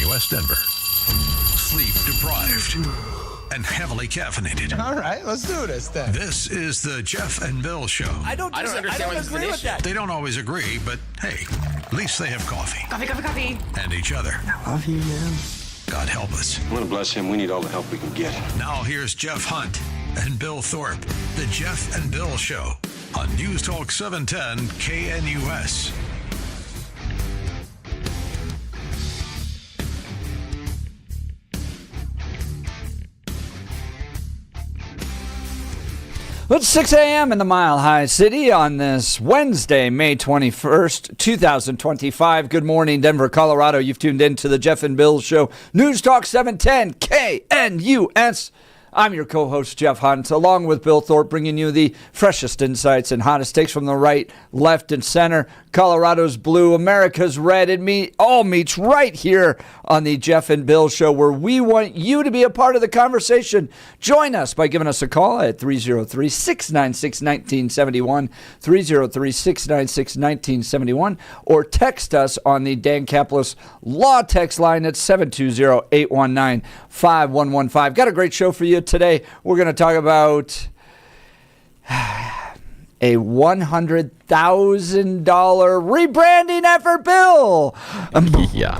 KNUS Denver. Sleep deprived and heavily caffeinated. All right, let's do this then. This is the Jeff and Bill Show. I don't understand why agree with that. They don't always agree, but hey, at least they have coffee. Coffee. And each other. I love you, man. God help us. I want to bless him. We need all the help we can get. Now here's Jeff Hunt and Bill Thorpe. The Jeff and Bill Show on News Talk 710 KNUS. It's 6 a.m. in the Mile High City on this Wednesday, May 21st, 2025. Good morning, Denver, Colorado. You've tuned in to the Jeff and Bill Show, News Talk 710 KNUS. I'm your co-host, Jeff Hunt, along with Bill Thorpe, bringing you the freshest insights and hottest takes from the right, left, and center. Colorado's blue, America's red. It all meets right here on the Jeff and Bill Show, where we want you to be a part of the conversation. Join us by giving us a call at 303-696-1971, 303-696-1971, or text us on the Dan Caplis Law text line at 720-819-5115. Got a great show for you today. We're going to talk about a $100,000 rebranding effort, Bill. Yeah.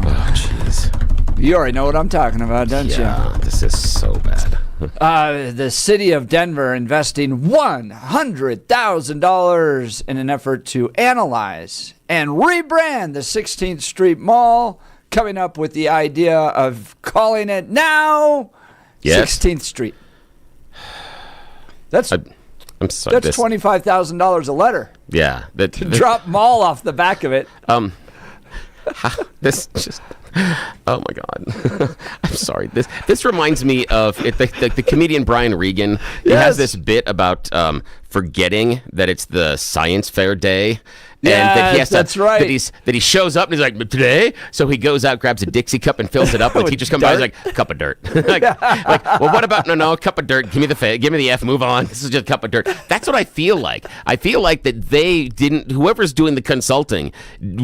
Oh, jeez. You already know what I'm talking about, don't you? Yeah, this is so bad. The city of Denver investing $100,000 in an effort to analyze and rebrand the 16th Street Mall, coming up with the idea of calling it now 16th Street. That's I'm sorry. That's $25,000 a letter. Yeah. Drop mall off the back of it. This just. Oh my God! I'm sorry. This reminds me of the comedian Brian Regan. He has this bit about forgetting that it's the science fair day. And that he has to, that's right. That he shows up and he's like, today? So he goes out, grabs a Dixie cup and fills it up. And the teachers come by, he's like, cup of dirt. like, well, what about, no, cup of dirt. Give me the F, move on. This is just a cup of dirt. That's what I feel like. I feel like that whoever's doing the consulting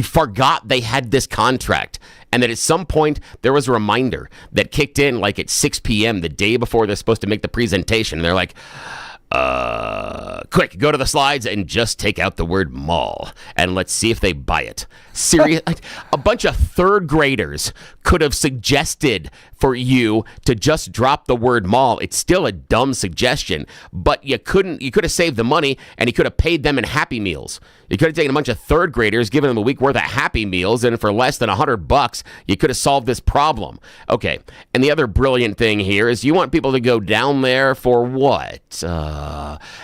forgot they had this contract. And that at some point, there was a reminder that kicked in like at 6 p.m. the day before they're supposed to make the presentation. And they're like, quick, go to the slides and just take out the word mall and let's see if they buy it. Serious, a bunch of third graders could have suggested for you to just drop the word mall. It's still a dumb suggestion, but you could have saved the money and you could have paid them in Happy Meals. You could have taken a bunch of third graders, given them a week worth of Happy Meals, and for less than $100, you could have solved this problem. Okay, and the other brilliant thing here is you want people to go down there for what?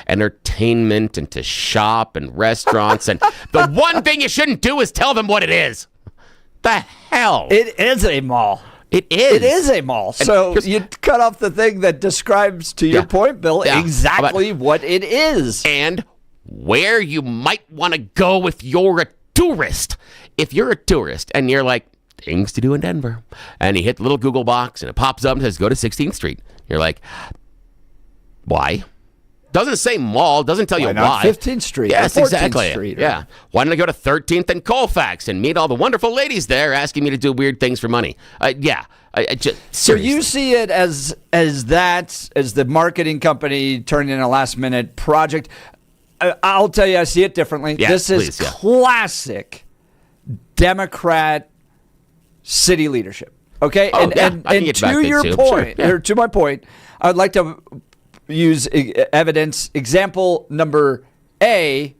Entertainment and to shop and restaurants, and the one thing you shouldn't do is tell them what it is. The hell? It is a mall. It is. It is a mall. So you cut off the thing that describes, to your point, Bill, exactly what it is. And where you might want to go if you're a tourist. If you're a tourist and you're like, things to do in Denver, and you hit the little Google box and it pops up and says, go to 16th Street. You're like, why? Doesn't say mall, doesn't tell you why. 15th Street. Yes, 14th exactly. Street, yeah. Why don't I go to 13th and Colfax and meet all the wonderful ladies there asking me to do weird things for money? So you see it as the marketing company turning in a last minute project. I'll tell you, I see it differently. Yeah, this is classic Democrat city leadership. Okay, and to your point, or to my point, I would like to use evidence. Example number A,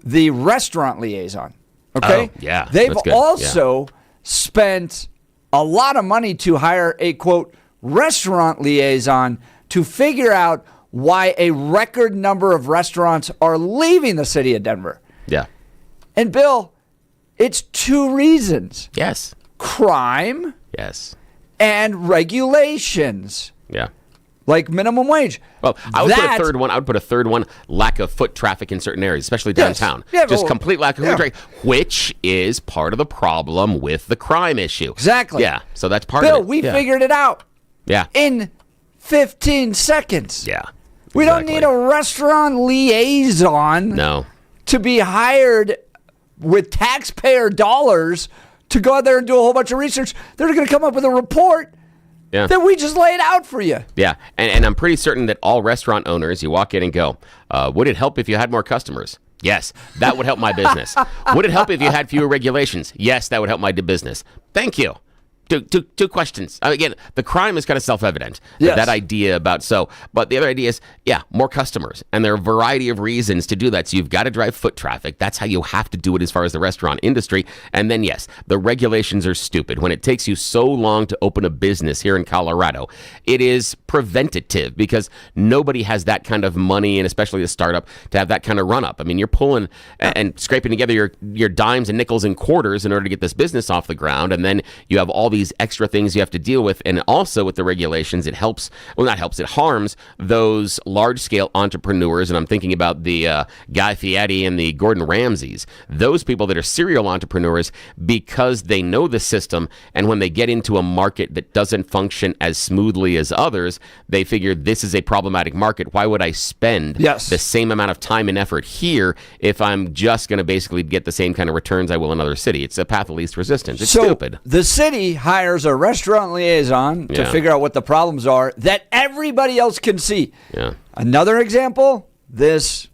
the restaurant liaison. Okay, they've also spent a lot of money to hire a quote restaurant liaison to figure out why a record number of restaurants are leaving the city of Denver. Yeah. And Bill, it's two reasons. Yes. Crime. Yes. And regulations. Yeah. Like minimum wage. Well, I would put a third one, lack of foot traffic in certain areas, especially downtown. Yes. Yeah, just complete lack of foot traffic, which is part of the problem with the crime issue. Exactly. Yeah, so that's part Bill, of it. we figured it out. Yeah. In 15 seconds. Yeah. We don't need a restaurant liaison to be hired with taxpayer dollars to go out there and do a whole bunch of research. They're going to come up with a report that we just laid out for you. Yeah, and I'm pretty certain that all restaurant owners, you walk in and go, would it help if you had more customers? Yes, that would help my business. Would it help if you had fewer regulations? Yes, that would help my business. Thank you. Two questions. Again, the crime is kind of self-evident. Yes. That idea about but the other idea is, more customers. And there are a variety of reasons to do that. So you've got to drive foot traffic. That's how you have to do it as far as the restaurant industry. And then, yes, the regulations are stupid. When it takes you so long to open a business here in Colorado, it is preventative because nobody has that kind of money, and especially a startup, to have that kind of run-up. I mean, you're pulling and scraping together your dimes and nickels and quarters in order to get this business off the ground. And then you have all these extra things you have to deal with. And also with the regulations, it harms those large-scale entrepreneurs. And I'm thinking about the Guy Fieri and the Gordon Ramsays, those people that are serial entrepreneurs because they know the system. And when they get into a market that doesn't function as smoothly as others, they figure this is a problematic market. Why would I spend the same amount of time and effort here if I'm just going to basically get the same kind of returns I will in another city? It's a path of least resistance. It's stupid. The city hires a restaurant liaison to figure out what the problems are that everybody else can see. Yeah. Another example, this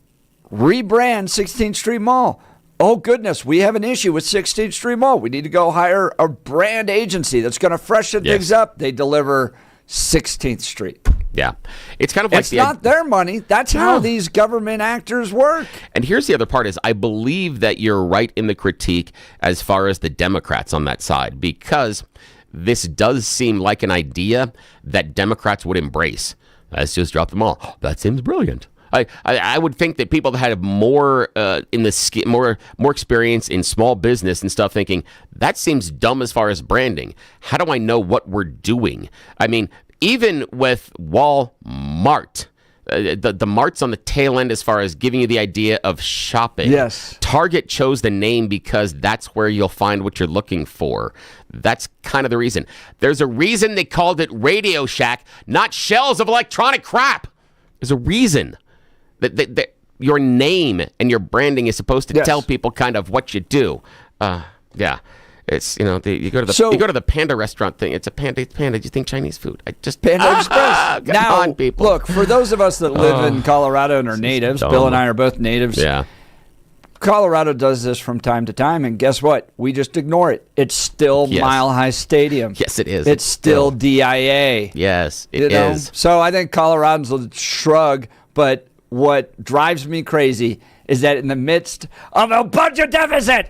rebrand 16th Street Mall. Oh, goodness, we have an issue with 16th Street Mall. We need to go hire a brand agency that's going to freshen things up. They deliver 16th Street. Yeah. It's kind of like it's not their money. That's how these government actors work. And here's the other part is I believe that you're right in the critique as far as the Democrats on that side, because this does seem like an idea that Democrats would embrace. Let's just drop them all. That seems brilliant. I would think that people that had more more experience in small business and stuff thinking, that seems dumb as far as branding. How do I know what we're doing? I mean, even with Walmart, the mart's on the tail end as far as giving you the idea of shopping. Yes. Target chose the name because that's where you'll find what you're looking for. That's kind of the reason. There's a reason they called it Radio Shack, not shelves of electronic crap. There's a reason that your name and your branding is supposed to tell people kind of what you do. It's, you go to the Panda restaurant thing. It's Panda. You think Chinese food? Panda Express. Come on, people. Look, for those of us that live in Colorado and are natives, Bill and I are both natives. Yeah. Colorado does this from time to time, and guess what? We just ignore it. It's still Mile High Stadium. Yes, it is. It's still DIA. Yes, it is. So I think Coloradans will shrug, but what drives me crazy is that in the midst of a budget deficit,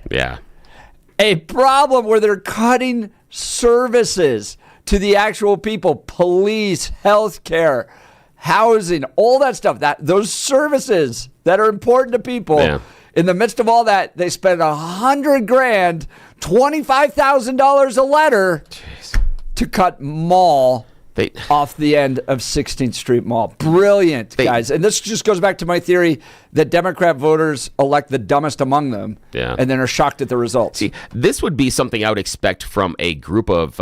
a problem where they're cutting services to the actual people, police, healthcare, housing, all that stuff, those services that are important to people. In the midst of all that, they spend $100,000, $25,000 a letter to cut mall off the end of 16th Street Mall. Brilliant, guys. And this just goes back to my theory that Democrat voters elect the dumbest among them and then are shocked at the results. See, this would be something I would expect from a group of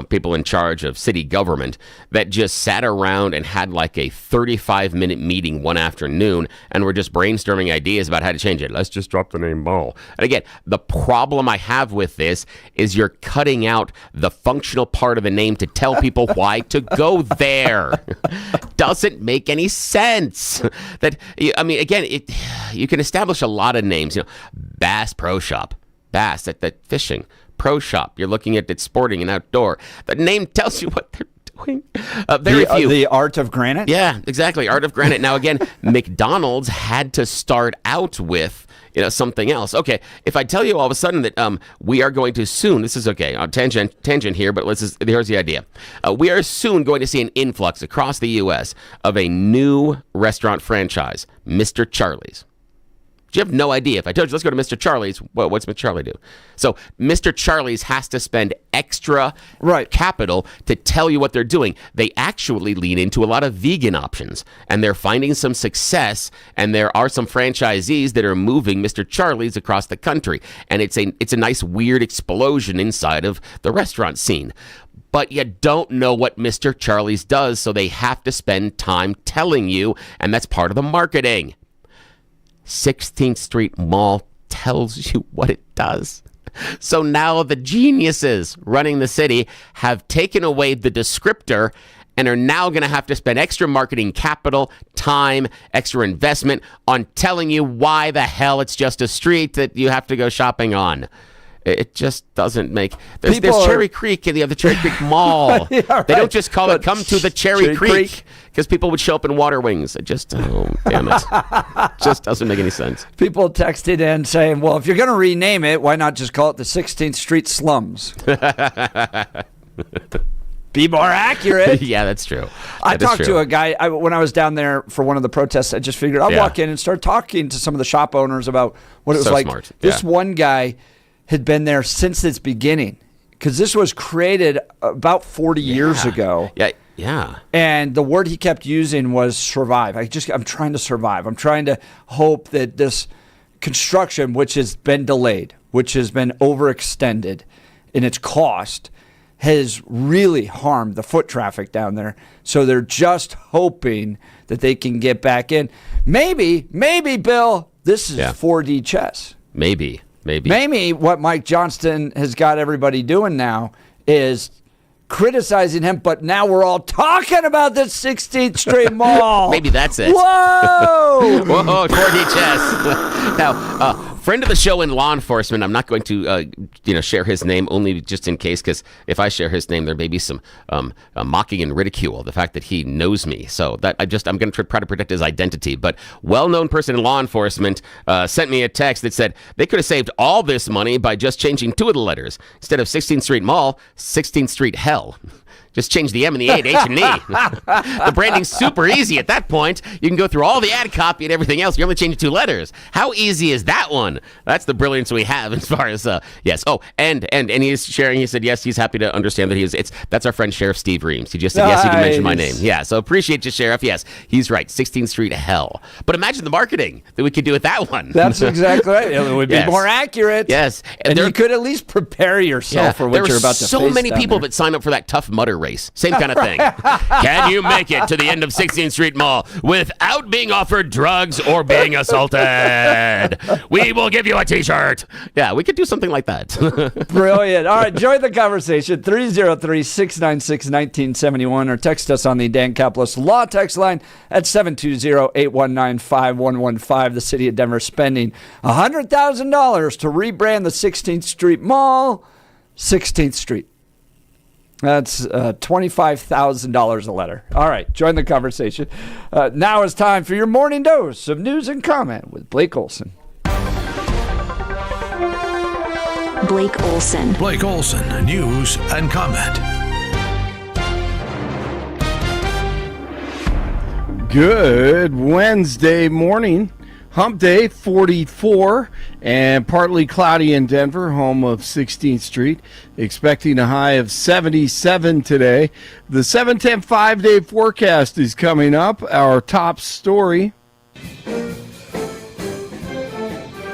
people in charge of city government that just sat around and had like a 35-minute meeting one afternoon and were just brainstorming ideas about how to change it. Let's just drop the name Mall. And again, the problem I have with this is you're cutting out the functional part of the name to tell people why to go there. Doesn't make any sense. You can establish a lot of names. Bass Pro Shop, Bass that fishing Pro Shop. You're looking at it sporting and outdoor. The name tells you what they're doing. Very few. The Art of Granite. Yeah, exactly. Art of Granite. Now again, McDonald's had to start out with something else. Okay, if I tell you all of a sudden that we are going to soon, this is okay, tangent here, but here's the idea. We are soon going to see an influx across the U.S. of a new restaurant franchise, Mr. Charlie's. You have no idea. If I told you, let's go to Mr. Charlie's, what's Mr. Charlie do? So Mr. Charlie's has to spend extra capital to tell you what they're doing. They actually lean into a lot of vegan options, and they're finding some success, and there are some franchisees that are moving Mr. Charlie's across the country, and it's a nice weird explosion inside of the restaurant scene. But you don't know what Mr. Charlie's does, so they have to spend time telling you, and that's part of the marketing. 16th Street Mall tells you what it does. So now the geniuses running the city have taken away the descriptor and are now going to have to spend extra marketing capital, time, extra investment on telling you why the hell it's just a street that you have to go shopping on. It just doesn't make... There's Cherry Creek in the Cherry Creek Mall. Yeah, right. They don't just call it, come to the Cherry Creek, because people would show up in water wings. It just, oh, damn it. Just doesn't make any sense. People texted in saying, well, if you're going to rename it, why not just call it the 16th Street Slums? Be more accurate. Yeah, that's true. I talked to a guy when I was down there for one of the protests. I just figured I'd walk in and start talking to some of the shop owners about what it was like. Smart. This one guy had been there since its beginning, because this was created about 40 years ago. Yeah. And the word he kept using was survive. I'm trying to survive. I'm trying to hope that this construction, which has been delayed, which has been overextended in its cost, has really harmed the foot traffic down there. So they're just hoping that they can get back in. Maybe, Bill, this is 4D chess. Maybe what Mike Johnston has got everybody doing now is criticizing him, but now we're all talking about the 16th Street Mall. Maybe that's it. Whoa! Whoa, 4D chess. Now, friend of the show in law enforcement, I'm not going to share his name, only just in case, because if I share his name, there may be some mocking and ridicule, the fact that he knows me. So that I'm going to try to protect his identity. But well-known person in law enforcement sent me a text that said they could have saved all this money by just changing two of the letters. Instead of 16th Street Mall, 16th Street Hell. Just change the M and the A to H and E. The branding's super easy at that point. You can go through all the ad copy and everything else. You're only changing two letters. How easy is that one? That's the brilliance we have as far as yes. Oh, and he's sharing. He said yes. He's happy to understand that that's our friend Sheriff Steve Reams. He just said yes. You can mention my name. Yeah. So appreciate you, Sheriff. Yes, he's right. 16th Street Hell. But imagine the marketing that we could do with that one. That's exactly right. It would be more accurate. Yes, and you could at least prepare yourself for what you're about to face. There are so many people that sign up for that Tough Mudder race. Same kind of thing. Can you make it to the end of 16th Street Mall without being offered drugs or being assaulted? We will give you a t-shirt. Yeah, we could do something like that. Brilliant. All right, join the conversation. 303-696-1971 or text us on the Dan Caplis Law text line at 720-819-5115. The city of Denver spending $100,000 to rebrand the 16th Street Mall 16th Street. That's $25,000 a letter. All right, join the conversation. Now it's time for your morning dose of news and comment with Blake Olson. Blake Olson. Blake Olson, news and comment. Good Wednesday morning. Hump Day, 44, and partly cloudy in Denver, home of 16th Street. Expecting a high of 77 today. The 7-10 5-day forecast is coming up. Our top story.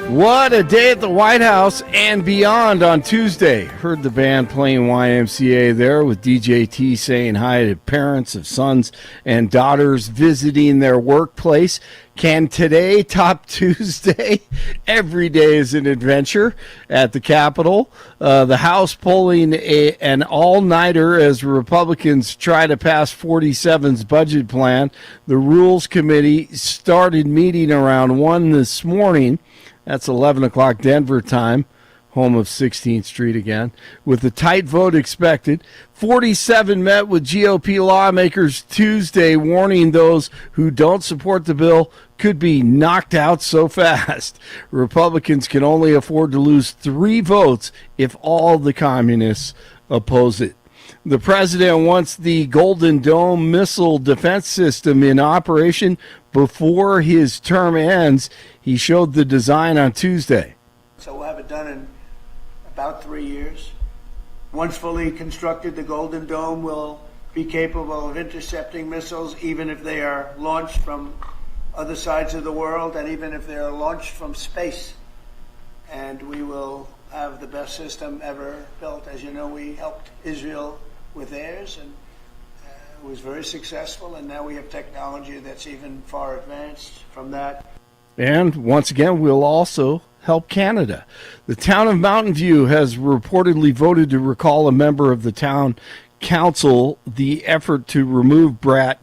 What a day at the White House and beyond on Tuesday. Heard the band playing YMCA there with DJ T saying hi to parents of sons and daughters visiting their workplace. Can today top Tuesday? Every day is an adventure at the Capitol. The House pulling an all-nighter as Republicans try to pass 47's budget plan. The Rules Committee started meeting around 1 this morning. That's 11 o'clock Denver time, home of 16th Street again. With a tight vote expected, 47 met with GOP lawmakers Tuesday, warning those who don't support the bill could be knocked out so fast. Republicans can only afford to lose 3 votes if all the communists oppose it. The president wants the Golden Dome missile defense system in operation before his term ends. He showed the design on Tuesday. So we'll have it done in about 3 years. Once fully constructed, the Golden Dome will be capable of intercepting missiles, even if they are launched from other sides of the world, and even if they are launched from space. And we will have the best system ever built. As you know, we helped Israel with theirs, and it was very successful, and now we have technology that's even far advanced from that. And once again, we'll also Help Canada. The town of Mountain View has reportedly voted to recall a member of the town council. The effort to remove Brent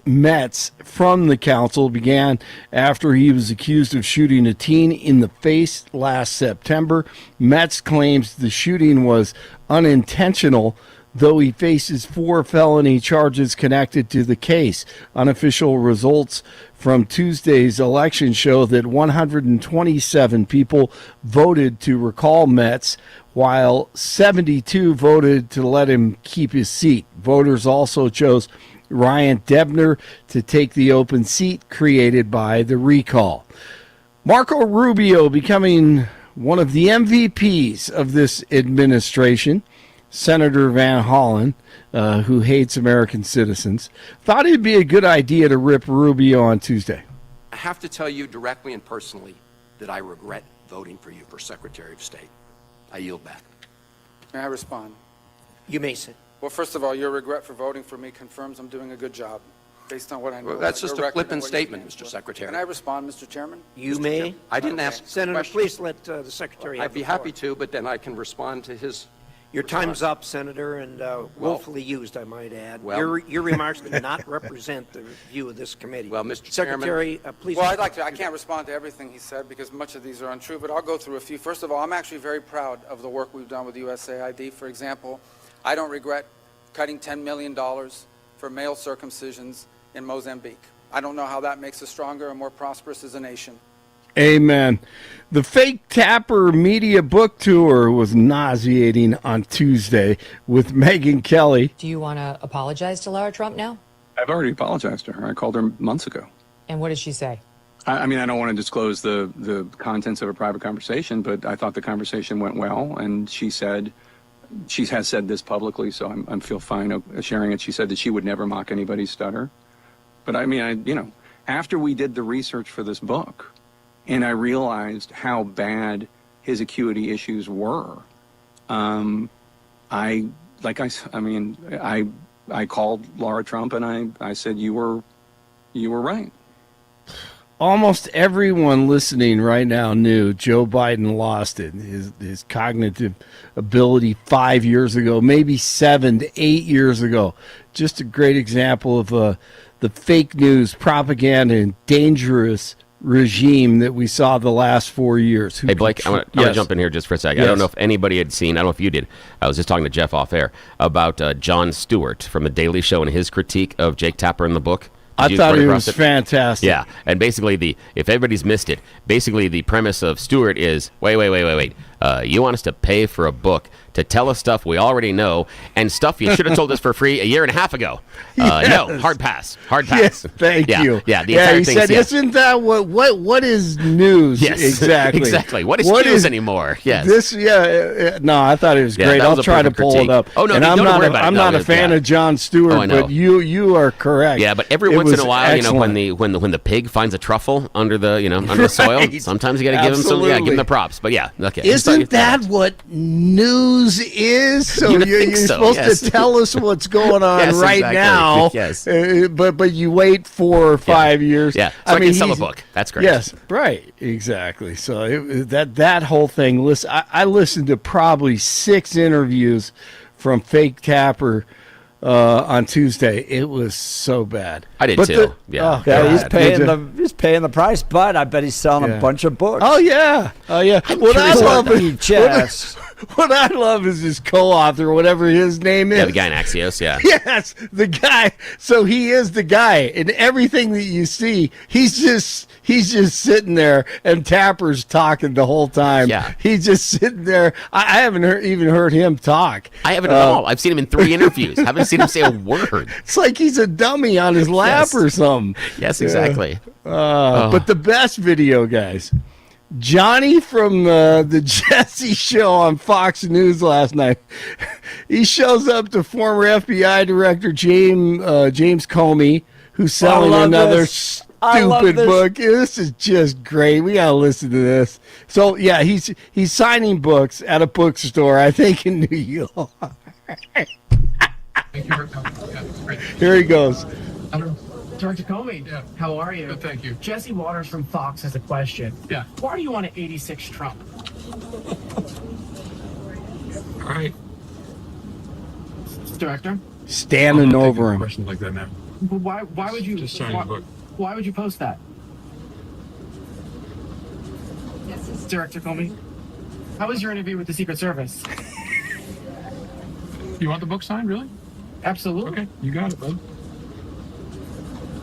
Metz from the council began after he was accused of shooting a teen in the face last September. Metz claims the shooting was unintentional, though he faces 4 felony charges connected to the case. Unofficial results from Tuesday's election show that 127 people voted to recall Metz, while 72 voted to let him keep his seat. Voters also chose Ryan Debner to take the open seat created by the recall. Marco Rubio becoming one of the MVPs of this administration. Senator Van Hollen, who hates American citizens, thought it'd be a good idea to rip Rubio on Tuesday. I have to tell you directly and personally that I regret voting for you for Secretary of State. I yield back. May I respond? You may sit. Well, first of all, your regret for voting for me confirms I'm doing a good job, based on what I know. Well, that's about just your a record flippant and what you statement, stand Mr. for. Secretary. Can I respond, Mr. Chairman? You may. I didn't ask the Senator, question. please let the Secretary have I'd be the floor. happy to, but then I can respond to his. Your time's up, Senator, and willfully used, I might add. Well- Your remarks do not represent the view of this committee. Well, Mr. Chairman- Secretary, please. Well, I'd like to. I can't respond to everything he said because much of these are untrue, but I'll go through a few. First of all, I'm actually very proud of the work we've done with USAID. For example, I don't regret cutting $10 million for male circumcisions in Mozambique. I don't know how that makes us stronger and more prosperous as a nation. Amen. The Fake Tapper Media Book Tour was nauseating on Tuesday with Megyn Kelly. Do you want to apologize to Lara Trump now? I've already apologized to her. I called her months ago. And what did she say? I mean, I don't want to disclose the contents of a private conversation, but I thought the conversation went well, and she has said this publicly, so I feel fine sharing it. She said that she would never mock anybody's stutter. But I mean, after we did the research for this book, and I realized how bad his acuity issues were, I called Lara Trump and I said, you were right. Almost everyone listening right now knew Joe Biden lost it. His cognitive ability 5 years ago, maybe 7 to 8 years ago. Just a great example of the fake news, propaganda, and dangerous regime that we saw the last 4 years. Hey, Blake, I'm going to jump in here just for a second. Yes. I don't know if anybody had seen, I don't know if you did, I was just talking to Jeff off air about Jon Stewart from The Daily Show and his critique of Jake Tapper in the book. I thought it was fantastic. Yeah, and basically, if everybody's missed it, basically the premise of Stewart is, wait. You want us to pay for a book to tell us stuff we already know and stuff you should have told us for free a year and a half ago. Yes. No, hard pass. Yes, thank you. Yeah, the entire he thing. said, isn't that what is news? Yes, exactly. Exactly. What is news anymore? Yes. No, I thought it was great. That I'll was a try to perfect pull critique. it up. Oh, no, and don't worry about it. I'm not a fan of Jon Stewart, I know. but you are correct. Yeah, but every It once in was a while, excellent. when the pig finds a truffle under the under the soil, Right. sometimes you got to give him some, give him the props. But yeah, okay. Isn't that what news is? So you're supposed to tell us what's going on Yes, right exactly. now. Yes. But you wait 4 or 5 years. Yeah, so I can sell a book. That's great. Yes, right, exactly. So that whole thing. Listen, I listened to probably 6 interviews from Fake Tapper on Tuesday. It was so bad. I did too. Yeah. He's paying the price, but I bet he's selling a bunch of books. Oh yeah. What I love is his co-author, whatever his name is. Yeah, the guy in Axios. Yeah. Yes, the guy. So he is the guy, and everything that you see, he's just sitting there, and Tapper's talking the whole time. Yeah. He's just sitting there. I haven't even heard him talk. I haven't at all. I've seen him in 3 interviews. Haven't seen him say a word. It's like he's a dummy on his lap or something. Yes, exactly. But the best video, guys. Johnny from the Jesse Show on Fox News last night. He shows up to former FBI Director James Comey, who's selling another stupid book. This is just great. We gotta listen to this. So yeah, he's signing books at a bookstore, I think in New York. Here he goes. Director Comey, how are you? Good, thank you. Jesse Waters from Fox has a question. Yeah. Why do you want an 86 Trump? All right. Director? Standing over him. Questions like that now. Why would you Just signing the book. why would you post that? Director Comey, how was your interview with the Secret Service? You want the book signed, really? Absolutely. Okay, you got it, bud.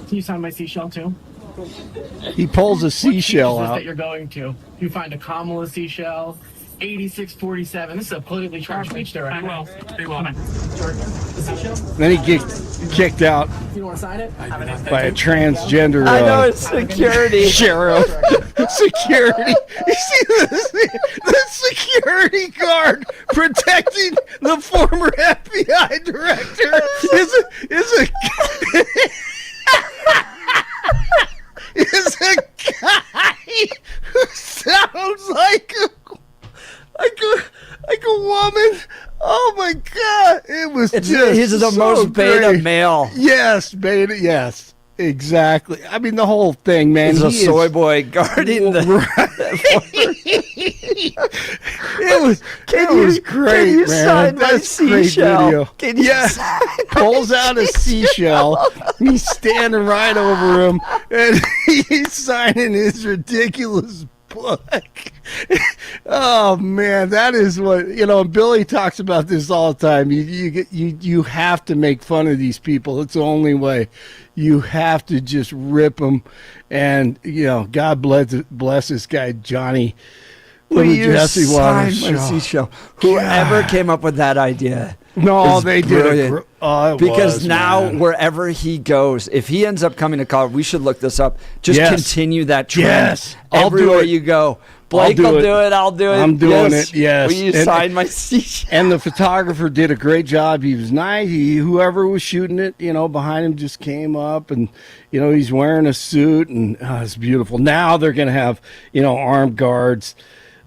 Can you sign my seashell too? He pulls a seashell What beach is this out. that you're going to? You find a Kamala seashell, 8647. This is a politically charged beach, Director. Well, they will. Come on. Director, the seashell? Then he gets kicked out You don't want to sign it? Have a nice day. by a transgender I know it's security. sheriff. Security. You see the security guard protecting the former FBI director is a guy who sounds like a woman. Oh my God! It was He's the so most beta great. male. Yes, beta. Yes, exactly. I mean, the whole thing, man. He's a He soy is- boy guarding the. It was great, can you man. sign my That's great seashell? video. Can you Yeah, sign pulls out a seashell. He's standing right over him, and he's signing his ridiculous book. Oh man, that is what Billy talks about this all the time. You have to make fun of these people. It's the only way. You have to just rip them, and God bless this guy Johnny. Will you Jesse sign Waters my show. seashell? Whoever came up with that idea. No, is they did brilliant. Because was, now man. wherever he goes, if he ends up coming to college, we should look this up. Just Yes. continue that trend. Yes. I'll do Everywhere it. you go. Blake I'll will do do it. I'll do it. I'm doing Yes. it. Yes. Will you And- sign my seashell? And the photographer did a great job. He was nice. Whoever was shooting it, behind him just came up, and he's wearing a suit, and it's beautiful. Now they're going to have armed guards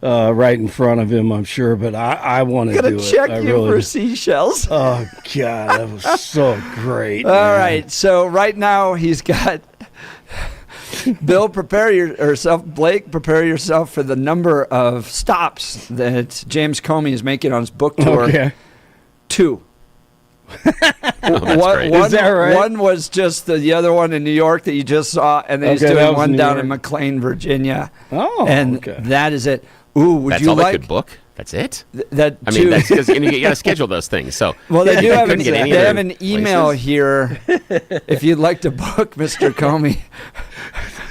right in front of him, I'm sure. But I want to I'm do gonna it. check I you really for do. seashells. Oh God, that was so great. All man. right. So right now he's got Bill, prepare yourself. Blake, prepare yourself for the number of stops that James Comey is making on his book tour. Okay. 2. great. Is that right? One was just the other one in New York that you just saw, and then he's Okay, that doing was one New down York. in McLean, Virginia. Oh, and okay. that is it. Ooh, would That's you all like they could book? That's it? that? I mean, too? that's because you got to schedule those things. So Well, they do have couldn't get any they other have an email places? here. If you'd like to book Mr. Comey,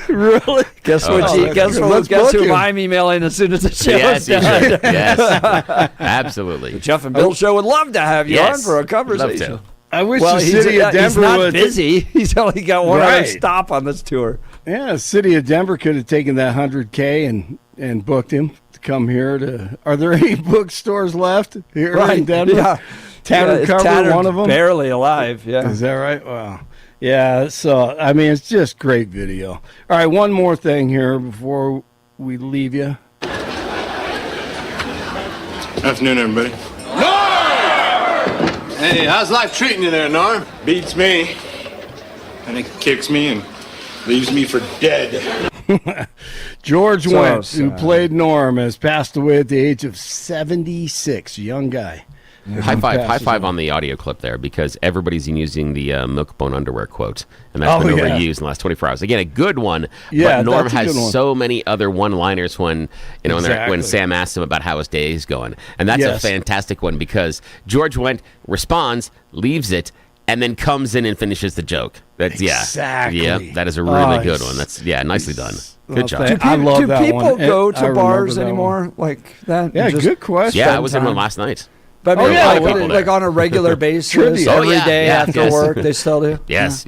Really? guess Oh, what? that's Guess good. what? Let's Guess book who him. I'm emailing as soon as the show Yes, is you done. should. Yes, absolutely. The Jeff and Bill Show would love to have you Yes, on for a love conversation. to. I wish Well, the he's, city of Denver he's not would. busy. He's only got one other Right. stop on this tour. Yeah, the city of Denver could have taken that $100K and booked him to come here to. Are there any bookstores left here in Denver? Yeah. Tattered it's Cover, Tattered, one of them. barely alive. Yeah. Is that right? Wow. Yeah. So I mean, it's just great video. All right, one more thing here before we leave you. Afternoon, everybody. Hey, how's life treating you there, Norm? Beats me. And it kicks me and leaves me for dead. George So Wendt, who sad. played Norm, has passed away at the age of 76. A young guy. High five Passes away. on the audio clip there, because everybody's been using the milk-bone underwear quote, and that's been Oh, yeah. overused in the last 24 hours. Again, a good one, Yeah, but Norm that's a has good one. so many other one-liners when Exactly. when Sam asks him about how his day is going, and that's Yes. a fantastic one because George Wendt responds, leaves it, and then comes in and finishes the joke. That's Exactly. yeah, that is a really Oh, good he's- one. That's nicely done. Well, Good job. thank- I love do that people one. go I to remember bars that one. anymore like that? Yeah, Just good question. Yeah, I spend was in one time? last night. But I Oh, mean, yeah, like, well, like on a regular basis, Trivia. Oh, every yeah, day yeah, after yes. work, they still do. Yes.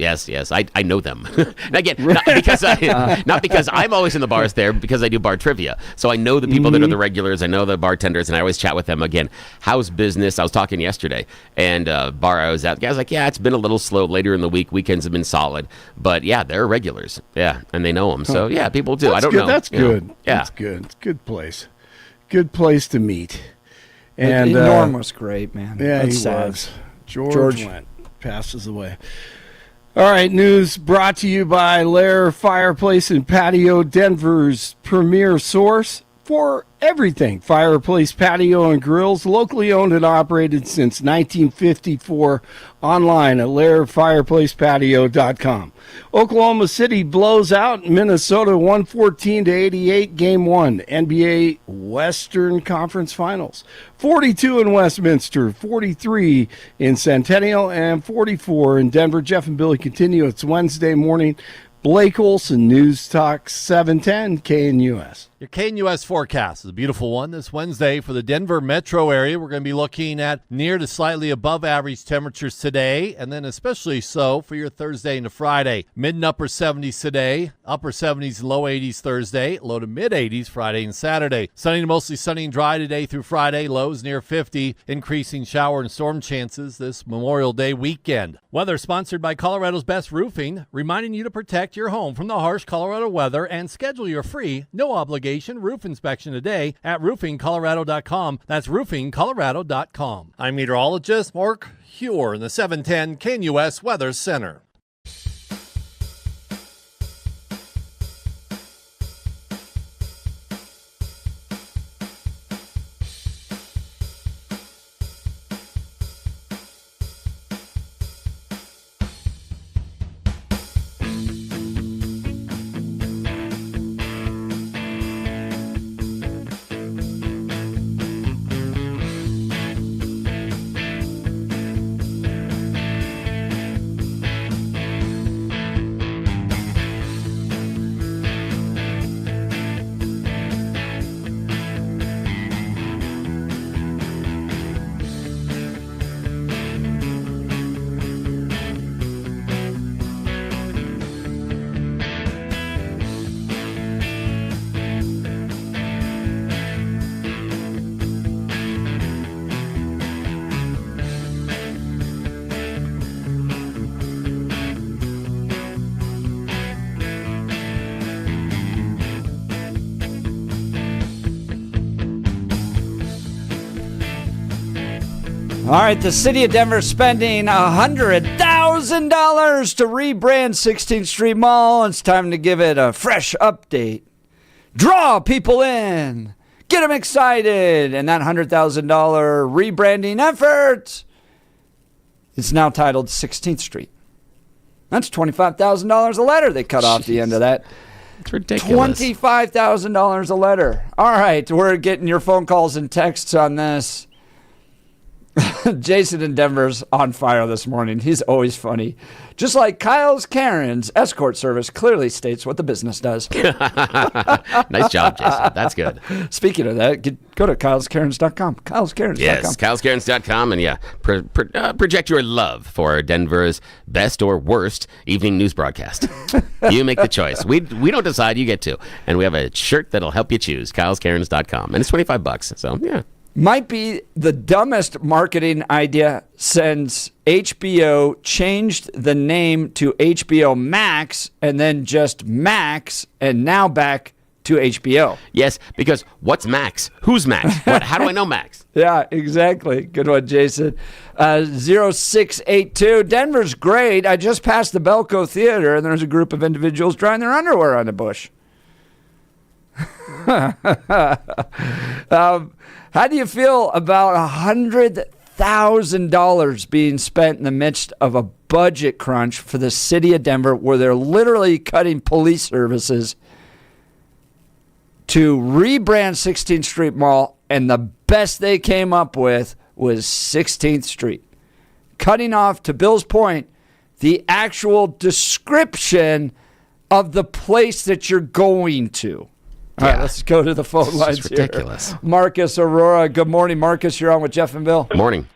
I know them. And again, not because I'm always in the bars there, because I do bar trivia. So I know the people that are the regulars. I know the bartenders, and I always chat with them. Again, how's business? I was talking yesterday, and bar I was at, the guy's like, yeah, it's been a little slow later in the week. Weekends have been solid. But yeah, they're regulars. Yeah, and they know them. So yeah, people do. I don't good. know. That's you know. good. Yeah. That's good. It's a good place. Good place to meet. And Norm was great, man. Yeah, That's he sad. was. George George. Wendt passes away. All right, news brought to you by Lair Fireplace and Patio, Denver's premier source for everything fireplace, patio, and grills. Locally owned and operated since 1954. Online at lairfireplacepatio.com. Oklahoma City blows out Minnesota 114-88, Game 1, NBA Western Conference Finals. 42 in Westminster, 43 in Centennial, and 44 in Denver. Jeff and Billy continue. It's Wednesday morning. Blake Olson, News Talk 710 KNUS. Your KNUS forecast is a beautiful one this Wednesday for the Denver metro area. We're going to be looking at near to slightly above average temperatures today, and then especially so for your Thursday into Friday. Mid and upper 70s today, upper 70s and low 80s Thursday, low to mid 80s Friday and Saturday. Sunny to mostly sunny and dry today through Friday, lows near 50, increasing shower and storm chances this Memorial Day weekend. Weather sponsored by Colorado's Best Roofing, reminding you to protect your home from the harsh Colorado weather and schedule your free, no obligation roof inspection today at roofingcolorado.com. That's roofingcolorado.com. I'm meteorologist Mark Huer in the 710 KNUS Weather Center. All right, the city of Denver spending $100,000 to rebrand 16th Street Mall. It's time to give it a fresh update. Draw people in. Get them excited. And that $100,000 rebranding effort is now titled 16th Street. That's $25,000 a letter they cut off the end of that. It's ridiculous. $25,000 a letter. All right, we're getting your phone calls and texts on this. Jason in Denver's on fire this morning. He's always funny. Just like Kyle's Karen's escort service clearly states what the business does. Nice job, Jason. That's good. Speaking of that, go to kyleskarens.com. Kyleskarens.com. Yes, kyleskarens.com. And yeah, project your love for Denver's best or worst evening news broadcast. You make the choice. We don't decide. You get to. And we have a shirt that'll help you choose. kyleskarens.com. And it's $25. So, yeah. Might be the dumbest marketing idea since HBO changed the name to HBO Max and then just Max and now back to HBO. Yes, because what's Max? Who's Max? How do I know Max? Yeah, exactly. Good one, Jason. 0682. Denver's great. I just passed the Belco Theater and there's a group of individuals drying their underwear on a bush. How do you feel about $100,000 being spent in the midst of a budget crunch for the city of Denver where they're literally cutting police services to rebrand 16th Street Mall, and the best they came up with was 16th Street? Cutting off, to Bill's point, the actual description of the place that you're going to. All right, let's go to the phone lines here. Ridiculous. Marcus Aurora. Good morning, Marcus. You're on with Jeff and Bill. Morning.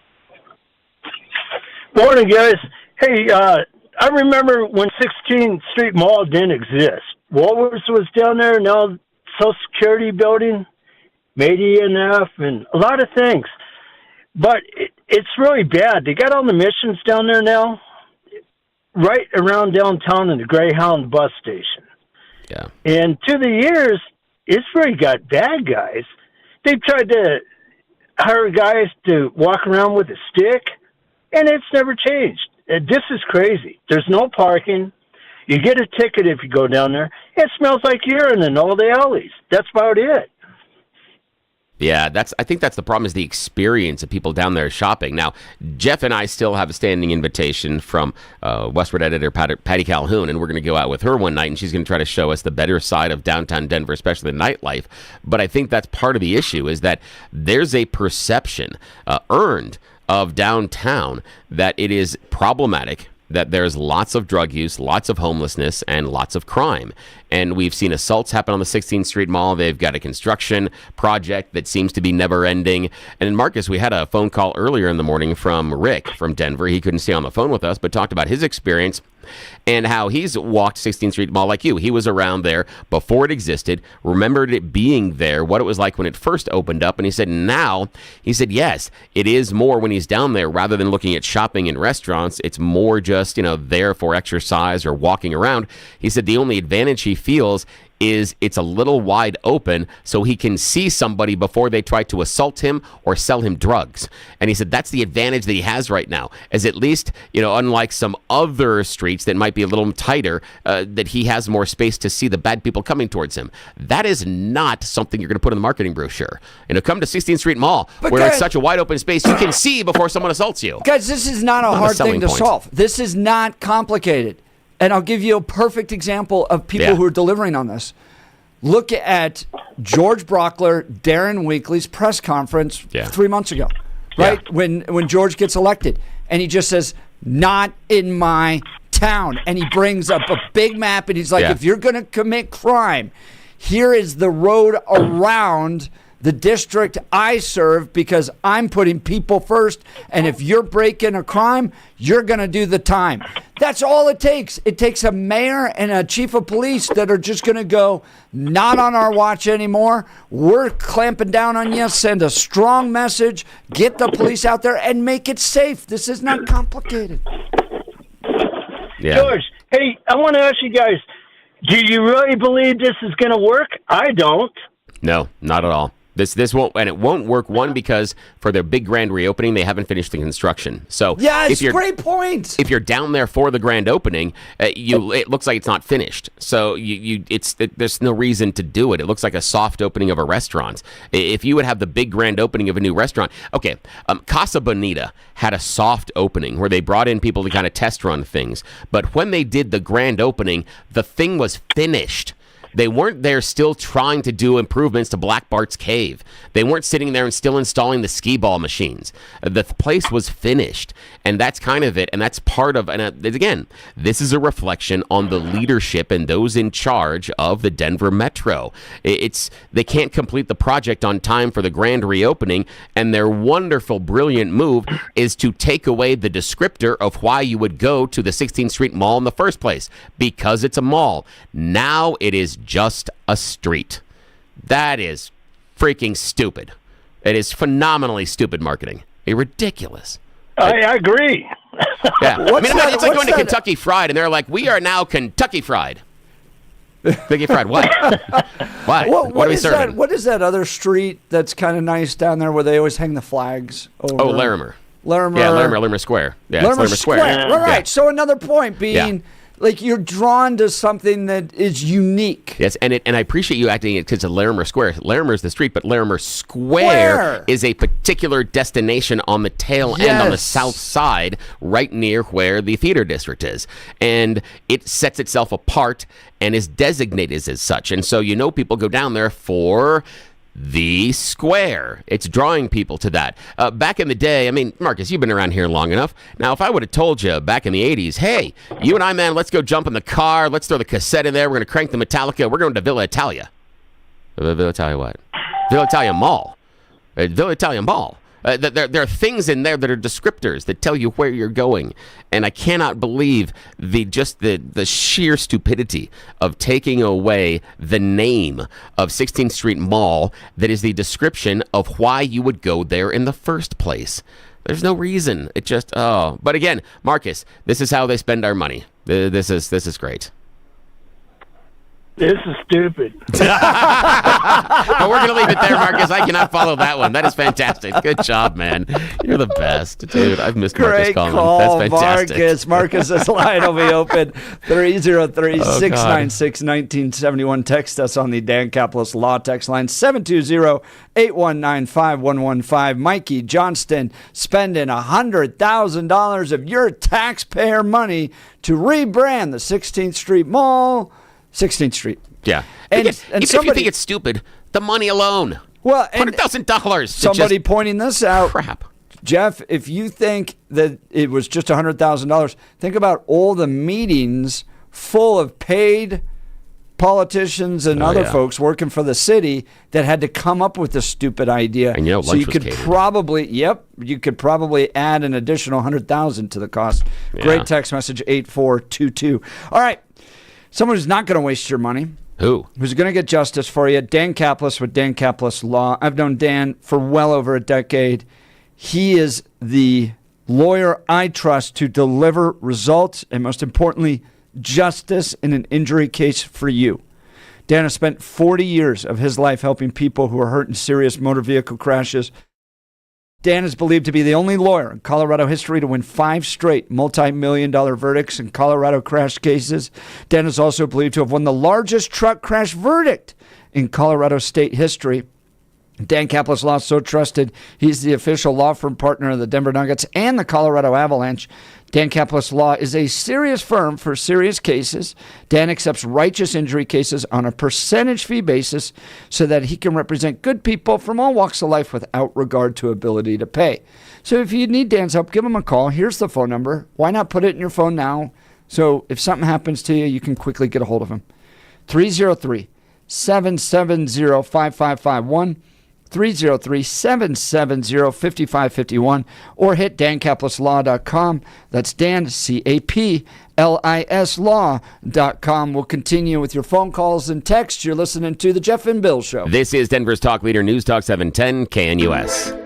Morning, guys. Hey, I remember when 16th Street Mall didn't exist. Woolworths was down there, now Social Security building, made ENF, and a lot of things. But it's really bad. They got all the missions down there now, right around downtown in the Greyhound bus station. Yeah. And to the years, it's really got bad guys. They've tried to hire guys to walk around with a stick, and it's never changed. This is crazy. There's no parking. You get a ticket if you go down there. It smells like urine in all the alleys. That's about it. Yeah, I think that's the problem, is the experience of people down there shopping. Now, Jeff and I still have a standing invitation from Westward editor Patty Calhoun, and we're going to go out with her one night, and she's going to try to show us the better side of downtown Denver, especially the nightlife. But I think that's part of the issue, is that there's a perception earned of downtown that it is problematic, that there's lots of drug use, lots of homelessness, and lots of crime. And we've seen assaults happen on the 16th Street Mall. They've got a construction project that seems to be never ending. And Marcus, we had a phone call earlier in the morning from Rick from Denver. He couldn't stay on the phone with us, but talked about his experience and how he's walked 16th Street Mall like you. He was around there before it existed, remembered it being there, what it was like when it first opened up. And he said yes, it is more when he's down there rather than looking at shopping and restaurants. It's more just, there for exercise or walking around. He said the only advantage he feels is it's a little wide open so he can see somebody before they try to assault him or sell him drugs. And he said that's the advantage that he has right now, as at least, unlike some other streets that might be a little tighter, that he has more space to see the bad people coming towards him. That is not something you're going to put in the marketing brochure. Come to 16th Street Mall, where it's such a wide open space you can see before someone assaults you. Guys, this is not a hard thing to solve. This is not complicated. And I'll give you a perfect example of people who are delivering on this. Look at George Brockler, Darren Weakley's press conference 3 months ago, right? Yeah. When George gets elected. And he just says, not in my town. And he brings up a big map and he's like, if you're going to commit crime, here is the road around the district I serve because I'm putting people first. And if you're breaking a crime, you're going to do the time. That's all it takes. It takes a mayor and a chief of police that are just going to go, not on our watch anymore. We're clamping down on you. Send a strong message. Get the police out there and make it safe. This is not complicated. Yeah. George, hey, I want to ask you guys, do you really believe this is going to work? I don't. No, not at all. This won't, and it won't work. One, because for their big grand reopening, they haven't finished the construction. So great point. If you're down there for the grand opening, it looks like it's not finished. So there's no reason to do it. It looks like a soft opening of a restaurant. If you would have the big grand opening of a new restaurant, Casa Bonita had a soft opening where they brought in people to kind of test run things. But when they did the grand opening, the thing was finished. They weren't there still trying to do improvements to Black Bart's Cave. They weren't sitting there and still installing the skee ball machines. The place was finished, and that's kind of it. And that's part of, and again, this is a reflection on the leadership and those in charge of the Denver Metro. They can't complete the project on time for the grand reopening, and their wonderful, brilliant move is to take away the descriptor of why you would go to the 16th Street Mall in the first place, because it's a mall. Now it is just a street. That is freaking stupid. It is phenomenally stupid marketing. Ridiculous. I agree. Yeah. It's like going to Kentucky Fried, and they're like, we are now Kentucky Fried. Kentucky Fried, what? What are we serving? What is that other street that's kind of nice down there where they always hang the flags over? Oh, Larimer. Larimer Square. Yeah, Larimer Square. All right. Yeah. So another point being... Like, you're drawn to something that is unique. Yes, and I appreciate you acting it because of Larimer Square. Larimer is the street, but Larimer Square is a particular destination on the tail end on the south side, right near where the theater district is. And it sets itself apart and is designated as such. And so people go down there for the square. It's drawing people to that. Back in the day, Marcus, you've been around here long enough. Now, if I would have told you back in the 80s, hey, you and I, man, let's go jump in the car. Let's throw the cassette in there. We're going to crank the Metallica. We're going to Villa Italia. Villa Italia what? Villa Italia Mall. Villa Italia Mall. There are things in there that are descriptors that tell you where you're going. And I cannot believe the sheer stupidity of taking away the name of 16th Street Mall that is the description of why you would go there in the first place. There's no reason. It just, But again, Marcus, this is how they spend our money. This is great. This is stupid. But we're going to leave it there, Marcus. I cannot follow that one. That is fantastic. Good job, man. You're the best, dude. I've missed Marcus Great calling. call, That's fantastic. Marcus. Marcus's line will be open 303-696-1971. Text us on the Dan Caplis Law text line 720-819-5115. Mikey Johnston spending $100,000 of your taxpayer money to rebrand the 16th Street Mall. 16th Street. Yeah. And Even if you think it's stupid, the money alone. Well, $100,000. Somebody pointing this out. Crap. Jeff, if you think that it was just $100,000, think about all the meetings full of paid politicians and other folks working for the city that had to come up with this stupid idea. And so you could probably add an additional $100,000 to the cost. Yeah. Great text message 8422. All right. Someone who's not going to waste your money. Who? Who's going to get justice for you. Dan Caplis with Dan Caplis Law. I've known Dan for well over a decade. He is the lawyer I trust to deliver results and, most importantly, justice in an injury case for you. Dan has spent 40 years of his life helping people who are hurt in serious motor vehicle crashes. Dan is believed to be the only lawyer in Colorado history to win 5 straight multi-million-dollar verdicts in Colorado crash cases. Dan is also believed to have won the largest truck crash verdict in Colorado state history. Dan Caplis Law is so trusted, he's the official law firm partner of the Denver Nuggets and the Colorado Avalanche. Dan Caplis Law is a serious firm for serious cases. Dan accepts righteous injury cases on a percentage fee basis so that he can represent good people from all walks of life without regard to ability to pay. So if you need Dan's help, give him a call. Here's the phone number. Why not put it in your phone now? So if something happens to you, you can quickly get a hold of him. 303-770-5551. 303-770-5551 or hit dancaplisLaw.com. That's Dan, C-A-P-L-I-S Law.com. We'll continue with your phone calls and texts. You're listening to The Jeff and Bill Show. This is Denver's talk leader, News Talk 710 KNUS.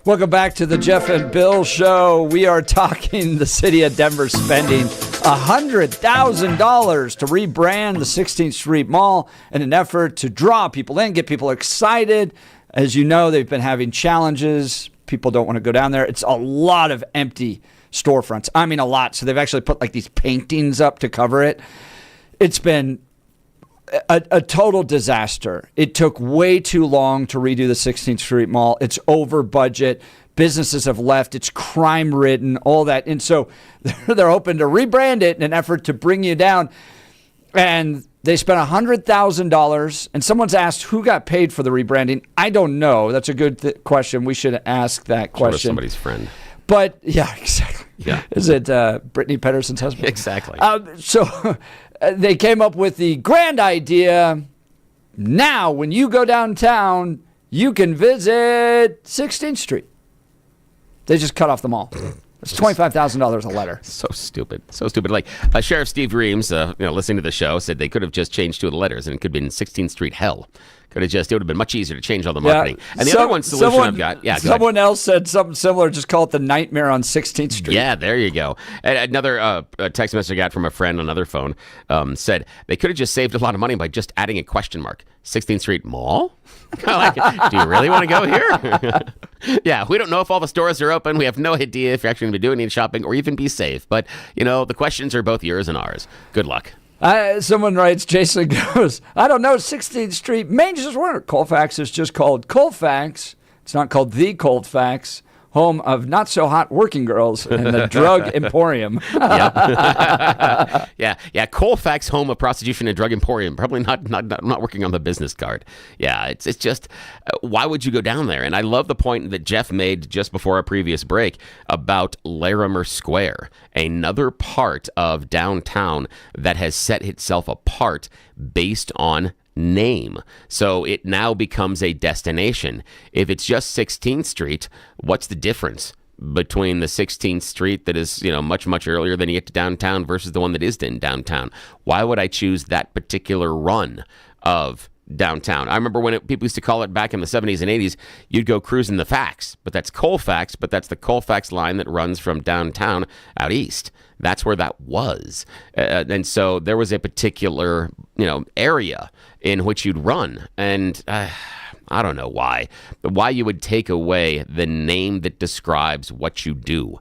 Welcome back to the Jeff and Bill Show. We are talking the city of Denver spending $100,000 to rebrand the 16th Street Mall in an effort to draw people in, get people excited. As you know, they've been having challenges. People don't want to go down there. It's a lot of empty storefronts. I mean, a lot. So they've actually put like these paintings up to cover it. It's been a total disaster. It took way too long to redo the 16th Street Mall. It's over budget. Businesses have left. It's crime-ridden, all that. And so they're hoping to rebrand it in an effort to bring you down. And they spent $100,000. And someone's asked who got paid for the rebranding. I don't know. That's a good question. We should ask that question. Sort of somebody's friend. But, yeah, exactly. Yeah. Is it Brittany Pedersen's husband? Exactly. So they came up with the grand idea. Now, when you go downtown, you can visit 16th Street. They just cut off the mall. It's $25,000 a letter. So stupid. So stupid. Like Sheriff Steve Reams, listening to the show, said they could have just changed two of the letters and it could have been 16th Street Hell. It would have been much easier to change all the marketing. Yeah. And the other one solution I've got. Yeah, someone else said something similar. Just call it the Nightmare on 16th Street. Yeah, there you go. And another text message I got from a friend on another phone said they could have just saved a lot of money by just adding a question mark. 16th Street Mall? Like, do you really want to go here? Yeah, we don't know if all the stores are open. We have no idea if you're actually going to be doing any shopping or even be safe. But, the questions are both yours and ours. Good luck. Someone writes, Jason goes, I don't know, 16th Street, Main just wonder. Colfax is just called Colfax. It's not called the Colfax, home of not-so-hot working girls and the drug emporium. Yeah, Colfax, home of prostitution and drug emporium. Probably not working on the business card. Yeah, it's just, why would you go down there? And I love the point that Jeff made just before our previous break about Larimer Square, another part of downtown that has set itself apart based on name. So it now becomes a destination. If it's just 16th Street, what's the difference between the 16th Street that is, much, much earlier than you get to downtown versus the one that is in downtown? Why would I choose that particular run of downtown? I remember when people used to call it back in the 70s and 80s, you'd go cruising the Fax, but that's Colfax, but that's the Colfax line that runs from downtown out east. That's where that was. And so there was a particular, area in which you'd run. And I don't know why you would take away the name that describes what you do.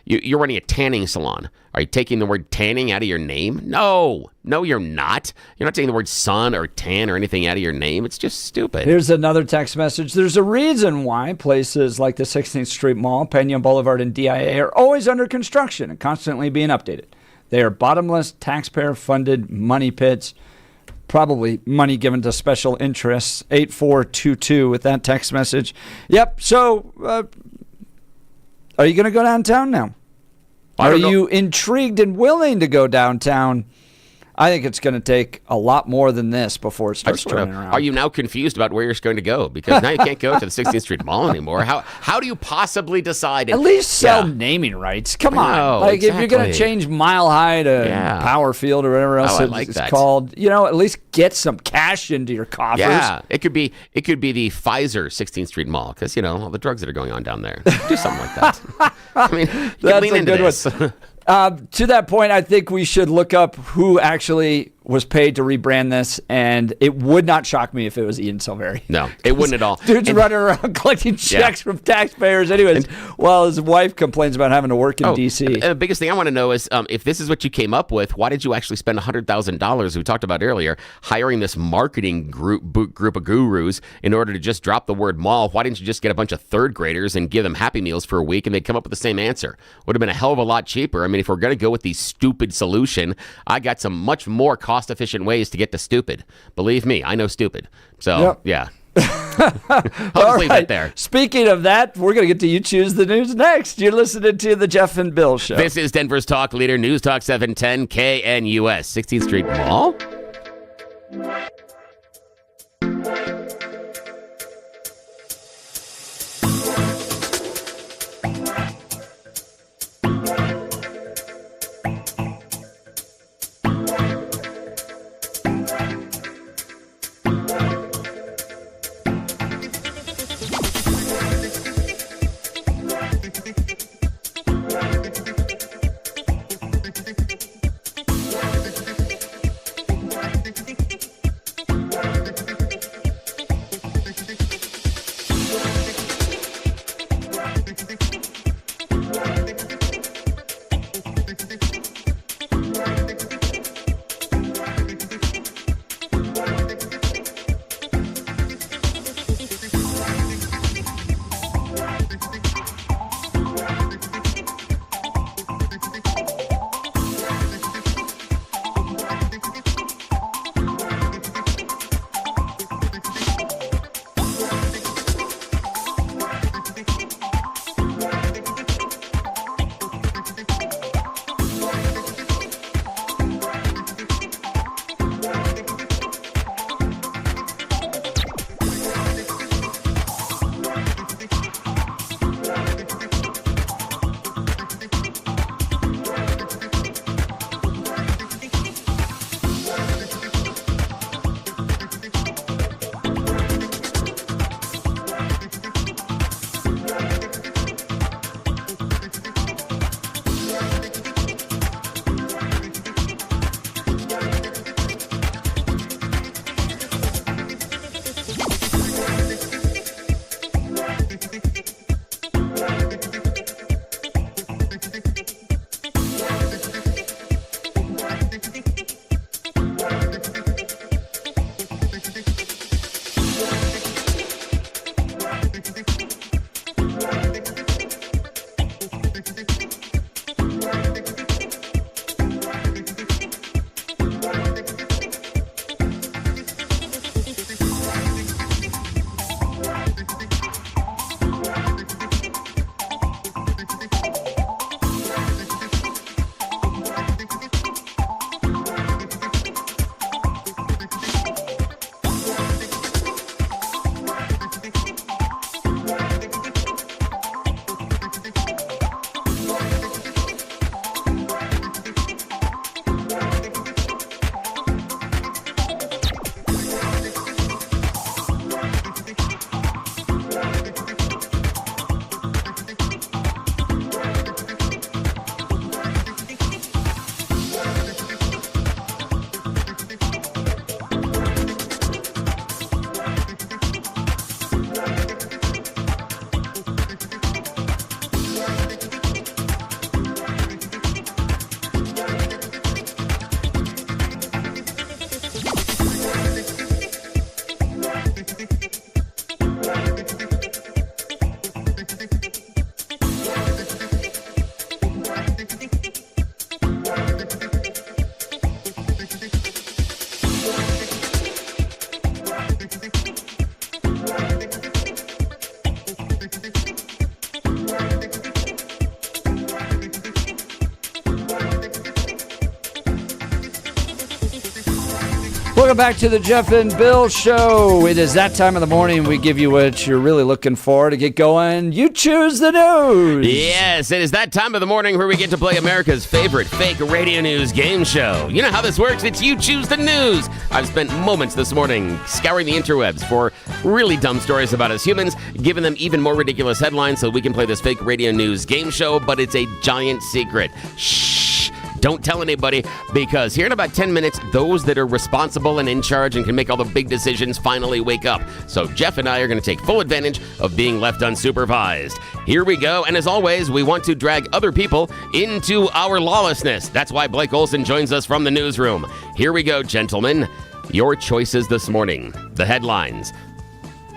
You're running a tanning salon. Are you taking the word tanning out of your name? No, you're not. You're not taking the word sun or tan or anything out of your name. It's just stupid. Here's another text message. There's a reason why places like the 16th Street Mall, Pena Boulevard, and DIA are always under construction and constantly being updated. They are bottomless, taxpayer-funded money pits. Probably money given to special interests. 8422 with that text message. Yep. So, are you going to go downtown now? Are you intrigued and willing to go downtown? I think it's going to take a lot more than this before it starts turning around. Are you now confused about where you're going to go? Because now you can't go to the 16th Street Mall anymore. How do you possibly decide? At least sell naming rights. Come on. If you're going to change Mile High to Power Field or whatever else it's called, at least get some cash into your coffers. Yeah, it could be the Pfizer 16th Street Mall because, all the drugs that are going on down there. Do something like that. I mean, that's lean into this. To that point, I think we should look up who actually was paid to rebrand this, and it would not shock me if it was Ian Silveri. No, it wouldn't at all. Dude's running around collecting checks from taxpayers anyways, while his wife complains about having to work in D.C. And the biggest thing I want to know is if this is what you came up with, why did you actually spend $100,000, we talked about earlier, hiring this marketing group of gurus in order to just drop the word mall? Why didn't you just get a bunch of third graders and give them Happy Meals for a week and they'd come up with the same answer? Would have been a hell of a lot cheaper. I mean, if we're going to go with the stupid solution, I got some much more cost-efficient ways to get to stupid. Believe me, I know stupid. So, yeah. I'll just leave it there. Speaking of that, we're going to get to You Choose the News next. You're listening to the Jeff and Bill Show. This is Denver's talk leader, News Talk 710 KNUS. 16th Street Mall? Welcome back to the Jeff and Bill Show. It is that time of the morning we give you what you're really looking for to get going. You choose the news. Yes, it is that time of the morning where we get to play America's favorite fake radio news game show. You know how this works. It's You Choose the News. I've spent moments this morning scouring the interwebs for really dumb stories about us humans, giving them even more ridiculous headlines so we can play this fake radio news game show, but it's a giant secret. Shh. Don't tell anybody, because here in about 10 minutes, those that are responsible and in charge and can make all the big decisions finally wake up. So Jeff and I are going to take full advantage of being left unsupervised. Here we go, and as always, we want to drag other people into our lawlessness. That's why Blake Olson joins us from the newsroom. Here we go, gentlemen. Your choices this morning. The headlines.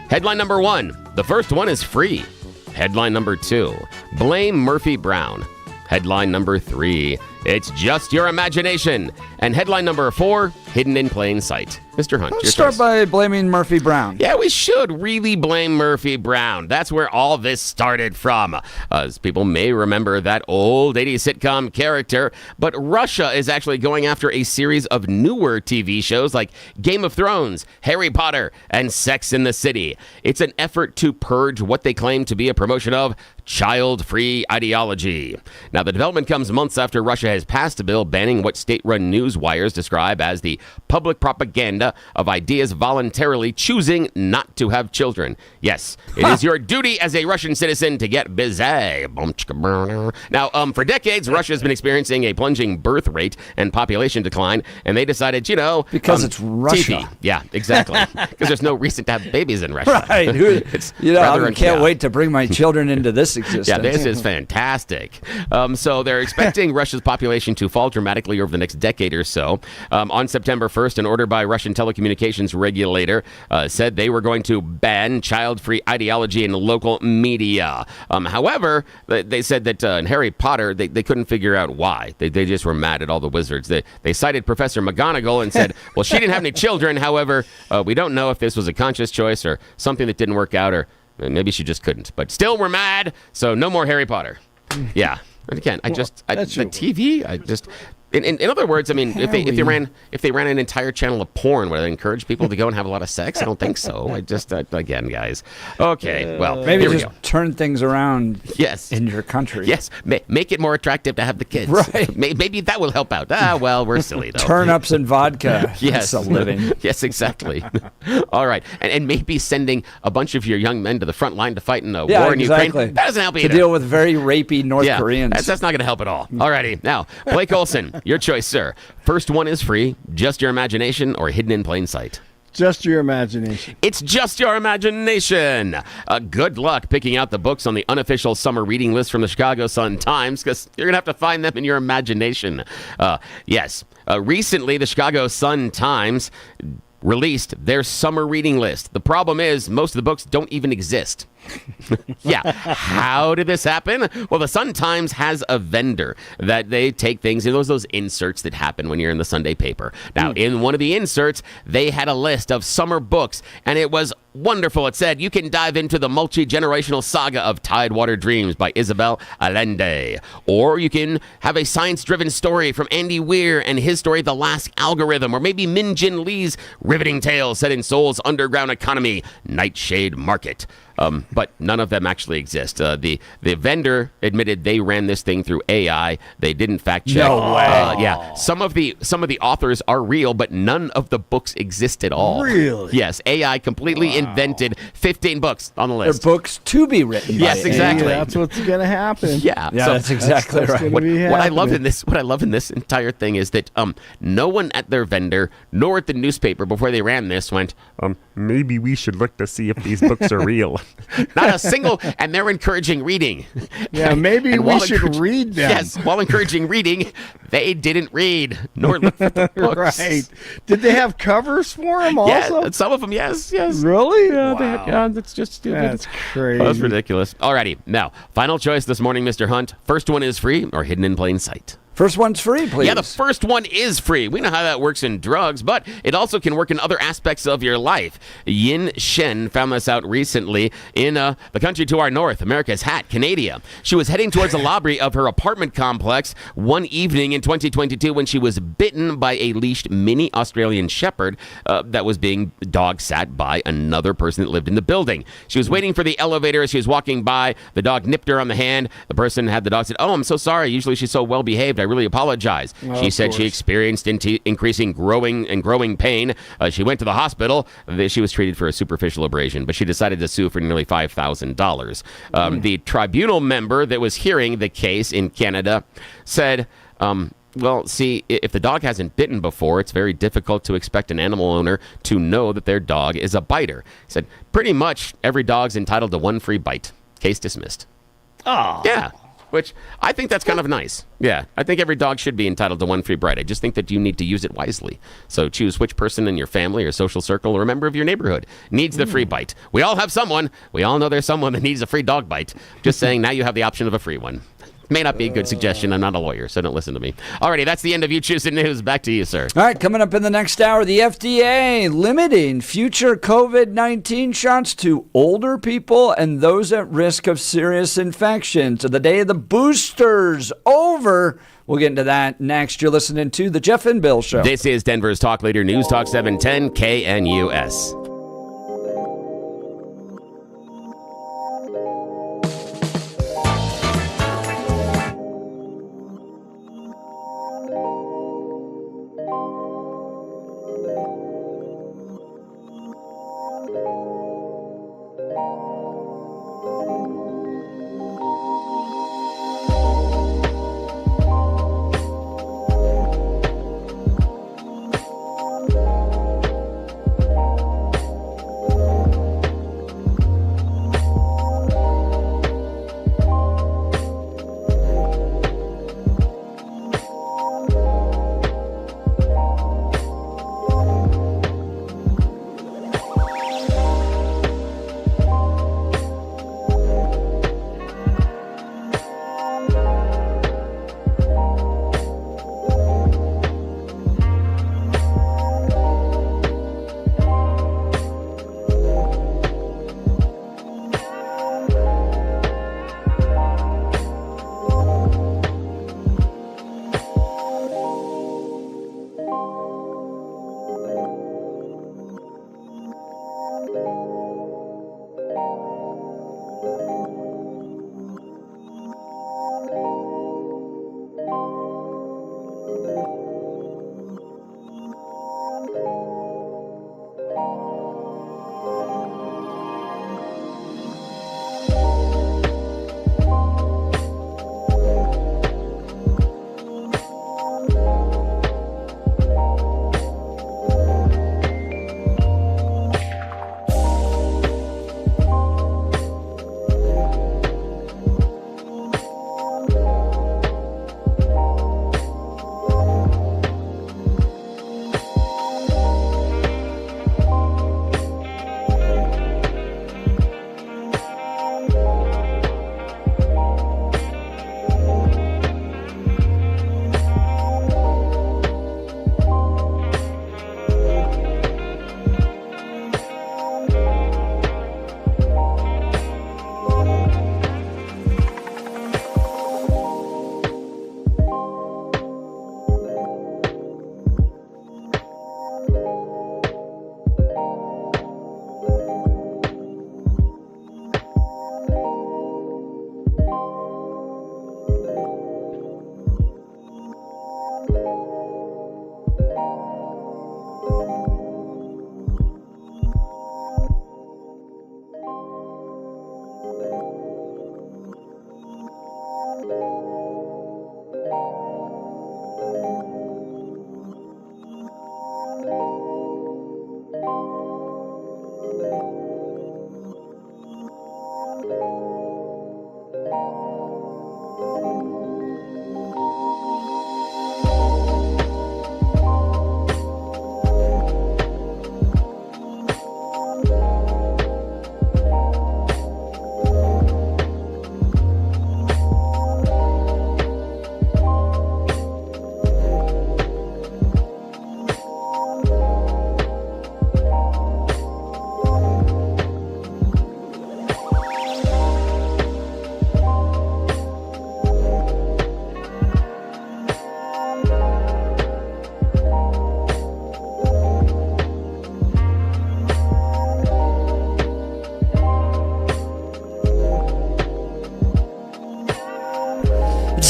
Headline number 1. The first one is free. Headline number 2. Blame Murphy Brown. Headline number 3. It's just your imagination. And headline number 4, hidden in plain sight. Mr. Hunt, Let's start by blaming Murphy Brown. Yeah, we should really blame Murphy Brown. That's where all this started from. As people may remember that old 80s sitcom character, but Russia is actually going after a series of newer TV shows like Game of Thrones, Harry Potter, and Sex in the City. It's an effort to purge what they claim to be a promotion of child-free ideology. Now, the development comes months after Russia has passed a bill banning what state-run news wires describe as the public propaganda of ideas voluntarily choosing not to have children. Yes, it is your duty as a Russian citizen to get busy. Now, for decades, Russia has been experiencing a plunging birth rate and population decline, and they decided, because it's Russia. TV. Yeah, exactly. Because there's no reason to have babies in Russia. Right. I can't wait to bring my children into this existence. Yeah, this is fantastic. So they're expecting Russia's population to fall dramatically over the next decade or so. On September 1st, an order by Russian telecommunications regulator said they were going to ban child-free ideology in local media. However, they said that in Harry Potter, they couldn't figure out why. They just were mad at all the wizards. They cited Professor McGonagall and said, well, she didn't have any children. However, we don't know if this was a conscious choice or something that didn't work out, or maybe she just couldn't. But still, we're mad, so no more Harry Potter. Yeah. And again, the TV, In other words, I mean, if they ran an entire channel of porn, would they encourage people to go and have a lot of sex? I don't think so. Again, guys. Okay, well, maybe here we just go. turn things around. Yes. In your country. Yes, make it more attractive to have the kids. Right. Maybe that will help out. Well, we're silly though. Turnips and vodka. Yes, That's a living. Yes, exactly. All right, and maybe sending a bunch of your young men to the front line to fight in a war in Ukraine. That doesn't help either. To deal with very rapey North Koreans. That's not going to help at all. All righty, now Blake Olson. Your choice, sir. First one is free, just your imagination, or hidden in plain sight. Just your imagination. It's just your imagination. Good luck picking out the books on the unofficial summer reading list from the Chicago Sun-Times, because you're going to have to find them in your imagination. Yes. Recently, the Chicago Sun-Times released their summer reading list. The problem is most of the books don't even exist. Yeah. How did this happen? Well, the Sun-Times has a vendor that they take things, those inserts that happen when you're in the Sunday paper. Now, in one of the inserts, they had a list of summer books, and it was wonderful. It said, you can dive into the multi-generational saga of Tidewater Dreams by Isabel Allende. Or you can have a science-driven story from Andy Weir and his story, The Last Algorithm. Or maybe Min Jin Lee's riveting tale set in Seoul's underground economy, Nightshade Market. But none of them actually exist. The vendor admitted they ran this thing through AI. They didn't fact check. No way. Yeah, some of the authors are real, but none of the books exist at all. Really? Yes, AI completely invented 15 books on the list. They're books to be written. Yes, exactly. That's what's going to happen. Yeah, so that's exactly right. What I love in this entire thing is that no one at their vendor nor at the newspaper before they ran this went, maybe we should look to see if these books are real. Not a single, and they're encouraging reading. Yeah, maybe we should read them. Yes, while encouraging reading, they didn't read nor look at the books. Right. Did they have covers for them also? Yeah, some of them, yes. Really? Yeah, that's just stupid. That's crazy. That's ridiculous. Alrighty, now, final choice this morning, Mr. Hunt. First one is free or hidden in plain sight. First one's free, please. Yeah, the first one is free. We know how that works in drugs, but it also can work in other aspects of your life. Yin Shen found this out recently in the country to our north, America's Hat, Canada. She was heading towards the lobby of her apartment complex one evening in 2022 when she was bitten by a leashed mini Australian shepherd that was being dog sat by another person that lived in the building. She was waiting for the elevator as she was walking by. The dog nipped her on the hand. The person had the dog said, "Oh, I'm so sorry. Usually she's so well behaved. I really apologize." She said she experienced increasing growing pain. She went to the hospital. She was treated for a superficial abrasion, but she decided to sue for nearly $5,000. The tribunal member that was hearing the case in Canada said, well, see, if the dog hasn't bitten before, it's very difficult to expect an animal owner to know that their dog is a biter. He said, pretty much every dog's entitled to one free bite. Case dismissed. Oh. Yeah. Which I think that's kind of nice. Yeah, I think every dog should be entitled to one free bite. I just think that you need to use it wisely. So choose which person in your family or social circle or a member of your neighborhood needs the free bite. We all have someone. We all know there's someone that needs a free dog bite. Just saying, now you have the option of a free one. May not be a good suggestion. I'm not a lawyer, so don't listen to me. Alrighty, that's the end of You Choose the News. Back to you, sir. All right, coming up in the next hour, the FDA limiting future COVID-19 shots to older people and those at risk of serious infection. So the day of the boosters over. We'll get into that next. You're listening to The Jeff and Bill Show. This is Denver's Talk Leader News Talk 710 KNUS.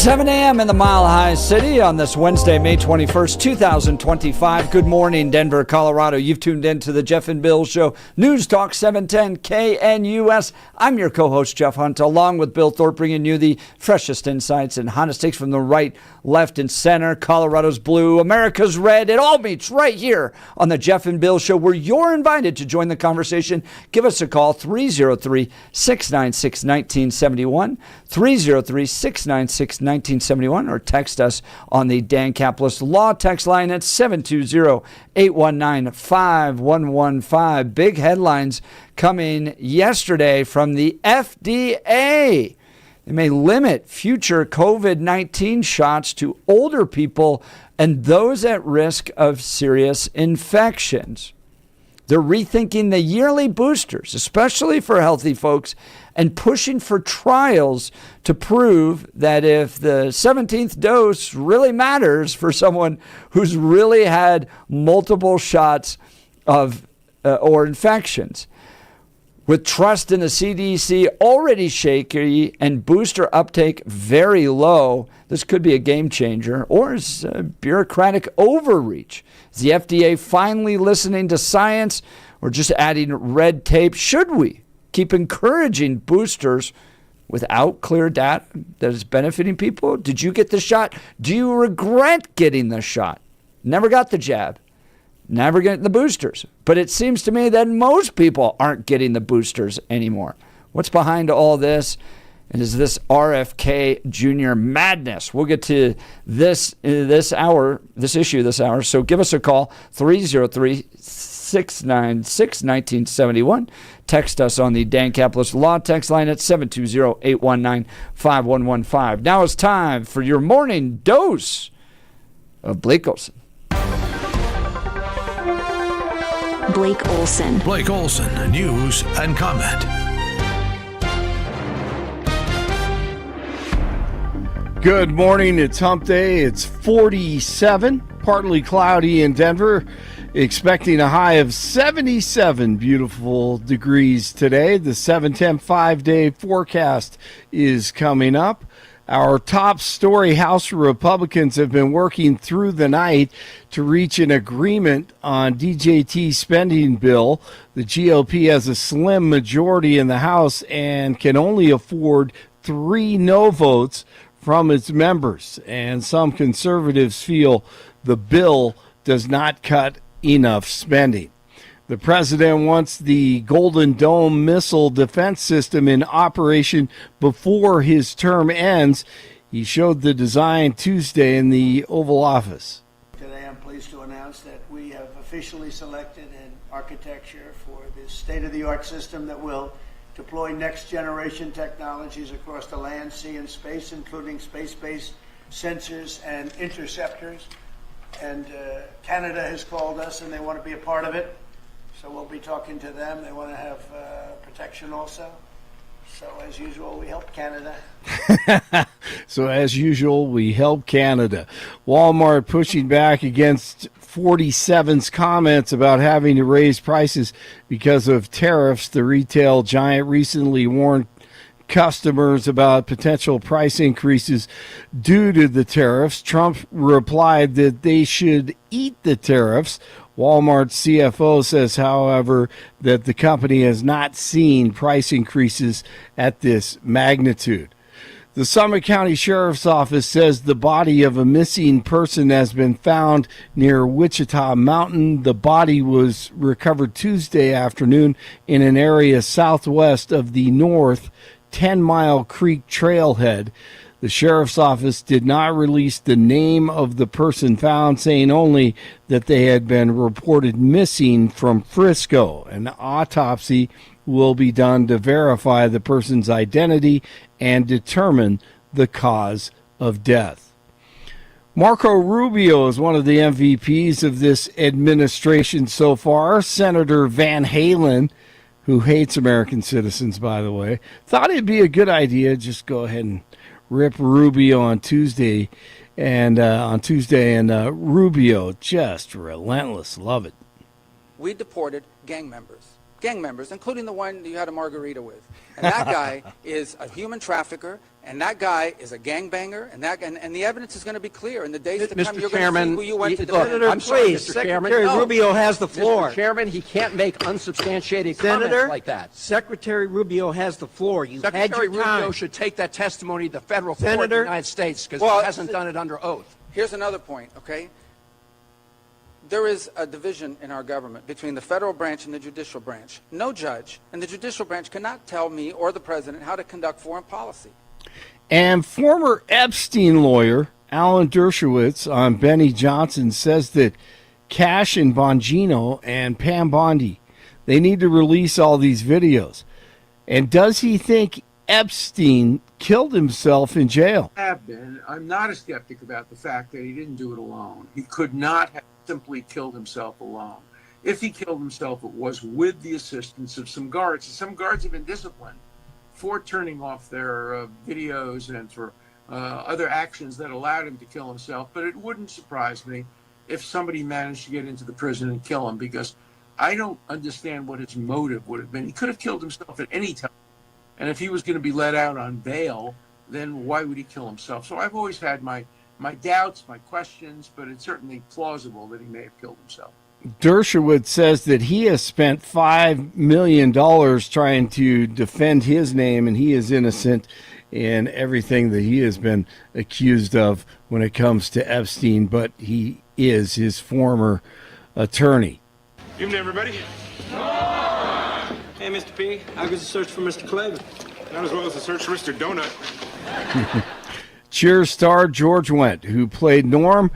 7 a.m. in the Mile High City on this Wednesday, May 21st, 2025. Good morning, Denver, Colorado. You've tuned in to the Jeff and Bill Show. News Talk 710 KNUS. I'm your co-host, Jeff Hunt, along with Bill Thorpe, bringing you the freshest insights and hottest takes from the right, left, and center. Colorado's blue, America's red. It all meets right here on the Jeff and Bill Show, where you're invited to join the conversation. Give us a call, 303-696-1971, 303-696-1971, or text us on the Dan Caplis Law text line at 720-819-5115. Big headlines coming yesterday from the FDA. They may limit future COVID-19 shots to older people and those at risk of serious infections. They're rethinking the yearly boosters, especially for healthy folks, and pushing for trials to prove that if the 17th dose really matters for someone who's really had multiple shots of or infections. With trust in the CDC already shaky and booster uptake very low, this could be a game changer, or is bureaucratic overreach. Is the FDA finally listening to science, or just adding red tape? Should we keep encouraging boosters without clear data that is benefiting people? Did you get the shot? Do you regret getting the shot? Never got the jab. Never getting the boosters. But it seems to me that most people aren't getting the boosters anymore. What's behind all this? And is this RFK Jr. madness? We'll get to this issue this hour. So give us a call, 303-696-1971. Text us on the Dan Caplis Law text line at 720-819-5115. Now it's time for your morning dose of Blake Olson. Blake Olson. Blake Olson, news and comment. Good morning. It's hump day. It's 47, partly cloudy in Denver. Expecting a high of 77 beautiful degrees today. The 7-10 5-day forecast is coming up. Our top story, House Republicans have been working through the night to reach an agreement on DJT spending bill. The GOP has a slim majority in the House and can only afford 3 no votes from its members. And some conservatives feel the bill does not cut enough spending. The president wants the Golden Dome missile defense system in operation before his term ends. He showed the design Tuesday in the Oval Office. Today I'm pleased to announce that we have officially selected an architecture for this state-of-the-art system that will deploy next-generation technologies across the land, sea, and space, including space-based sensors and interceptors. And Canada has called us, and they want to be a part of it. So we'll be talking to them. They want to have protection also. So as usual, we help Canada. Walmart pushing back against 47's comments about having to raise prices because of tariffs. The retail giant recently warned customers about potential price increases due to the tariffs. Trump replied that they should eat the tariffs. Walmart's CFO says, however, that the company has not seen price increases at this magnitude. The Summit County Sheriff's Office says the body of a missing person has been found near Wichita Mountain. The body was recovered Tuesday afternoon in an area southwest of the North 10-Mile Creek trailhead. The sheriff's office did not release the name of the person found, saying only that they had been reported missing from Frisco. An autopsy will be done to verify the person's identity and determine the cause of death. Marco Rubio is one of the MVPs of this administration so far. Senator Van Halen, who hates American citizens, by the way, thought it'd be a good idea just go ahead and rip Rubio on Tuesday, and Rubio just relentless. Love it. We deported gang members. gang members, including the one you had a margarita with. And that guy is a human trafficker, and that guy is a gangbanger, and the evidence is going to be clear. In the days to come, you're going to see who you went to defend. Senator, I'm sorry, please, Mr. Chairman. Secretary No. Rubio has the floor. Mr. Chairman, he can't make unsubstantiated Senator, comments like that. Secretary Rubio has the floor. You've had Secretary your time. Rubio should take that testimony to the federal court of the Senator? United States because Well, he hasn't done it under oath. Here's another point, okay? There is a division in our government between the federal branch and the judicial branch. No judge in the judicial branch cannot tell me or the president how to conduct foreign policy. And former Epstein lawyer Alan Dershowitz on Benny Johnson says that Cash and Bongino and Pam Bondi, they need to release all these videos. And does he think Epstein killed himself in jail? Have been. I'm not a skeptic about the fact that he didn't do it alone. He could not have simply killed himself alone. If he killed himself, it was with the assistance of some guards. Some guards have been disciplined for turning off their videos and for other actions that allowed him to kill himself. But it wouldn't surprise me if somebody managed to get into the prison and kill him, because I don't understand what his motive would have been. He could have killed himself at any time. And if he was going to be let out on bail, then why would he kill himself? So I've always had my doubts, my questions, but it's certainly plausible that he may have killed himself. Dershowitz says that he has spent $5 million trying to defend his name, and he is innocent in everything that he has been accused of when it comes to Epstein, but he is his former attorney. Evening, everybody. Hey, Mr. P, how goes the search for Mr. Clavin? Not as well as the search for Mr. Donut. Cheers star George Wendt, who played Norm,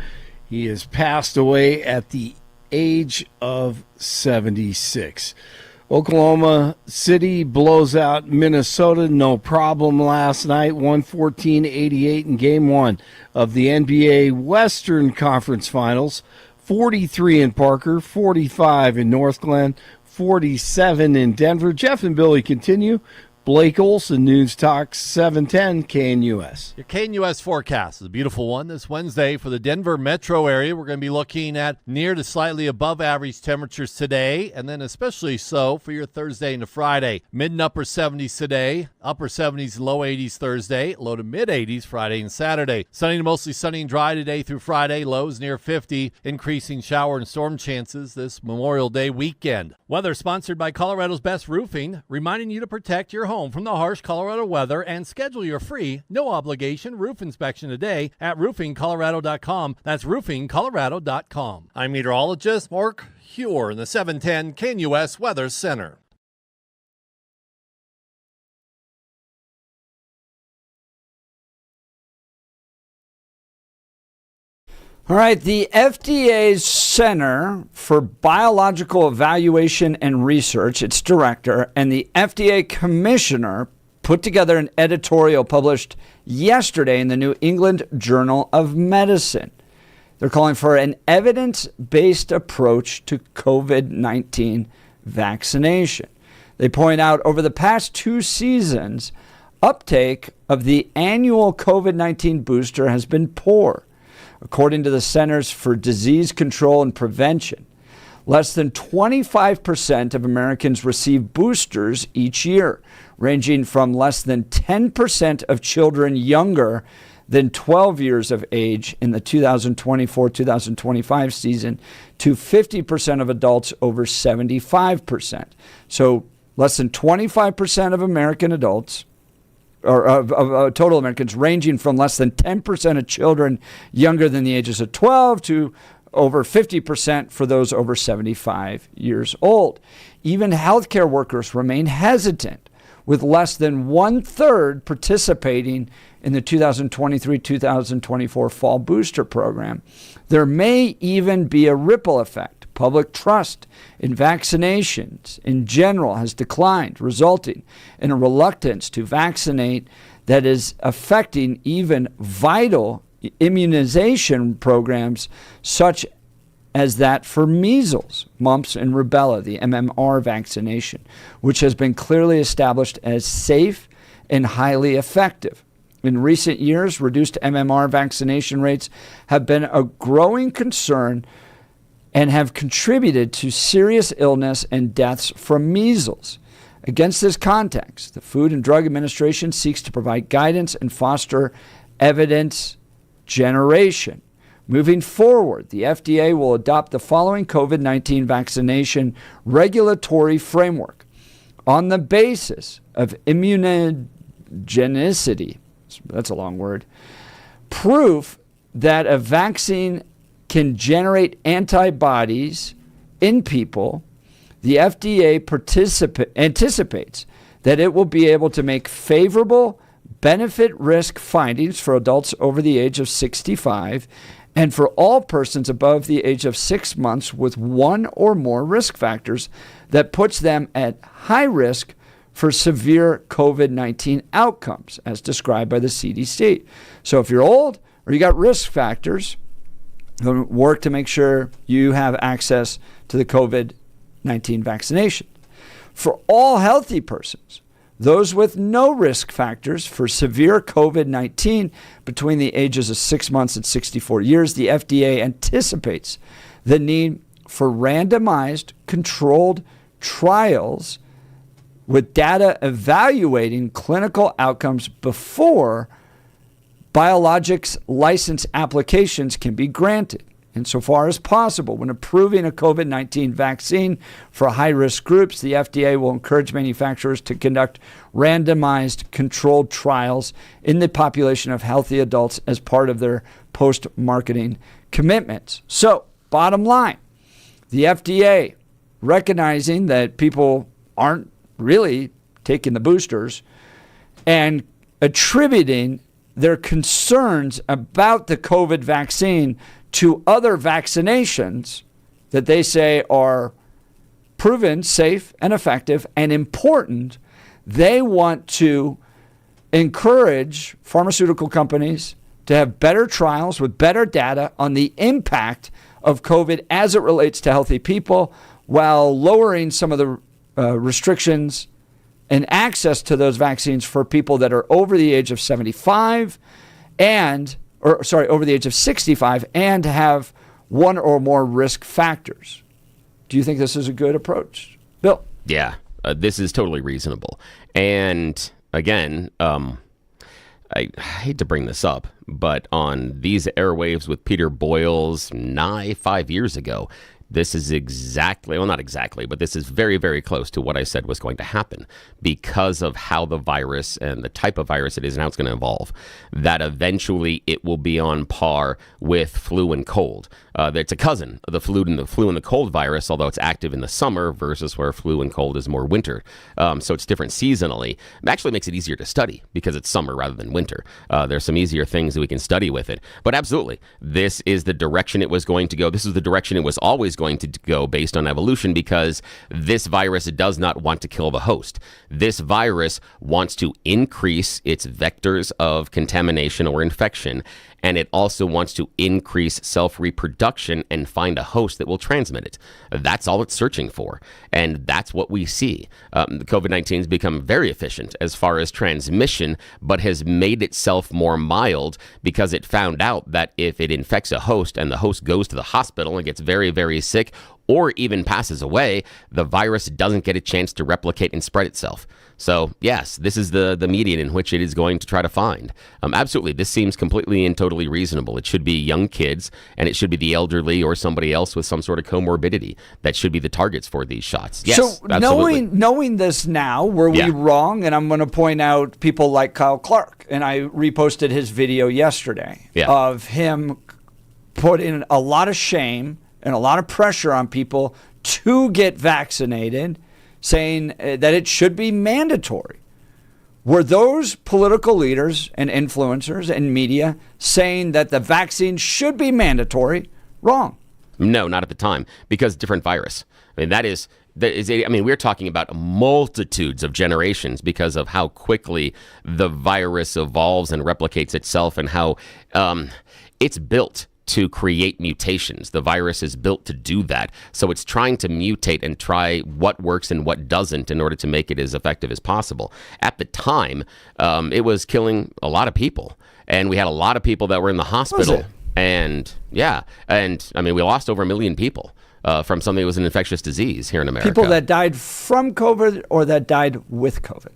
he has passed away at the age of 76. Oklahoma City blows out Minnesota, no problem last night, 114-88 in Game 1 of the NBA Western Conference Finals. 43 in Parker, 45 in North Glen, 47 in Denver. Jeff and Billy continue. Blake Olson, News Talk 710 KNUS. Your KNUS forecast is a beautiful one this Wednesday for the Denver metro area. We're going to be looking at near to slightly above average temperatures today, and then especially so for your Thursday into Friday. Mid and upper 70s today, upper 70s and low 80s Thursday, low to mid 80s Friday and Saturday. Sunny to mostly sunny and dry today through Friday, lows near 50, increasing shower and storm chances this Memorial Day weekend. Weather sponsored by Colorado's Best Roofing, reminding you to protect your home from the harsh Colorado weather and schedule your free, no obligation roof inspection today at roofingcolorado.com. That's roofingcolorado.com. I'm meteorologist Mark Huer in the 710 KNUS Weather Center. All right, the FDA's Center for Biological Evaluation and Research, its director, and the FDA commissioner put together an editorial published yesterday in the New England Journal of Medicine. They're calling for an evidence-based approach to COVID-19 vaccination. They point out over the past 2 seasons, uptake of the annual COVID-19 booster has been poor. According to the Centers for Disease Control and Prevention, less than 25% of Americans receive boosters each year, ranging from less than 10% of children younger than 12 years of age in the 2024-2025 season to 50% of adults over 75%. So less than 25% of American adults, or of total Americans, ranging from less than 10% of children younger than the ages of 12 to over 50% for those over 75 years old. Even healthcare workers remain hesitant, with less than 1/3 participating in the 2023-2024 fall booster program. There may even be a ripple effect. Public trust in vaccinations in general has declined, resulting in a reluctance to vaccinate that is affecting even vital immunization programs such as that for measles, mumps, and rubella, the MMR vaccination, which has been clearly established as safe and highly effective. In recent years, reduced MMR vaccination rates have been a growing concern and have contributed to serious illness and deaths from measles. Against this context, the Food and Drug Administration seeks to provide guidance and foster evidence generation. Moving forward, the FDA will adopt the following COVID-19 vaccination regulatory framework on the basis of immunogenicity. That's a long word. Proof that a vaccine can generate antibodies in people. The FDA anticipates that it will be able to make favorable benefit-risk findings for adults over the age of 65 and for all persons above the age of 6 months with one or more risk factors that puts them at high risk for severe COVID-19 outcomes, as described by the CDC. So if you're old or you got risk factors, work to make sure you have access to the COVID-19 vaccination. For all healthy persons, those with no risk factors for severe COVID-19 between the ages of 6 months and 64 years, the FDA anticipates the need for randomized controlled trials with data evaluating clinical outcomes before biologics license applications can be granted. Insofar as possible, when approving a COVID-19 vaccine for high-risk groups, the FDA will encourage manufacturers to conduct randomized controlled trials in the population of healthy adults as part of their post-marketing commitments. So, bottom line, the FDA, recognizing that people aren't really taking the boosters and attributing their concerns about the COVID vaccine to other vaccinations that they say are proven safe and effective and important, they want to encourage pharmaceutical companies to have better trials with better data on the impact of COVID as it relates to healthy people, while lowering some of the restrictions and access to those vaccines for people that are over the age of 75 over the age of 65 and have one or more risk factors. Do you think this is a good approach, Bill? Yeah, this is totally reasonable. And again, I hate to bring this up, but on these airwaves with Peter Boyle's nigh 5 years ago, this is exactly, well, not exactly, but this is very, very close to what I said was going to happen because of how the virus and the type of virus it is and how it's going to evolve, that eventually it will be on par with flu and cold. It's a cousin of the flu and the cold virus, although it's active in the summer versus where flu and cold is more winter. So it's different seasonally. It actually makes it easier to study because it's summer rather than winter. There's some easier things that we can study with it. But absolutely, this is the direction it was going to go. This is the direction it was always going to go based on evolution, because this virus does not want to kill the host. This virus wants to increase its vectors of contamination or infection, and it also wants to increase self-reproduction and find a host that will transmit it. That's all it's searching for, and that's what we see. The COVID-19 has become very efficient as far as transmission, but has made itself more mild because it found out that if it infects a host and the host goes to the hospital and gets very, very sick, or even passes away, the virus doesn't get a chance to replicate and spread itself. So, yes, this is the median in which it is going to try to find. Absolutely, this seems completely and totally reasonable. It should be young kids, and it should be the elderly or somebody else with some sort of comorbidity that should be the targets for these shots. Yes, so absolutely. knowing this now, were we wrong? And I'm going to point out people like Kyle Clark, and I reposted his video yesterday of him putting a lot of shame and a lot of pressure on people to get vaccinated, saying that it should be mandatory. Were those political leaders and influencers and media saying that the vaccine should be mandatory wrong? No, not at the time, because different virus. I mean, we're talking about multitudes of generations because of how quickly the virus evolves and replicates itself, and how it's built to create mutations. The virus is built to do that. So it's trying to mutate and try what works and what doesn't in order to make it as effective as possible. At the time, it was killing a lot of people. And we had a lot of people that were in the hospital. And I mean, we lost over 1 million people from something that was an infectious disease here in America. People that died from COVID or that died with COVID.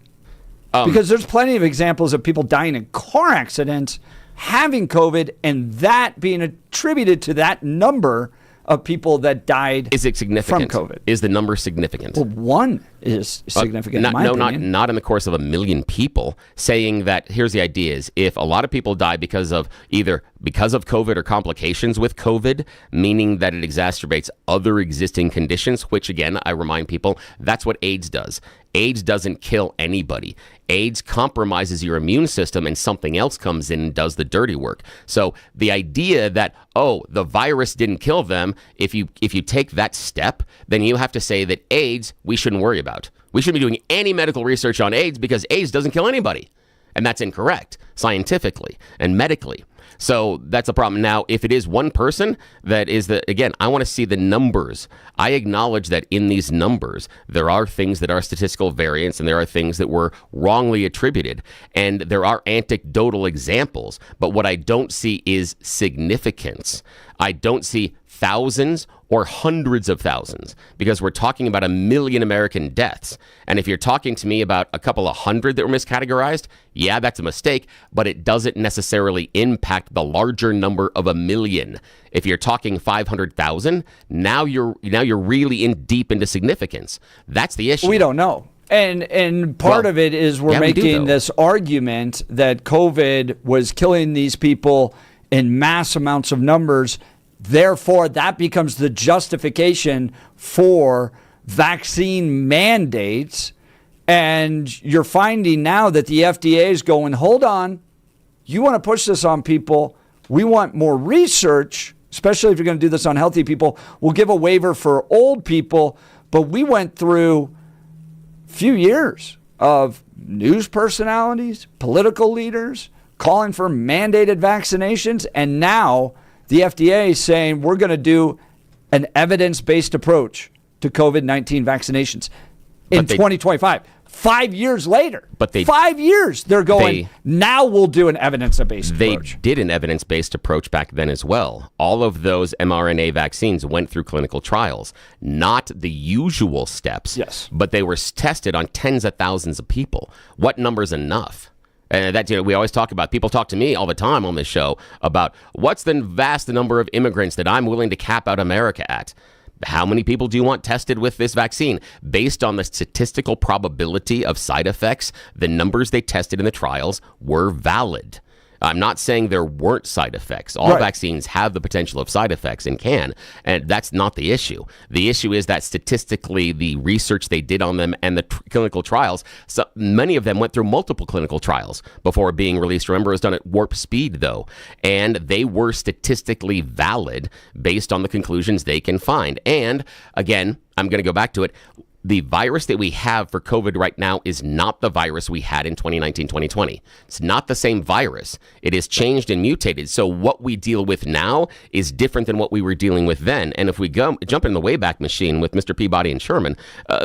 Because there's plenty of examples of people dying in car accidents, having COVID, and that being attributed to that number of people that died. Is it significant from COVID? Is the number significant? Well, one is significant. in my opinion. Not in the course of 1 million people. Saying that, here's the idea: is if a lot of people die because of COVID or complications with COVID, meaning that it exacerbates other existing conditions, which again, I remind people, that's what AIDS does. AIDS doesn't kill anybody. AIDS compromises your immune system and something else comes in and does the dirty work. So the idea that, the virus didn't kill them, if you take that step, then you have to say that AIDS, we shouldn't worry about. We shouldn't be doing any medical research on AIDS because AIDS doesn't kill anybody. And that's incorrect scientifically and medically. So that's a problem. Now, if it is one person, again, I want to see the numbers. I acknowledge that in these numbers, there are things that are statistical variance and there are things that were wrongly attributed. And there are anecdotal examples. But what I don't see is significance. I don't see thousands or hundreds of thousands, because we're talking about 1 million American deaths. And if you're talking to me about a couple of hundred that were miscategorized, yeah, that's a mistake, but it doesn't necessarily impact the larger number of 1 million. If you're talking 500,000, now you're really deep into significance. That's the issue. We don't know. And part of it is we're making this argument that COVID was killing these people in mass amounts of numbers. Therefore, that becomes the justification for vaccine mandates. And you're finding now that the FDA is going, hold on, you want to push this on people. We want more research, especially if you're going to do this on healthy people. We'll give a waiver for old people. But we went through a few years of news personalities, political leaders, calling for mandated vaccinations. And now the FDA is saying we're going to do an evidence-based approach to COVID-19 vaccinations in 2025. 5 years later. 5 years, they're going, now we'll do an evidence-based approach. They did an evidence-based approach back then as well. All of those mRNA vaccines went through clinical trials. Not the usual steps, yes, but they were tested on tens of thousands of people. What number's enough? And that, we always talk about, people talk to me all the time on this show about what's the vast number of immigrants that I'm willing to cap out America at. How many people do you want tested with this vaccine? Based on the statistical probability of side effects, the numbers they tested in the trials were valid. I'm not saying there weren't side effects. All vaccines have the potential of side effects and can, and that's not the issue. The issue is that statistically, the research they did on them and the clinical trials, so many of them went through multiple clinical trials before being released. Remember, it was done at warp speed, though, and they were statistically valid based on the conclusions they can find. And again, I'm going to go back to it. The virus that we have for COVID right now is not the virus we had in 2019, 2020. It's not the same virus. It has changed and mutated. So what we deal with now is different than what we were dealing with then. And if we jump in the Wayback Machine with Mr. Peabody and Sherman,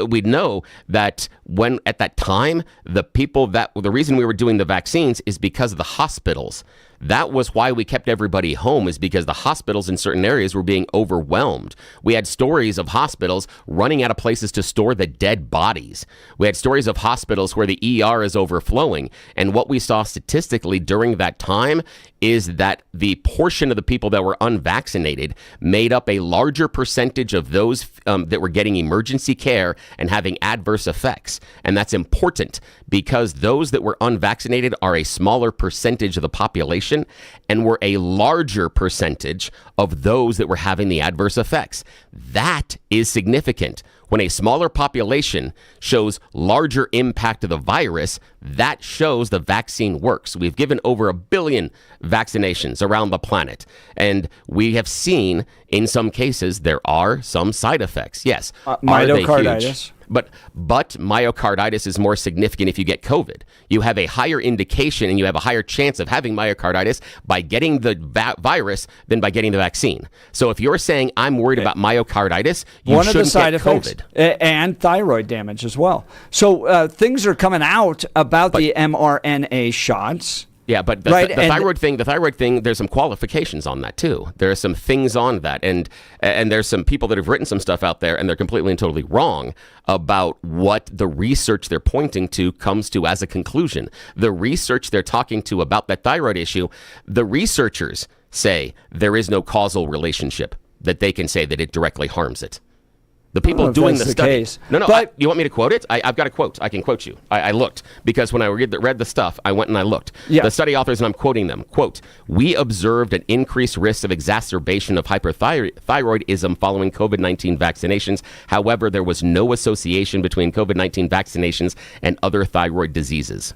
we'd know that when at that time, the reason we were doing the vaccines is because of the hospitals. That was why we kept everybody home, is because the hospitals in certain areas were being overwhelmed. We had stories of hospitals running out of places to store the dead bodies. We had stories of hospitals where the ER is overflowing. And what we saw statistically during that time is that the portion of the people that were unvaccinated made up a larger percentage of those that were getting emergency care and having adverse effects. And that's important because those that were unvaccinated are a smaller percentage of the population and were a larger percentage of those that were having the adverse effects. That is significant. When a smaller population shows larger impact of the virus, that shows the vaccine works. We've given over 1 billion vaccinations around the planet, and we have seen in some cases there are some side effects. Yes, myocarditis. But myocarditis is more significant if you get COVID. You have a higher indication and you have a higher chance of having myocarditis by getting the virus than by getting the vaccine. So if you're saying I'm worried about myocarditis, you shouldn't get COVID. And thyroid damage as well. So things are coming out about the mRNA shots. Yeah, but the thyroid thing, there's some qualifications on that too. There are some things on that, and there's some people that have written some stuff out there, and they're completely and totally wrong about what the research they're pointing to comes to as a conclusion. The research they're talking to about that thyroid issue, the researchers say there is no causal relationship that they can say that it directly harms it. The people doing the study. No, but you want me to quote it? I've got a quote. I can quote you. I looked because when I read the stuff, I went and I looked. Yeah. The study authors, and I'm quoting them, quote, "We observed an increased risk of exacerbation of hyperthyroidism following COVID-19 vaccinations. However, there was no association between COVID-19 vaccinations and other thyroid diseases."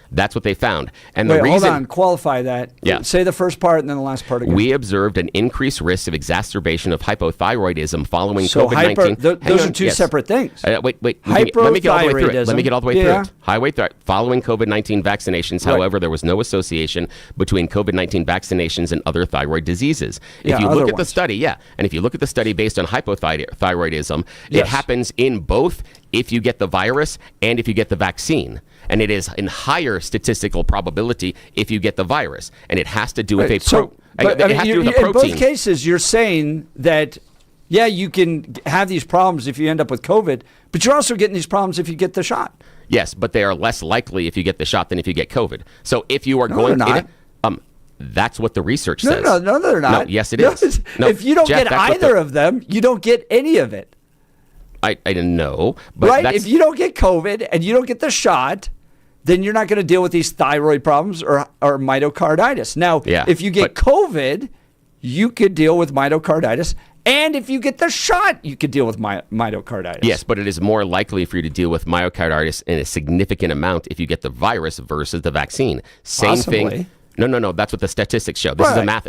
That's what they found. And the reason, hold on, qualify that. Yeah. Say the first part and then the last part again. We observed an increased risk of exacerbation of hypothyroidism following COVID-19. Those are two separate things. Wait. Let me get all the way through it. Let me get all the way through it. Following COVID-19 vaccinations, however, there was no association between COVID-19 vaccinations and other thyroid diseases. If you look at the study, and if you look at the study based on hypothyroidism, it happens in both if you get the virus and if you get the vaccine. And it is in higher statistical probability if you get the virus. And it has to do with protein. In both cases, you're saying that, you can have these problems if you end up with COVID, but you're also getting these problems if you get the shot. Yes, but they are less likely if you get the shot than if you get COVID. So if you are that's what the research says. No, they're not. No, yes, it is. No, if you don't get either of them, you don't get any of it. I didn't know. But right? If you don't get COVID and you don't get the shot, then you're not going to deal with these thyroid problems or myocarditis. Now, if you get COVID, you could deal with myocarditis. And if you get the shot, you could deal with myocarditis. Yes, but it is more likely for you to deal with myocarditis in a significant amount if you get the virus versus the vaccine. Same thing. No. That's what the statistics show. This is a math.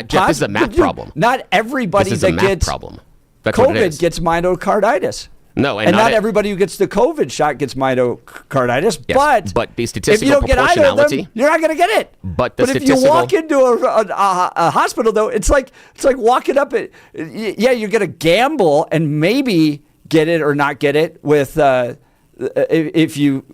Jeff, this is a math problem. Not everybody that gets problem. That's COVID gets myocarditis. No, and not everybody who gets the COVID shot gets myocarditis. Yes, but the statistical if you don't get either of proportionality, them, you're not going to get it. But if you walk into a hospital, though, it's like walking up at you're going to gamble and maybe get it or not get it with if you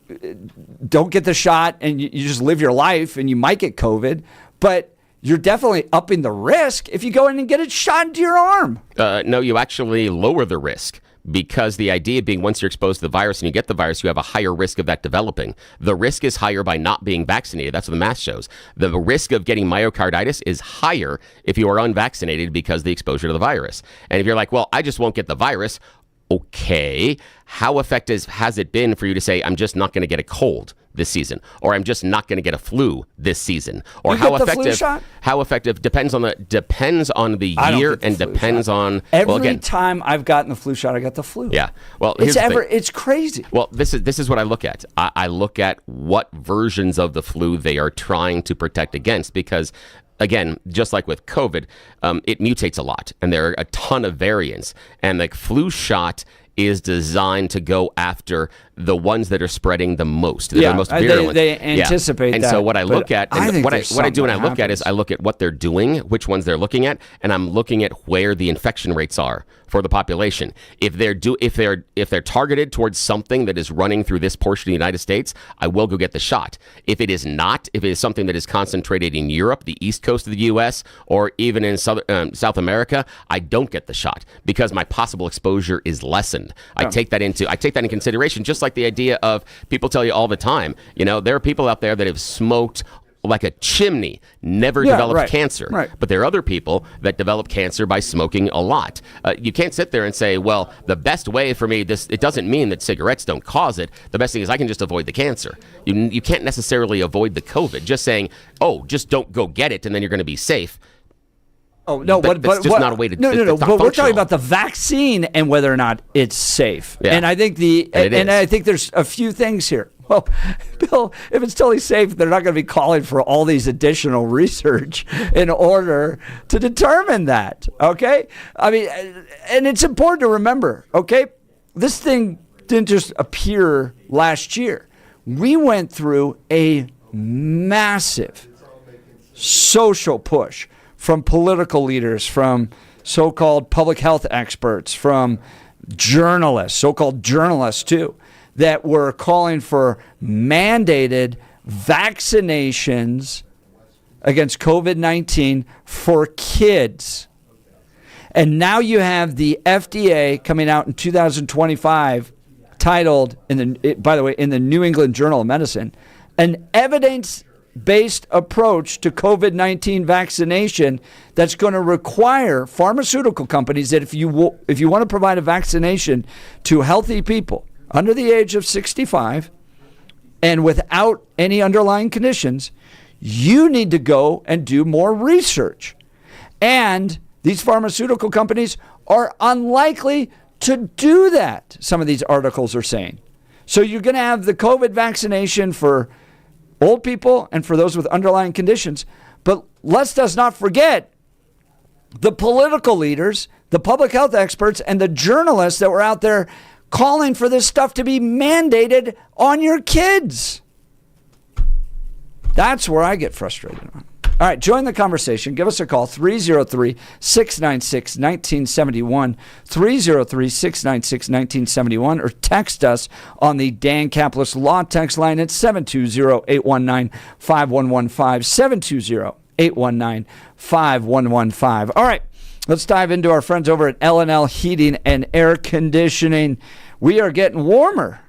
don't get the shot and you just live your life and you might get COVID, but you're definitely upping the risk if you go in and get it shot into your arm. No, you actually lower the risk. Because the idea being once you're exposed to the virus and you get the virus, you have a higher risk of that developing. The risk is higher by not being vaccinated. That's what the math shows. The risk of getting myocarditis is higher if you are unvaccinated because of the exposure to the virus. And if you're like, well, I just won't get the virus. Okay, how effective has it been for you to say, I'm just not going to get a cold this season, or I'm just not going to get a flu this season, or how effective depends on the year and depends on every time I've gotten the flu shot, I got the flu. Yeah, well, it's crazy. Well, this is what I look at. I look at what versions of the flu they are trying to protect against, because again, just like with COVID, it mutates a lot, and there are a ton of variants, and the flu shot is designed to go after the ones that are spreading the most, that are most virulent. They anticipate that. And so what I look at, and what I do when I look at is I look at what they're doing, which ones they're looking at, and I'm looking at where the infection rates are for the population. If they're targeted towards something that is running through this portion of the United States, I will go get the shot. If it is not, if it is something that is concentrated in Europe, the east coast of the U.S., or even in South America, I don't get the shot because my possible exposure is lessened. I take that in consideration, just like the idea of people tell you all the time, there are people out there that have smoked like a chimney, never developed cancer. Right. But there are other people that develop cancer by smoking a lot. You can't sit there and say, well, the best way for me, it doesn't mean that cigarettes don't cause it. The best thing is I can just avoid the cancer. You can't necessarily avoid the COVID. Just saying, just don't go get it and then you're going to be safe. Oh, no, that's just not a way to No. But we're talking about the vaccine and whether or not it's safe. Yeah. And I think I think there's a few things here. Well, Bill, if it's totally safe, they're not going to be calling for all these additional research in order to determine that. Okay? I mean, and it's important to remember, okay? This thing didn't just appear last year. We went through a massive social push from political leaders, from so-called public health experts, from journalists, so-called journalists too, that were calling for mandated vaccinations against COVID-19 for kids. And now you have the FDA coming out in 2025 titled, by the way, in the New England Journal of Medicine, an evidence-based approach to COVID-19 vaccination that's going to require pharmaceutical companies that if you want to provide a vaccination to healthy people under the age of 65 and without any underlying conditions, you need to go and do more research. And these pharmaceutical companies are unlikely to do that, some of these articles are saying. So you're going to have the COVID vaccination for old people and for those with underlying conditions. But let's not forget the political leaders, the public health experts, and the journalists that were out there calling for this stuff to be mandated on your kids. That's where I get frustrated on. All right, join the conversation. Give us a call, 303-696-1971, 303-696-1971, or text us on the Dan Caplis Law text line at 720-819-5115, 720-819-5115. All right, let's dive into our friends over at L&L Heating and Air Conditioning. We are getting warmer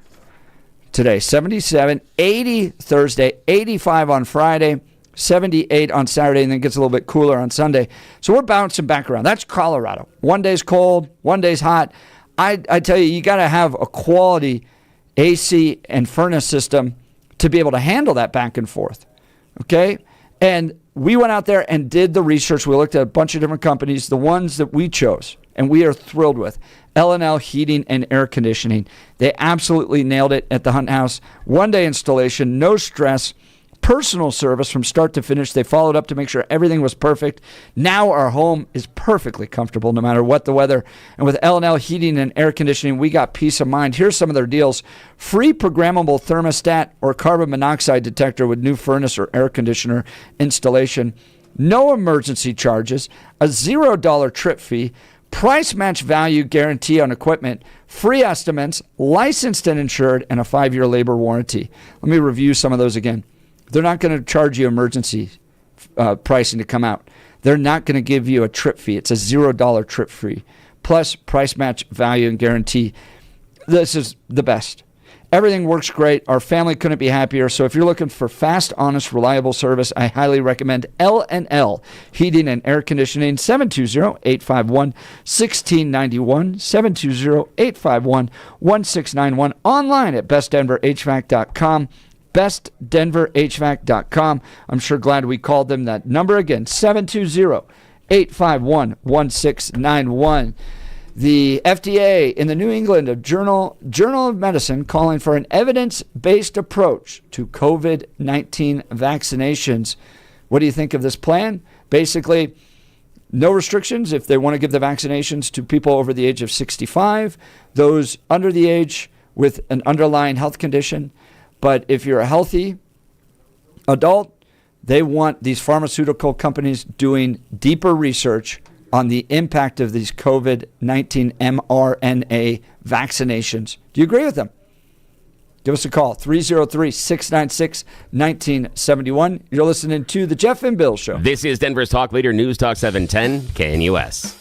today, 77, 80 Thursday, 85 on Friday, 78 on Saturday, and then it gets a little bit cooler on Sunday. So we're bouncing back around. That's Colorado. One day's cold, one day's hot. I tell you got to have a quality AC and furnace system to be able to handle that back and forth. Okay? And we went out there and did the research. We looked at a bunch of different companies, the ones that we chose, and we are thrilled with. L&L Heating and Air Conditioning. They absolutely nailed it at the Hunt House. One-day installation, no stress. Personal service from start to finish. They followed up to make sure everything was perfect. Now our home is perfectly comfortable no matter what the weather. And with L&L Heating and Air Conditioning, we got peace of mind. Here's some of their deals. Free programmable thermostat or carbon monoxide detector with new furnace or air conditioner installation. No emergency charges. A $0 trip fee. Price match value guarantee on equipment. Free estimates. Licensed and insured. And a 5-year labor warranty. Let me review some of those again. They're not going to charge you emergency pricing to come out. They're not going to give you a trip fee. It's a $0 trip fee. Plus price match value and guarantee. This is the best. Everything works great. Our family couldn't be happier. So if you're looking for fast, honest, reliable service, I highly recommend L&L Heating and Air Conditioning, 720-851-1691, 720-851-1691, online at bestdenverhvac.com. bestdenverhvac.com. I'm sure glad we called them that number again, 720-851-1691. The FDA in the New England Journal of Medicine calling for an evidence-based approach to COVID-19 vaccinations. What do you think of this plan? Basically, no restrictions if they want to give the vaccinations to people over the age of 65, those under the age with an underlying health condition. But if you're a healthy adult, they want these pharmaceutical companies doing deeper research on the impact of these COVID-19 mRNA vaccinations. Do you agree with them? Give us a call, 303-696-1971. You're listening to The Jeff and Bill Show. This is Denver's Talk Leader, News Talk 710, KNUS.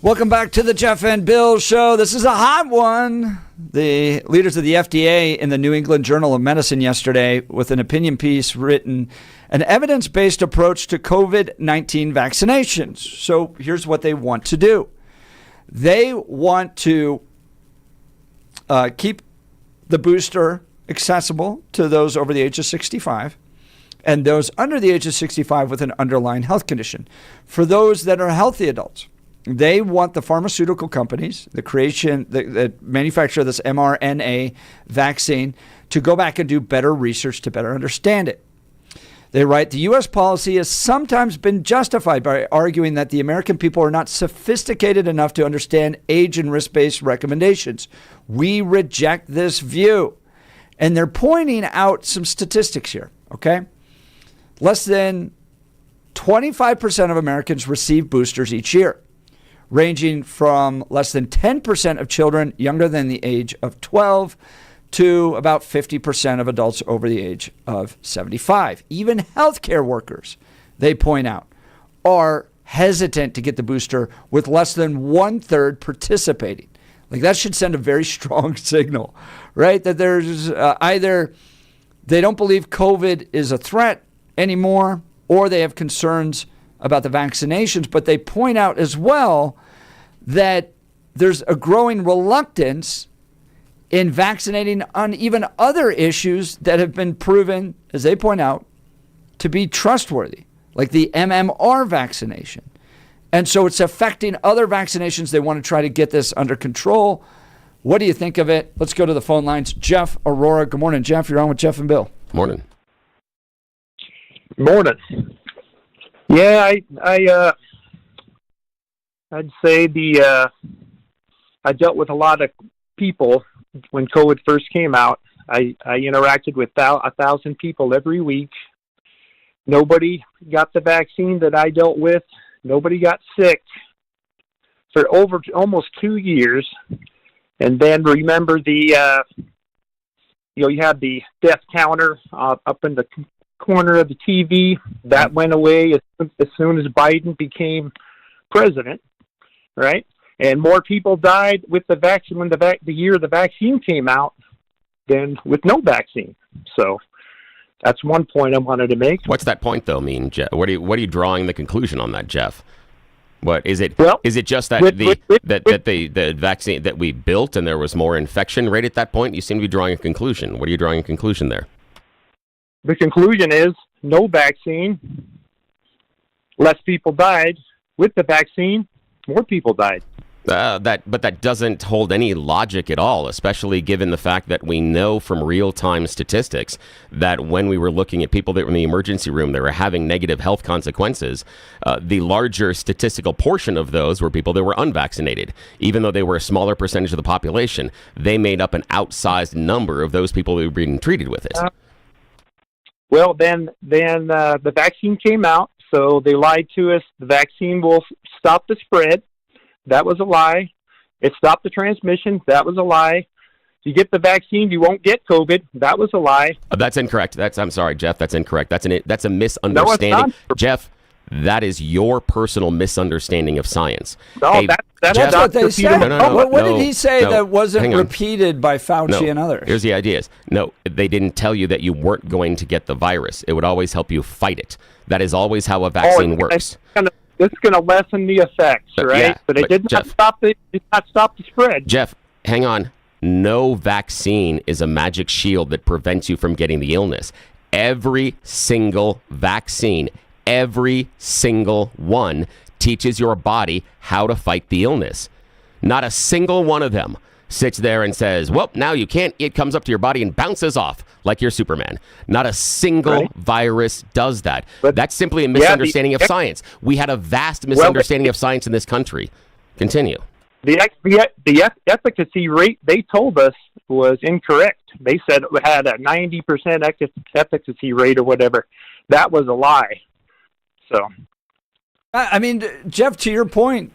Welcome back to the Jeff and Bill Show. This is a hot one. The leaders of the FDA in the New England Journal of Medicine yesterday with an opinion piece written, an evidence-based approach to COVID-19 vaccinations. So here's what they want to do. They want to keep the booster accessible to those over the age of 65 and those under the age of 65 with an underlying health condition. For those that are healthy adults, they want the pharmaceutical companies, the manufacturer of this mRNA vaccine, to go back and do better research to better understand it. They write, the U.S. policy has sometimes been justified by arguing that the American people are not sophisticated enough to understand age and risk-based recommendations. We reject this view. And they're pointing out some statistics here, okay? Less than 25% of Americans receive boosters each year, ranging from less than 10% of children younger than the age of 12 to about 50% of adults over the age of 75. Even healthcare workers, they point out, are hesitant to get the booster with less than 1/3 participating. Like that should send a very strong signal, right? That there's either they don't believe COVID is a threat anymore or they have concerns about the vaccinations, but they point out as well that there's a growing reluctance in vaccinating on even other issues that have been proven, as they point out, to be trustworthy, like the MMR vaccination. And so it's affecting other vaccinations. They want to try to get this under control. What do you think of it? Let's go to the phone lines. Jeff, Aurora. Good morning, Jeff. You're on with Jeff and Bill. Morning. Morning. Yeah, I'd say I dealt with a lot of people when COVID first came out. I interacted with 1,000 people every week. Nobody got the vaccine that I dealt with. Nobody got sick for over almost 2 years. And then remember you had the death counter up in the corner of the TV. That went away as soon as Biden became president, right? And more people died with the vaccine when the year the vaccine came out than with no vaccine. So that's one point I wanted to make. What's that point, though, mean, Jeff? What are you drawing the conclusion on that, Jeff? What is it? Well, is it just that the vaccine that we built and there was more infection rate at that point? You seem to be drawing a conclusion. What are you drawing a conclusion there? The conclusion is no vaccine, less people died. With the vaccine, more people died. But that doesn't hold any logic at all, especially given the fact that we know from real-time statistics that when we were looking at people that were in the emergency room that were having negative health consequences, the larger statistical portion of those were people that were unvaccinated. Even though they were a smaller percentage of the population, they made up an outsized number of those people who were being treated with it. Well, then the vaccine came out, so they lied to us. The vaccine will stop the spread. That was a lie. It stopped the transmission. That was a lie. You get the vaccine, you won't get COVID. That was a lie. That's incorrect. I'm sorry, Jeff. That's incorrect. That's a misunderstanding. No, it's not. Jeff, that is your personal misunderstanding of science. No, that's what they said. What did he say that wasn't on. repeated by Fauci and others? Here's the idea. No, they didn't tell you that you weren't going to get the virus. It would always help you fight it. That is always how a vaccine works. It's going to lessen the effects, right? Yeah, but it did not stop the spread. Jeff, hang on. No vaccine is a magic shield that prevents you from getting the illness. Every single vaccine, every single one, teaches your body how to fight the illness. Not a single one of them sits there and says, well, now you can't. It comes up to your body and bounces off like you're Superman. Not a single virus does that. But that's simply a misunderstanding of science. We had a vast misunderstanding of science in this country. Continue. The efficacy rate they told us was incorrect. They said it had a 90% efficacy rate or whatever. That was a lie. So, I mean, Jeff, to your point,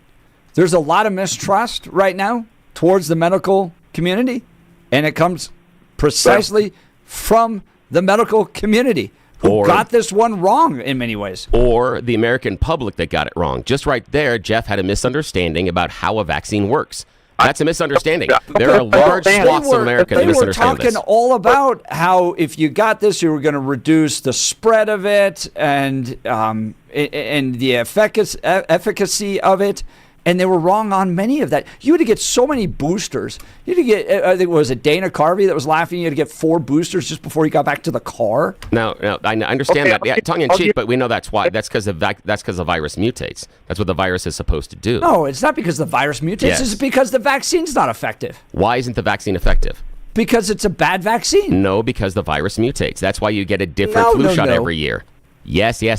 there's a lot of mistrust right now towards the medical community, and it comes precisely from the medical community, who got this one wrong in many ways. Or the American public that got it wrong. Just right there, Jeff had a misunderstanding about how a vaccine works. That's a misunderstanding. There are large swaths of America that misunderstand this. They were talking all about how if you got this, you were going to reduce the spread of it and the efficacy of it. And they were wrong on many of that. You had to get so many boosters. You had to get, I think it was Dana Carvey that was laughing. You had to get 4 boosters just before you got back to the car. No, I understand that. Yeah, tongue in cheek, but we know that's why. That's because the virus mutates. That's what the virus is supposed to do. No, it's not because the virus mutates. Yes. It's because the vaccine's not effective. Why isn't the vaccine effective? Because it's a bad vaccine. No, because the virus mutates. That's why you get a different flu shot every year. Yes. No,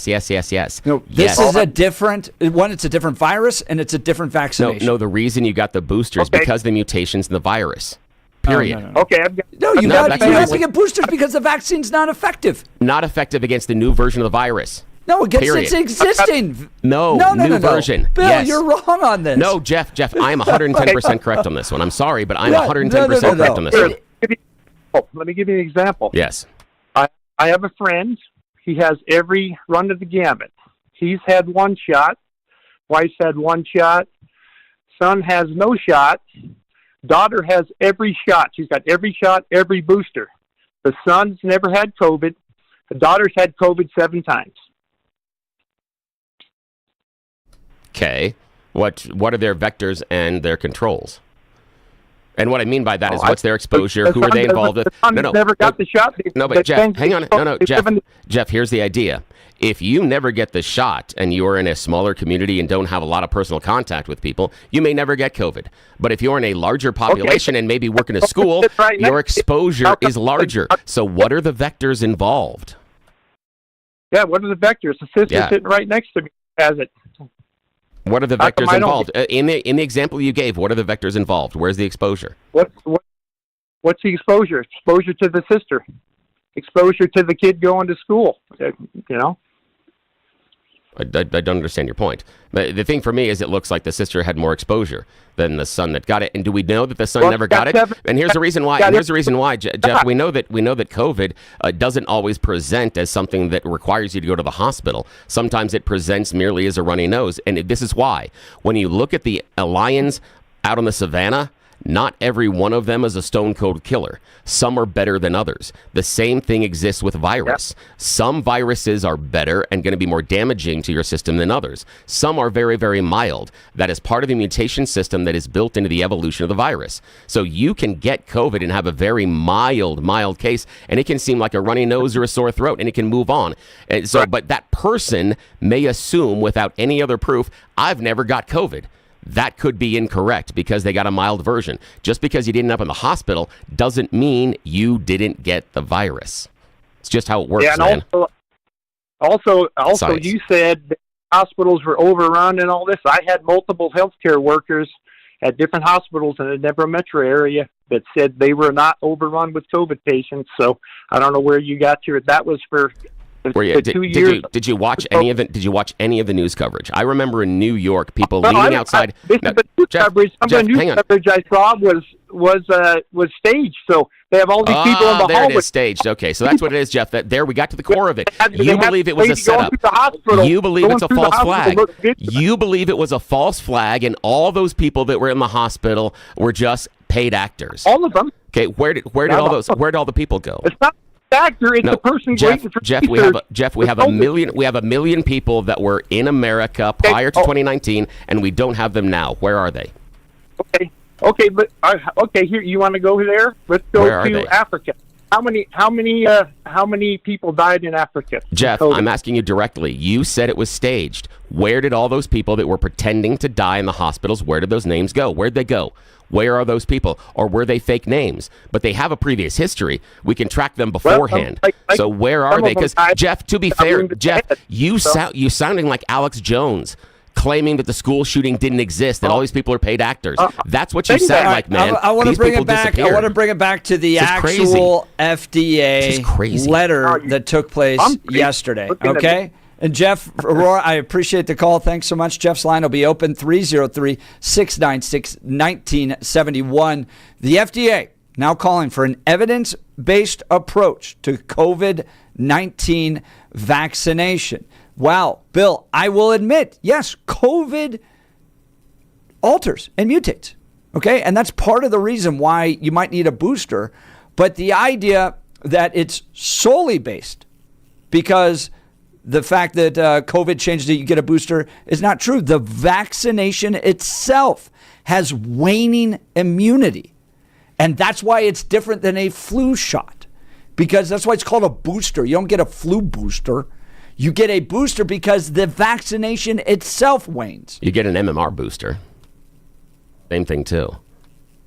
this is a different one. It's a different virus, and it's a different vaccination. No. The reason you got the booster is because of the mutations in the virus. Period. No. Okay. You have to get boosters because the vaccine's not effective. Not effective against the new version of the virus. No, against its existing. New version. Bill, yes. You're wrong on this. No, Jeff, I am 110% correct on this one. I'm sorry, but I'm 110% correct on this one. Let me give you an example. Yes. I have a friend. He has every run of the gamut. He's had 1 shot. Wife's had 1 shot. Son has no shot. Daughter has every shot. She's got every shot, every booster. The son's never had COVID. The daughter's had COVID 7 times. Okay. What are their vectors and their controls? And what I mean by that is what's their exposure? Who are they involved with? No. Never got the shot. No, but Jeff, hang on. No, Jeff, here's the idea. If you never get the shot and you're in a smaller community and don't have a lot of personal contact with people, you may never get COVID. But if you're in a larger population and maybe work in a school, your exposure is larger. So what are the vectors involved? Yeah, what are the vectors? The sister sitting right next to me has it. What are the vectors involved? In the example you gave, what are the vectors involved? Where's the exposure? What's the exposure? Exposure to the sister. Exposure to the kid going to school. I don't understand your point. But the thing for me is it looks like the sister had more exposure than the son that got it. And do we know that the son never got it? And here's the reason why. Jeff. We know that COVID doesn't always present as something that requires you to go to the hospital. Sometimes it presents merely as a runny nose. And this is why. When you look at the lions out on the savannah, not every one of them is a stone cold killer. Some are better than others. The same thing exists with virus. Yep. Some viruses are better and going to be more damaging to your system than others. Some are very, very mild. That is part of the mutation system that is built into the evolution of the virus. So you can get COVID and have a very mild case, and it can seem like a runny nose or a sore throat, and it can move on. And so, but that person may assume without any other proof, I've never got COVID. That could be incorrect because they got a mild version. Just because you didn't end up in the hospital doesn't mean you didn't get the virus. It's just how it works, man. Also, you said hospitals were overrun and all this. I had multiple healthcare workers at different hospitals in the Denver metro area that said they were not overrun with COVID patients. So I don't know where you got your. That was for. Did you watch any of it? Did you watch any of the news coverage? I remember in New York, people leaning outside. Some of the news coverage I saw was staged. So they have all these people in the hall. There it is, staged. Okay, so that's what it is, Jeff. There we got to the core of it. You believe it was a setup. You believe it's a false flag. You believe it was a false flag, and all those people that were in the hospital were just paid actors. All of them. Okay, where did all the people go? It's not actor, it's the person waiting for Jeff, we have a million people that were in America prior to 2019, and we don't have them now. Where are they? Here, you want to go there? Let's go to Africa. How many people died in Africa? Jeff, I'm asking you directly. You said it was staged. Where did all those people that were pretending to die in the hospitals, where did those names go? Where'd they go? Where are those people? Or were they fake names? But they have a previous history. We can track them beforehand. So where are they? Because, Jeff, to be fair, Jeff, you sounding like Alex Jones, claiming that the school shooting didn't exist, that all these people are paid actors. That's what you sound like, man. I want to bring it back. I want to bring it back to the actual FDA letter that took place yesterday. Okay? And Jeff, Aurora, I appreciate the call. Thanks so much. Jeff's line will be open 303-696-1971. The FDA now calling for an evidence-based approach to COVID-19 vaccination. Wow, Bill, I will admit, yes, COVID alters and mutates, okay? And that's part of the reason why you might need a booster. But the idea that it's solely based because the fact that COVID changed it, you get a booster, is not true. The vaccination itself has waning immunity. And that's why it's different than a flu shot, because that's why it's called a booster. You don't get a flu booster. You get a booster because the vaccination itself wanes. You get an MMR booster. Same thing, too.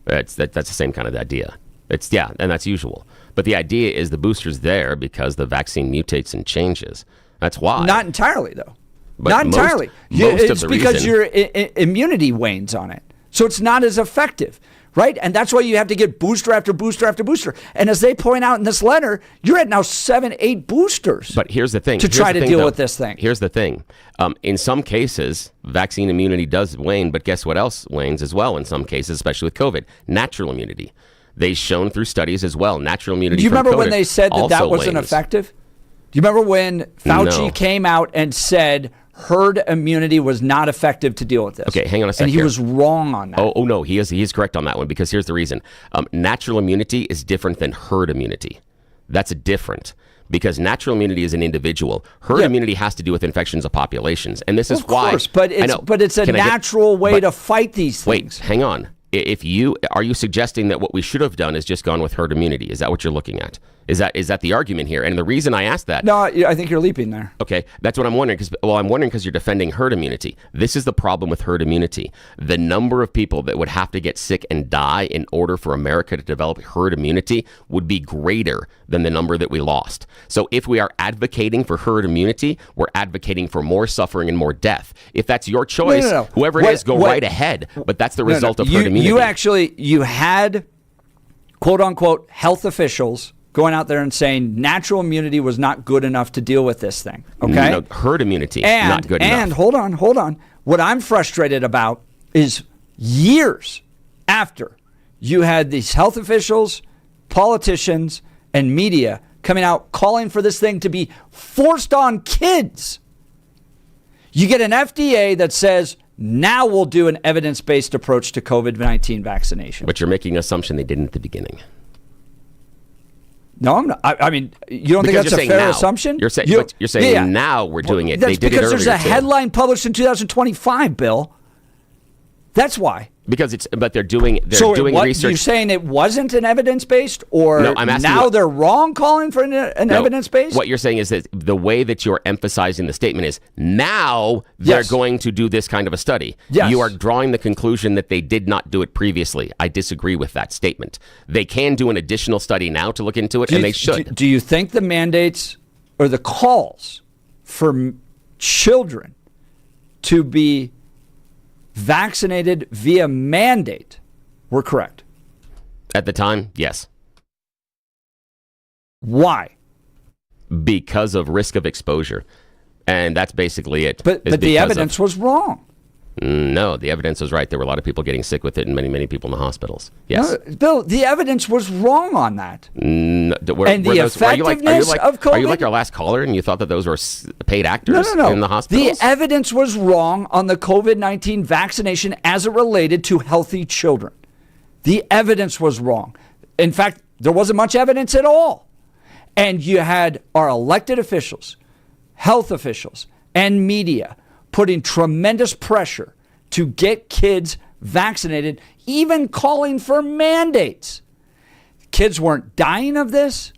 That's the same kind of idea. And that's usual. But the idea is the booster's there because the vaccine mutates and changes. That's why. Not entirely, though. But not entirely. It's because reason, your immunity wanes on it. So it's not as effective, right? And that's why you have to get booster after booster after booster. And as they point out in this letter, you're at now 7, 8 boosters. But here's the thing. To try to deal with this thing. Here's the thing. In some cases, vaccine immunity does wane, but guess what else wanes as well in some cases, especially with COVID? Natural immunity. They've shown through studies as well. Natural immunity. Do you remember COVID when they said that wasn't wanes. effective? Do you remember when Fauci came out and said herd immunity was not effective to deal with this? Okay, hang on a second. And he was wrong on that. Oh no, he is correct on that one, because here's the reason. Natural immunity is different than herd immunity. That's different, because natural immunity is an individual. Herd immunity has to do with infections of populations, and this is why. Of course, but it's a natural way to fight these things. Wait, hang on. Are you suggesting that what we should have done is just gone with herd immunity? Is that what you're looking at? Is that the argument here? And the reason I asked that... No, I think you're leaping there. Okay, that's what I'm wondering. I'm wondering because you're defending herd immunity. This is the problem with herd immunity. The number of people that would have to get sick and die in order for America to develop herd immunity would be greater than the number that we lost. So if we are advocating for herd immunity, we're advocating for more suffering and more death. If that's your choice, whoever it is, go right ahead. But that's the result of herd immunity. You had, quote unquote, health officials going out there and saying natural immunity was not good enough to deal with this thing. Okay? No, herd immunity, not good enough. And hold on. What I'm frustrated about is years after you had these health officials, politicians, and media coming out calling for this thing to be forced on kids. You get an FDA that says, now we'll do an evidence-based approach to COVID-19 vaccination. But you're making an assumption they didn't at the beginning. No, I'm not. I mean, you don't think that's a fair assumption? You're saying now we're doing it. That's they did because it earlier, there's a headline published in 2025, Bill. That's why. But they're doing research. You're saying it wasn't an evidence-based, or no, I'm asking now they're wrong calling for an evidence-based? What you're saying is that the way that you're emphasizing the statement is now they're going to do this kind of a study. Yes. You are drawing the conclusion that they did not do it previously. I disagree with that statement. They can do an additional study now to look into it, and they should. Do you think the mandates or the calls for children to be vaccinated via mandate were correct? At the time, yes. Why? Because of risk of exposure. And that's basically it. But the evidence was wrong. No, the evidence was right. There were a lot of people getting sick with it and many, many people in the hospitals. Yes. No, Bill, the evidence was wrong on that. No, Effectiveness of COVID? Are you like our last caller and you thought that those were paid actors No. in the hospitals? The evidence was wrong on the COVID-19 vaccination as it related to healthy children. The evidence was wrong. In fact, there wasn't much evidence at all. And you had our elected officials, health officials, and media putting tremendous pressure to get kids vaccinated, even calling for mandates. Kids weren't dying of this.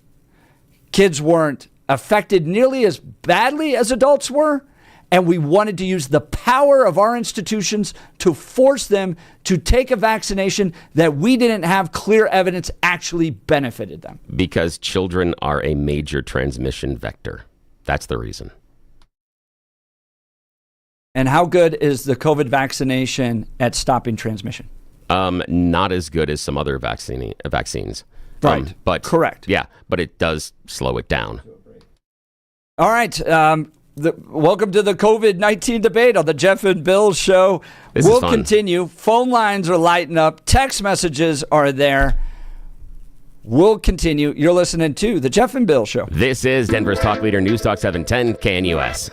Kids weren't affected nearly as badly as adults were. And we wanted to use the power of our institutions to force them to take a vaccination that we didn't have clear evidence actually benefited them. Because children are a major transmission vector. That's the reason. And how good is the COVID vaccination at stopping transmission? Not as good as some other vaccines. Right. But correct. Yeah, but it does slow it down. All right. Welcome to the COVID-19 debate on the Jeff and Bill Show. We'll continue. Phone lines are lighting up. Text messages are there. will continue. You're listening to The Jeff and Bill Show. This is Denver's Talk Leader, News Talk 710 KNUS.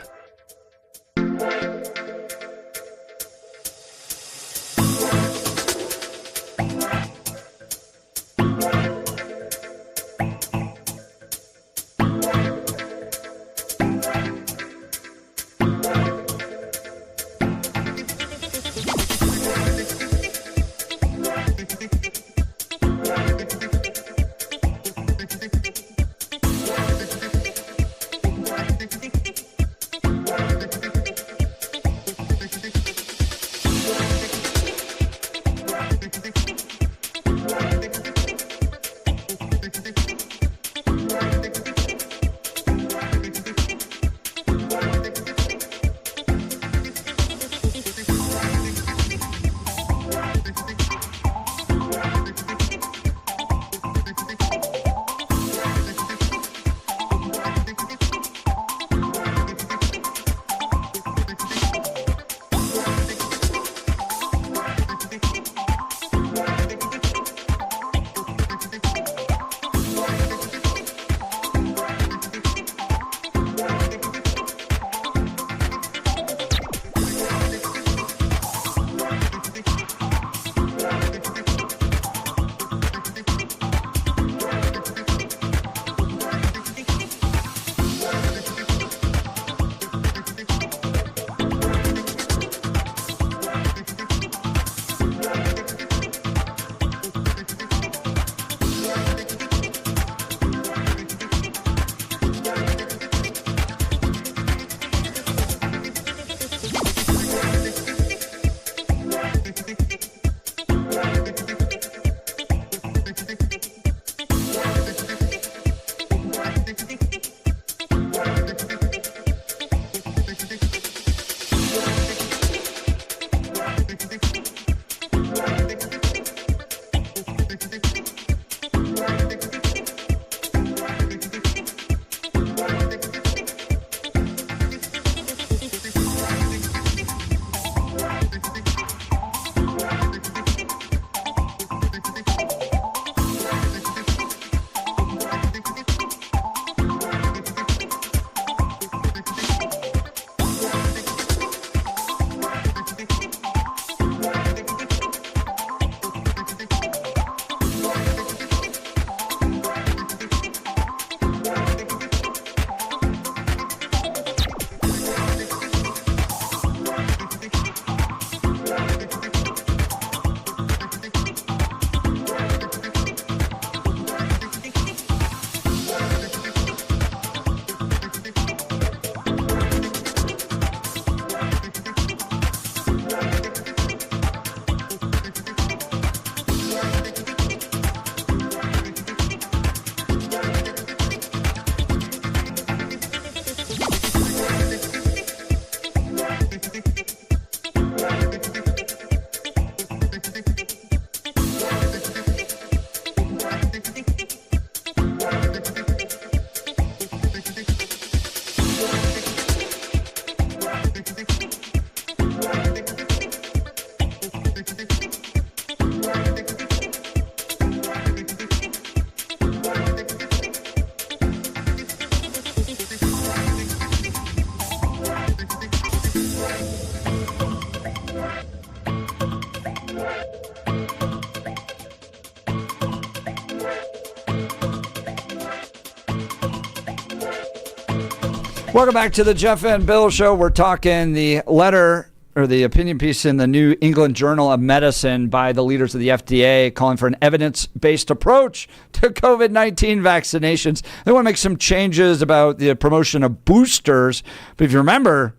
Welcome back to the Jeff and Bill Show. We're talking the letter or the opinion piece in the New England Journal of Medicine by the leaders of the FDA calling for an evidence-based approach to COVID-19 vaccinations. They want to make some changes about the promotion of boosters. But if you remember,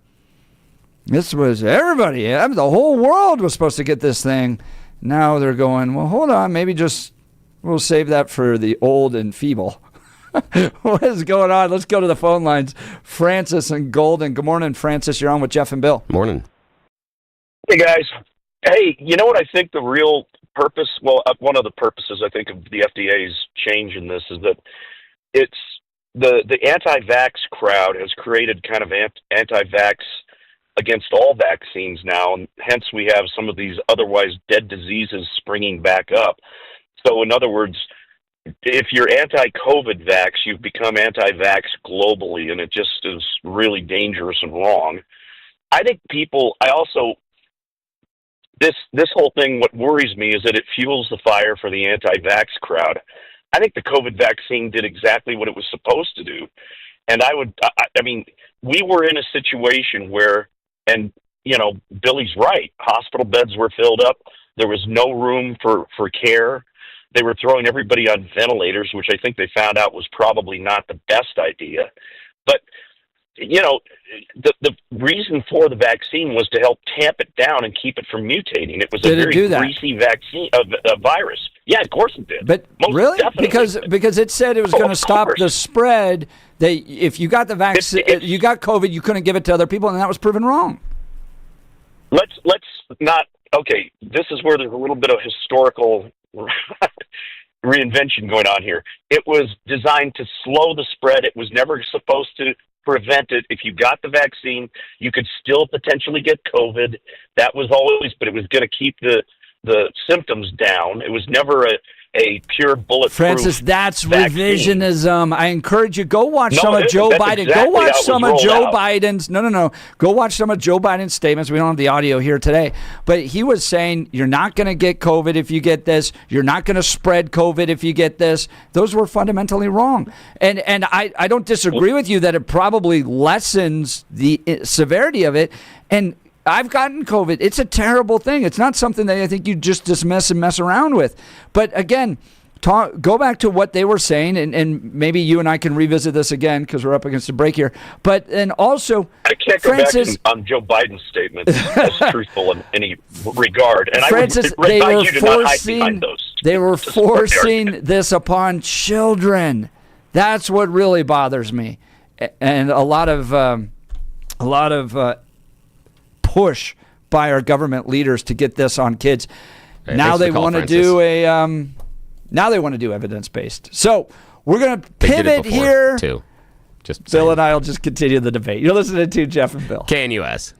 this was everybody. The whole world was supposed to get this thing. Now they're going, well, hold on. Maybe just we'll save that for the old and feeble. What is going on? Let's go to the phone lines. Francis and Golden. Good morning, Francis. You're on with Jeff and Bill. Morning. Hey, guys. Hey, you know what I think the real purpose, well, one of the purposes I think of the FDA's change in this is that it's the anti-vax crowd has created kind of anti-vax against all vaccines now, and hence we have some of these otherwise dead diseases springing back up. So in other words, if you're anti-COVID vax, you've become anti-vax globally, and it just is really dangerous and wrong. I think this whole thing, what worries me is that it fuels the fire for the anti-vax crowd. I think the COVID vaccine did exactly what it was supposed to do. And I mean, we were in a situation where, and, Billy's right, hospital beds were filled up. There was no room for care. They were throwing everybody on ventilators, which I think they found out was probably not the best idea. But, the reason for the vaccine was to help tamp it down and keep it from mutating. It was a very greasy vaccine, a virus. Yeah, of course it did. But most really? Definitely. Because it said it was going to stop the spread. If you got the vaccine, you got COVID, you couldn't give it to other people, and that was proven wrong. Let's not. Okay, this is where there's a little bit of historical reinvention going on here. It was designed to slow the spread. It was never supposed to prevent it. If you got the vaccine, you could still potentially get COVID. That was always, but it was going to keep the symptoms down. It was never a pure bulletproof. Francis, that's vaccine. Revisionism. I encourage you, go watch some of Joe Biden. Exactly go watch some of Joe out. Biden's. No. Go watch some of Joe Biden's statements. We don't have the audio here today, but he was saying you're not going to get COVID if you get this. You're not going to spread COVID if you get this. Those were fundamentally wrong. And I don't disagree with you that it probably lessens the severity of it. And I've gotten COVID. It's a terrible thing. It's not something that I think you just dismiss and mess around with. But again, go back to what they were saying, and maybe you and I can revisit this again because we're up against a break here. But and also, I can't go back on Joe Biden's statement as truthful in any regard. And Francis, I would advise you to not hide behind those. They were forcing this upon children. That's what really bothers me, and a lot of push by our government leaders to get this on kids. Hey, now they want to do evidence based. So we're going to pivot here. Too. Just Bill saying. and I will just continue the debate. You're listening to Jeff and Bill. KNUS.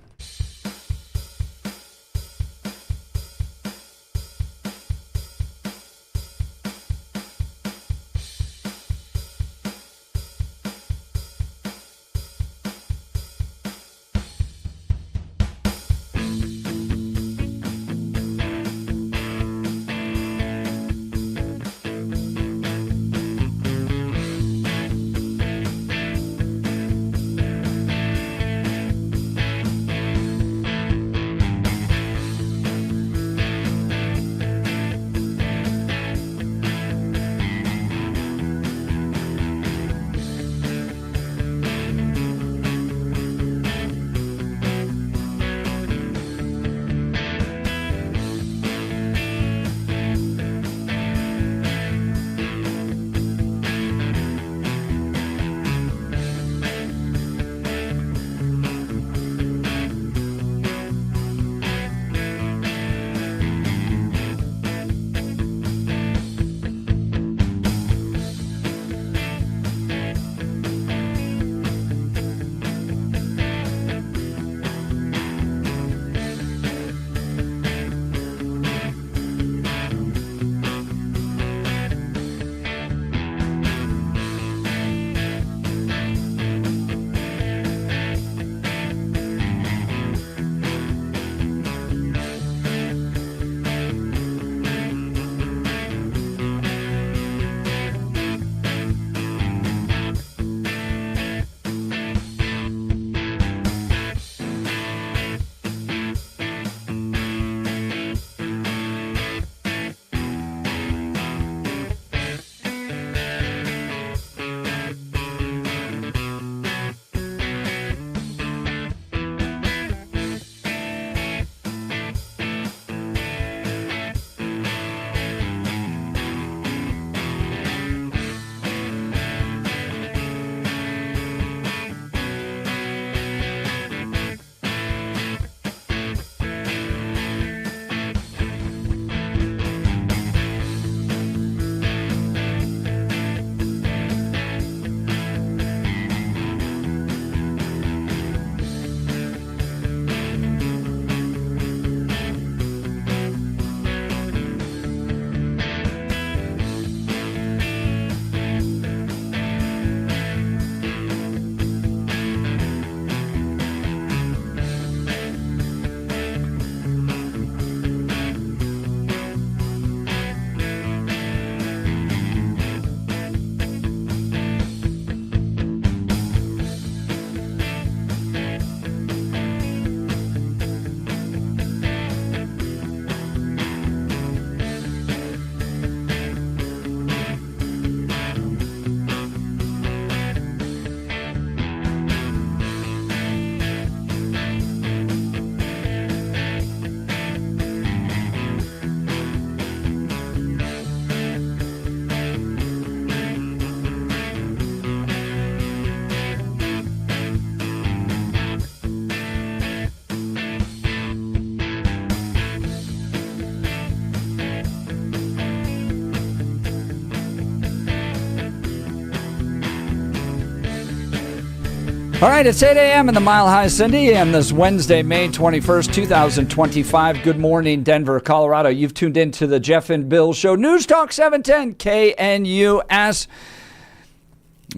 All right, it's 8 a.m. in the Mile High Cindy, and this Wednesday, May 21st, 2025. Good morning, Denver, Colorado. You've tuned into the Jeff and Bill Show. News Talk 710 KNUS.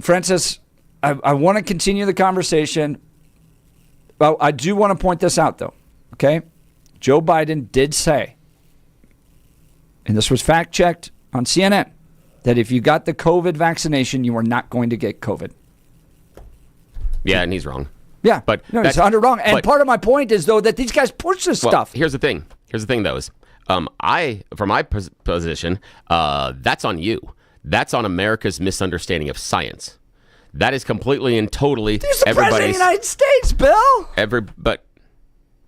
Francis, I want to continue the conversation. Well, I do want to point this out, though, okay? Joe Biden did say, and this was fact-checked on CNN, that if you got the COVID vaccination, you are not going to get COVID. Yeah, and he's wrong. Yeah, but no, he's 100 wrong. And part of my point is, though, that these guys push this stuff. Here's the thing. Though, is from my position, that's on you. That's on America's misunderstanding of science. That is completely and totally He's the president of the United States, Bill.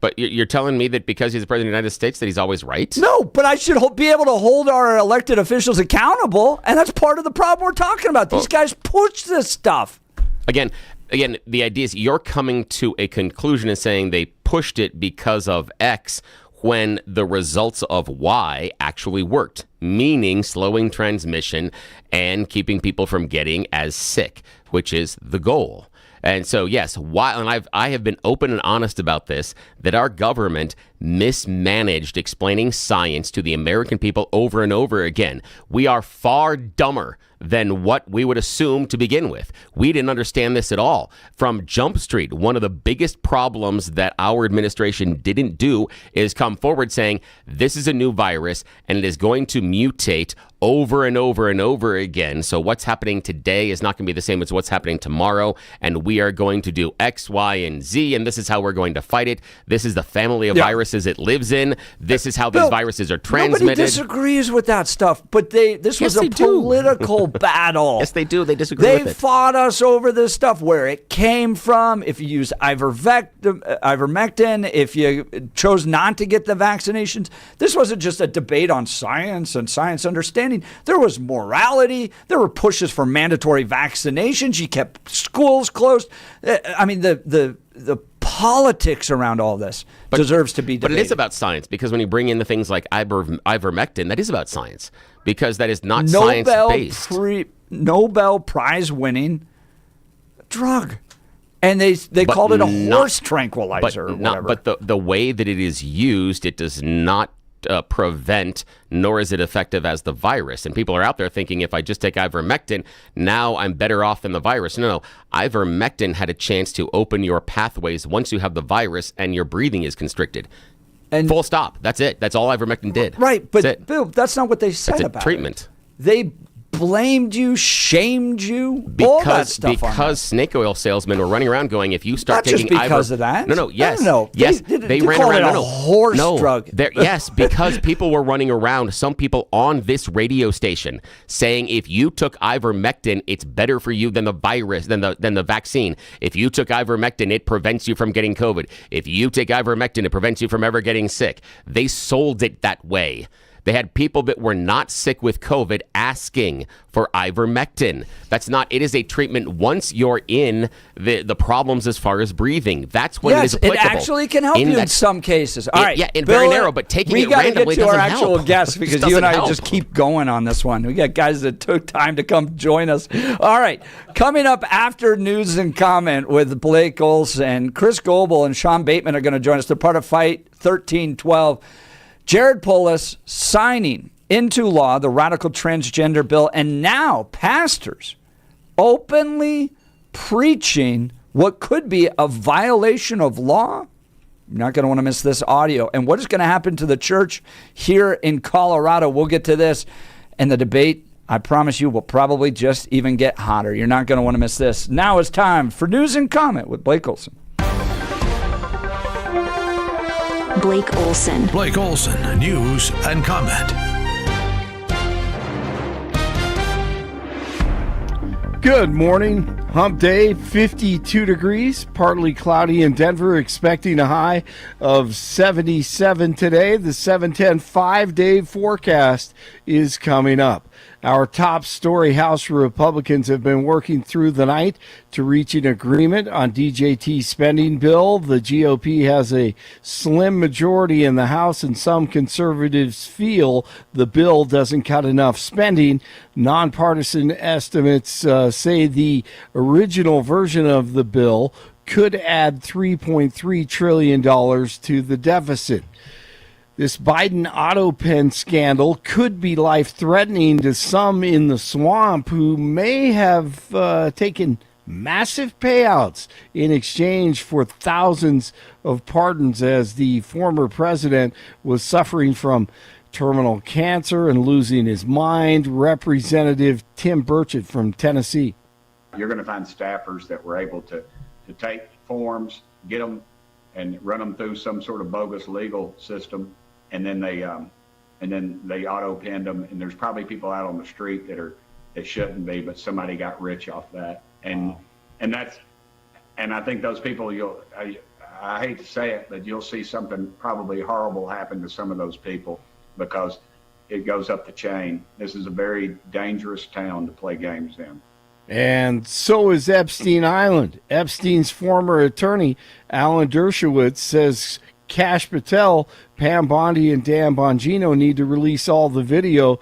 But you're telling me that because he's the president of the United States that he's always right? No, but I should be able to hold our elected officials accountable, and that's part of the problem we're talking about. These guys push this stuff. Again, the idea is you're coming to a conclusion and saying they pushed it because of X when the results of Y actually worked, meaning slowing transmission and keeping people from getting as sick, which is the goal. And so, yes, and I have been open and honest about this, that our government mismanaged explaining science to the American people over and over again. We are far dumber than what we would assume to begin with. We didn't understand this at all. From Jump Street, one of the biggest problems that our administration didn't do is come forward saying, this is a new virus and it is going to mutate over and over and over again. So what's happening today is not going to be the same as what's happening tomorrow. And we are going to do X, Y, and Z. And this is how we're going to fight it. This is the family of viruses it lives in. This is how these viruses are transmitted. Nobody disagrees with that stuff. But this was a political battle. Yes, they do. They disagree with it. They fought us over this stuff, where it came from, if you use ivermectin, if you chose not to get the vaccinations. This wasn't just a debate on science and science understanding. There was morality. There were pushes for mandatory vaccinations. You kept schools closed. I mean, the politics around all this deserves to be debated. But it is about science, because when you bring in the things like ivermectin, that is about science, because that is not science-based. Nobel Prize-winning drug. And they called it a horse tranquilizer or whatever. But the way that it is used, it does not prevent, nor is it effective as the virus. And people are out there thinking, if I just take ivermectin, now I'm better off than the virus. No. Ivermectin had a chance to open your pathways once you have the virus and your breathing is constricted. And full stop. That's it. That's all ivermectin did. Right, but Bill, that's not what they said about treatment. It. They blamed you, shamed you, all that stuff because snake oil salesmen were running around going, if you start not taking just because of that. Yes. No. Yes, they ran around. A horse drug. Yes, because people were running around, some people on this radio station saying, if you took ivermectin, it's better for you than the virus, than the vaccine. If you took ivermectin, it prevents you from getting COVID. If you take ivermectin, it prevents you from ever getting sick. They sold it that way. They had people that were not sick with COVID asking for ivermectin. It is a treatment once you're in the problems as far as breathing. That's when it is applicable. It actually can help you in some cases. All right. Yeah, very narrow, but taking it randomly doesn't help. We got to get to our actual guests, because you and I just keep going on this one. We got guys that took time to come join us. All right. Coming up after News and Comment with Blake Olson, Chris Goebel and Sean Bateman are going to join us. They're part of Fight 1312. Jared Polis signing into law the radical transgender bill, and now pastors openly preaching what could be a violation of law. You're not going to want to miss this audio. And what is going to happen to the church here in Colorado? We'll get to this. And the debate, I promise you, will probably just even get hotter. You're not going to want to miss this. Now it's time for News and Comment with Blake Olson. Blake Olson. Blake Olson, News and Comment. Good morning. Hump day, 52 degrees, partly cloudy in Denver, expecting a high of 77 today. The 710 5-day forecast is coming up. Our top story: House Republicans have been working through the night to reach an agreement on DJT's spending bill. The GOP has a slim majority in the House, and some conservatives feel the bill doesn't cut enough spending. Nonpartisan estimates say the original version of the bill could add $3.3 trillion to the deficit. This Biden auto pen scandal could be life-threatening to some in the swamp who may have taken massive payouts in exchange for thousands of pardons, as the former president was suffering from terminal cancer and losing his mind. Representative Tim Burchett from Tennessee. You're going to find staffers that were able to take forms, get them, and run them through some sort of bogus legal system, and then they auto penned them. And there's probably people out on the street that shouldn't be, but somebody got rich off that. And I think those people, I hate to say it, but you'll see something probably horrible happen to some of those people because it goes up the chain. This is a very dangerous town to play games in. And so is Epstein Island. Epstein's former attorney, Alan Dershowitz, says Kash Patel, Pam Bondi, and Dan Bongino need to release all the video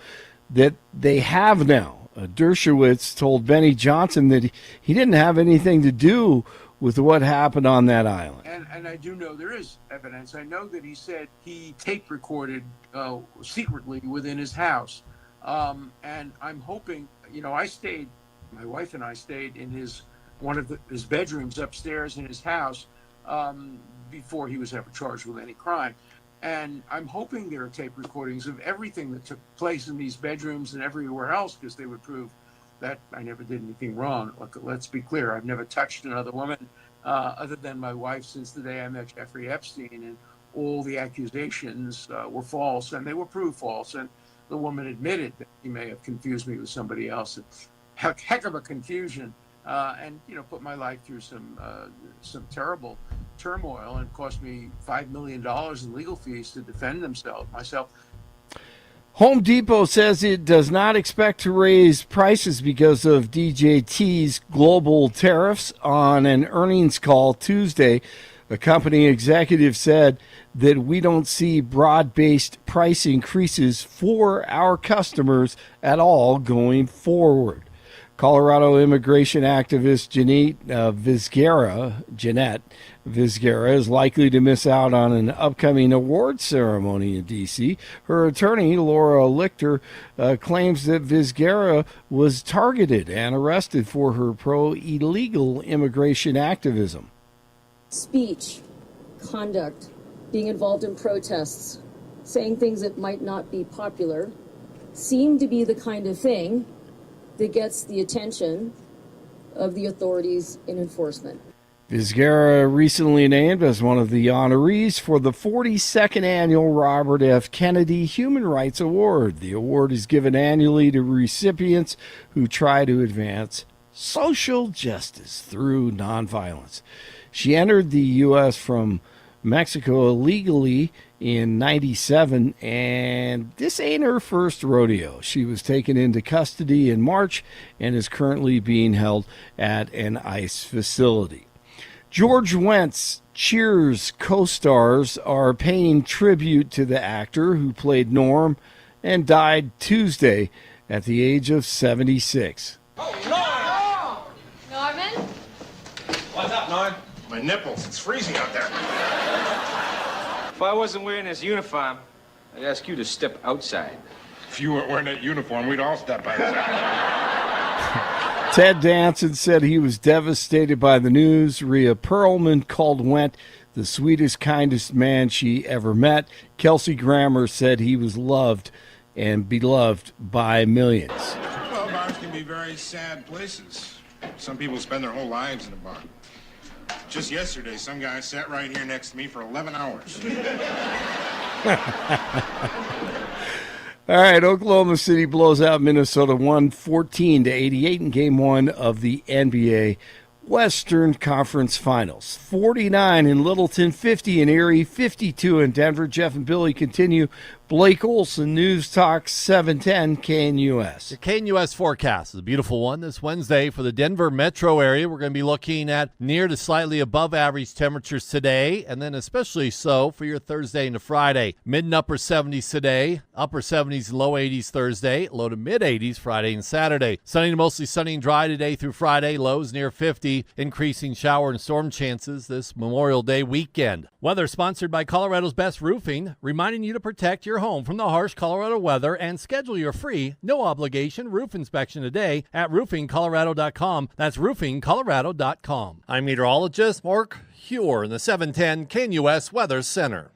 that they have now. Dershowitz told Benny Johnson that he didn't have anything to do with what happened on that island. And I do know there is evidence. I know that he said he tape recorded secretly within his house. And I'm hoping, my wife and I stayed in one of his bedrooms upstairs in his house before he was ever charged with any crime. And I'm hoping there are tape recordings of everything that took place in these bedrooms and everywhere else, because they would prove that I never did anything wrong. Look, let's be clear. I've never touched another woman other than my wife since the day I met Jeffrey Epstein. And all the accusations were false, and they were proved false. And the woman admitted that he may have confused me with somebody else. Heck of a confusion, and put my life through some terrible turmoil, and cost me $5 million in legal fees to defend myself. Home Depot says it does not expect to raise prices because of DJT's global tariffs. On an earnings call Tuesday, a company executive said that we don't see broad-based price increases for our customers at all going forward. Colorado immigration activist Jeanette Vizgara is likely to miss out on an upcoming awards ceremony in D.C. Her attorney, Laura Lichter, claims that Vizgara was targeted and arrested for her pro-illegal immigration activism. Speech, conduct, being involved in protests, saying things that might not be popular, seem to be the kind of thing that gets the attention of the authorities in enforcement. Vizgara recently named as one of the honorees for the 42nd annual Robert F. Kennedy Human Rights Award. The award is given annually to recipients who try to advance social justice through nonviolence. She entered the U.S. from Mexico illegally in 1997, and this ain't her first rodeo. She was taken into custody in March and is currently being held at an ICE facility. George Wendt's Cheers co-stars are paying tribute to the actor who played Norm and died Tuesday at the age of 76. Oh, Norman? What's up, Norm? My nipples. It's freezing out there. If I wasn't wearing this uniform, I'd ask you to step outside. If you weren't wearing that uniform, we'd all step outside. Ted Danson said he was devastated by the news. Rhea Perlman called Wendt the sweetest, kindest man she ever met. Kelsey Grammer said he was loved and beloved by millions. Well, bars can be very sad places. Some people spend their whole lives in a bar. Just yesterday, some guy sat right here next to me for 11 hours. All right, Oklahoma City blows out Minnesota 114-88 in Game 1 of the NBA Western Conference Finals. 49 in Littleton, 50 in Erie, 52 in Denver. Jeff and Billy continue Blake Olson, News Talk 710 KNUS. The KNUS forecast is a beautiful one this Wednesday for the Denver metro area. We're going to be looking at near to slightly above average temperatures today, and then especially so for your Thursday into Friday. Mid and upper 70s today, upper 70s and low 80s Thursday, low to mid 80s Friday and Saturday. Sunny to mostly sunny and dry today through Friday, lows near 50, increasing shower and storm chances this Memorial Day weekend. Weather sponsored by Colorado's Best Roofing, reminding you to protect your home from the harsh Colorado weather and schedule your free, no-obligation roof inspection today at roofingcolorado.com. That's roofingcolorado.com. I'm meteorologist Mark Huer in the 710 KNUS Weather Center.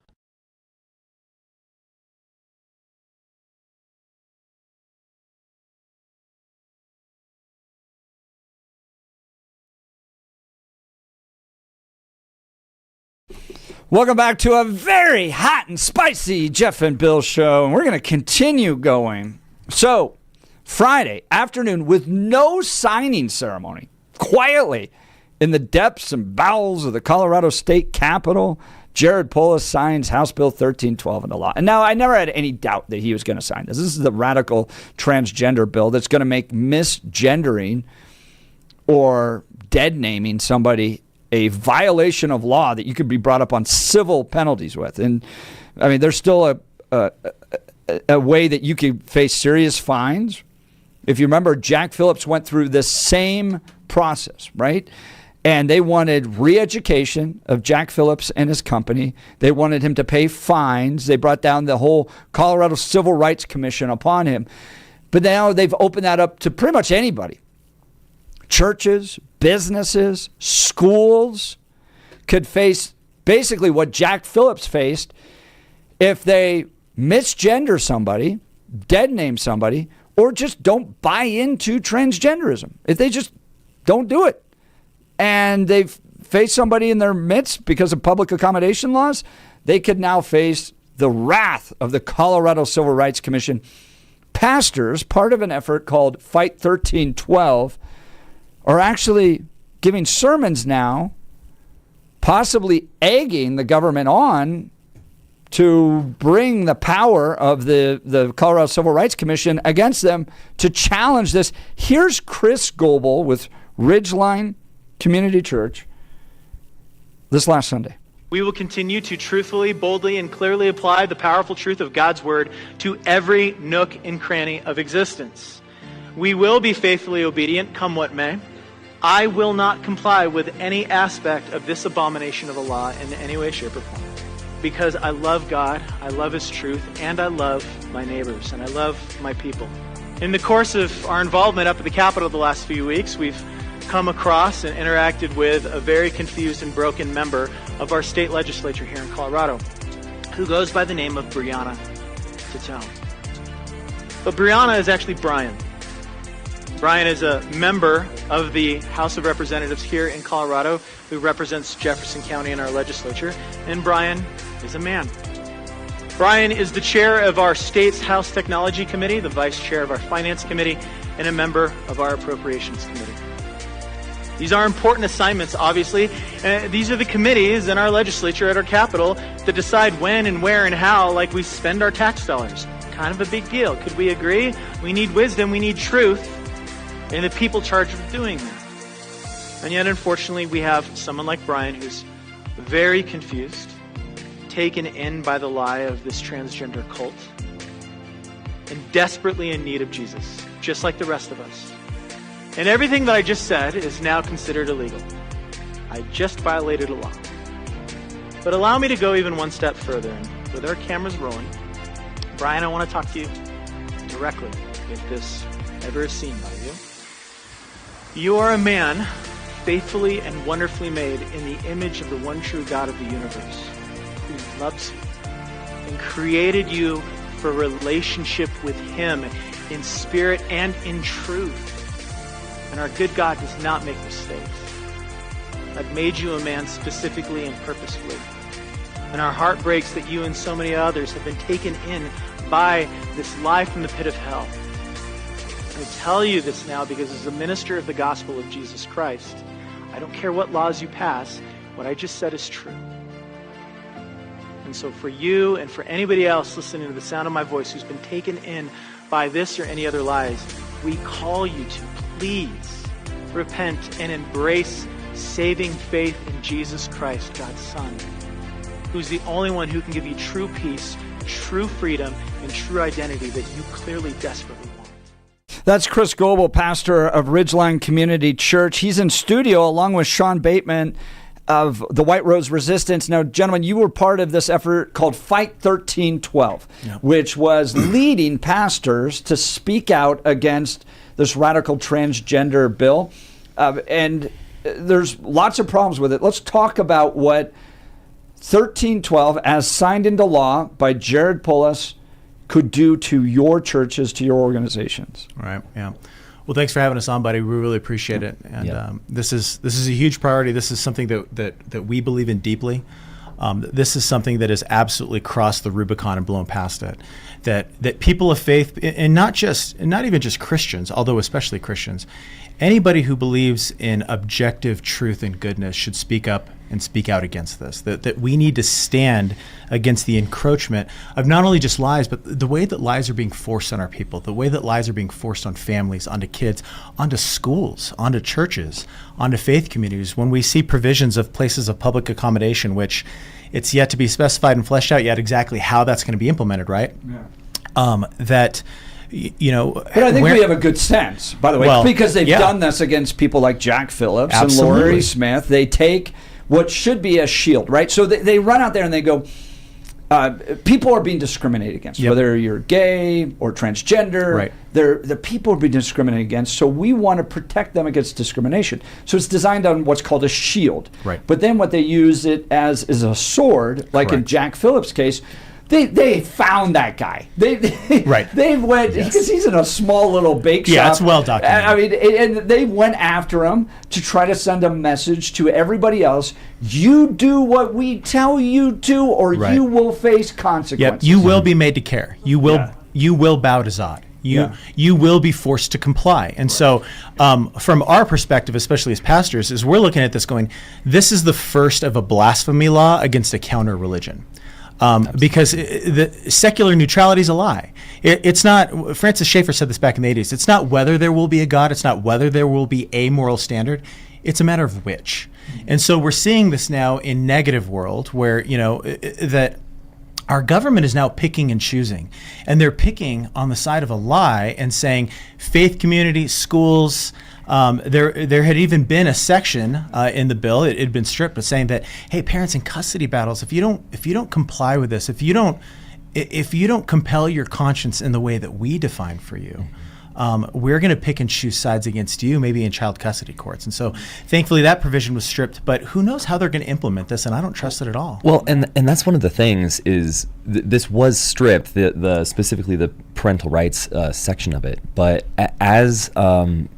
Welcome back to a very hot and spicy Jeff and Bill show, and we're going to continue going. So, Friday afternoon with no signing ceremony, quietly in the depths and bowels of the Colorado State Capitol, Jared Polis signs House Bill 1312 into law. And now, I never had any doubt that he was going to sign this. This is the radical transgender bill that's going to make misgendering or dead naming somebody a violation of law that you could be brought up on civil penalties with. And I mean, there's still a way that you could face serious fines. If you remember, Jack Phillips went through this same process, right? And they wanted re-education of Jack Phillips and his company. They wanted him to pay fines. They brought down the whole Colorado Civil Rights Commission upon him. But now they've opened that up to pretty much anybody. Churches, businesses, schools could face basically what Jack Phillips faced if they misgender somebody, dead name somebody, or just don't buy into transgenderism. If they just don't do it and they've faced somebody in their midst because of public accommodation laws, they could now face the wrath of the Colorado Civil Rights Commission. Pastors, part of an effort called Fight 1312, are actually giving sermons now, possibly egging the government on to bring the power of the Colorado Civil Rights Commission against them to challenge this. Here's Chris Goebel with Ridgeline Community Church this last Sunday. We will continue to truthfully, boldly, and clearly apply the powerful truth of God's Word to every nook and cranny of existence. We will be faithfully obedient, come what may. I will not comply with any aspect of this abomination of a law in any way, shape, or form. Because I love God, I love His truth, and I love my neighbors, and I love my people. In the course of our involvement up at the Capitol the last few weeks, we've come across and interacted with a very confused and broken member of our state legislature here in Colorado, who goes by the name of Brianna Tatel. But Brianna is actually Brian. Brian is a member of the House of Representatives here in Colorado who represents Jefferson County in our legislature, and Brian is a man. Brian is the chair of our state's House Technology Committee, the vice chair of our Finance Committee, and a member of our Appropriations Committee. These are important assignments, obviously. These are the committees in our legislature at our Capitol that decide when and where and how, like, we spend our tax dollars. Kind of a big deal. Could we agree? We need wisdom, we need truth, and the people charged with doing that. And yet, unfortunately, we have someone like Brian who's very confused, taken in by the lie of this transgender cult, and desperately in need of Jesus, just like the rest of us. And everything that I just said is now considered illegal. I just violated a law. But allow me to go even one step further. And with our cameras rolling, Brian, I want to talk to you directly, if this ever is seen by you. You are a man faithfully and wonderfully made in the image of the one true God of the universe, who loves you and created you for relationship with Him in spirit and in truth. And our good God does not make mistakes. I've made you a man specifically and purposefully. And our heart breaks that you and so many others have been taken in by this lie from the pit of hell. I tell you this now because as a minister of the gospel of Jesus Christ, I don't care what laws you pass, what I just said is true. And so for you and for anybody else listening to the sound of my voice who's been taken in by this or any other lies, we call you to please repent and embrace saving faith in Jesus Christ, God's Son, who's the only one who can give you true peace, true freedom, and true identity that you clearly desperately want. That's Chris Goebel, pastor of Ridgeline Community Church. He's in studio along with Sean Bateman of the White Rose Resistance. Now, gentlemen, you were part of this effort called Fight 1312, which was leading pastors to speak out against this radical transgender bill. And there's lots of problems with it. Let's talk about what 1312, as signed into law by Jared Polis, could do to your churches, to your organizations. Right, yeah. Well, thanks for having us on, buddy. We really appreciate it. And this is a huge priority. This is something that we believe in deeply. This is something that has absolutely crossed the Rubicon and blown past it. That people of faith, and not even just Christians, although especially Christians, anybody who believes in objective truth and goodness should speak up and speak out against this. That we need to stand against the encroachment of not only just lies, but the way that lies are being forced on our people, the way that lies are being forced on families, onto kids, onto schools, onto churches, onto faith communities. When we see provisions of places of public accommodation, which it's yet to be specified and fleshed out yet exactly how that's going to be implemented, right? Yeah. But I think we have a good sense, by the way, because they've done this against people like Jack Phillips and Laurie Smith. They take what should be a shield, right? So they run out there and they go, people are being discriminated against, whether you're gay or transgender. Right. The people are being discriminated against, so we want to protect them against discrimination. So it's designed on what's called a shield. Right. But then what they use it as is a sword, like in Jack Phillips' case. They found that guy. They went because he's in a small little bake shop. Yeah, it's well documented. I mean, and they went after him to try to send a message to everybody else: you do what we tell you to, or you will face consequences. Yep, you will be made to care. You will bow to Zod. You will be forced to comply. And so from our perspective, especially as pastors, is we're looking at this going, this is the first of a blasphemy law against a counter religion. Because the secular neutrality is a lie. It's not, Francis Schaeffer said this back in the 80s, it's not whether there will be a God, it's not whether there will be a moral standard, it's a matter of which. And so we're seeing this now in negative world where, that our government is now picking and choosing. And they're picking on the side of a lie and saying faith communities, schools. There had even been a section in the bill, it had been stripped, but saying that, hey, parents in custody battles, if you don't comply with this, if you don't compel your conscience in the way that we define for you, we're going to pick and choose sides against you, maybe in child custody courts. And so thankfully that provision was stripped, but who knows how they're going to implement this, and I don't trust it at all. Well, and that's one of the things is this was stripped, the specifically the parental rights section of it. But as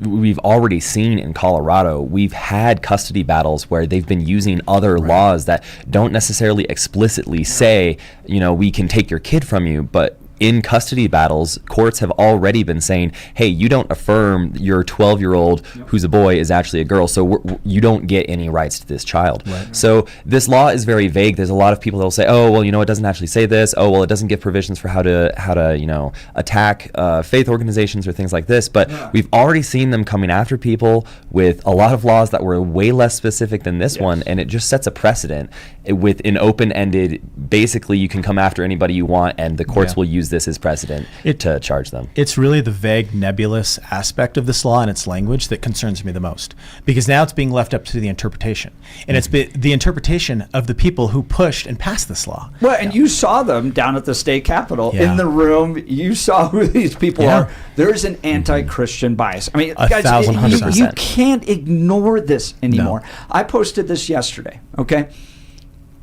we've already seen in Colorado, we've had custody battles where they've been using other laws that don't necessarily explicitly say, we can take your kid from you, but in custody battles, courts have already been saying, hey, you don't affirm your 12-year-old who's a boy is actually a girl, so you don't get any rights to this child. Right. So this law is very vague. There's a lot of people that will say, oh, well, it doesn't actually say this. Oh, well, it doesn't give provisions for how to attack faith organizations or things like this. But we've already seen them coming after people with a lot of laws that were way less specific than this one, and it just sets a precedent with an open-ended, basically you can come after anybody you want, and the courts will use this as precedent to charge them. It's really the vague, nebulous aspect of this law and its language that concerns me the most, because now it's being left up to the interpretation, and it's the interpretation of the people who pushed and passed this law. Well, and you saw them down at the state capitol in the room. You saw who these people are. There's an anti-Christian bias. I mean, guys, 1,000%. You can't ignore this anymore. No. I posted this yesterday. Okay,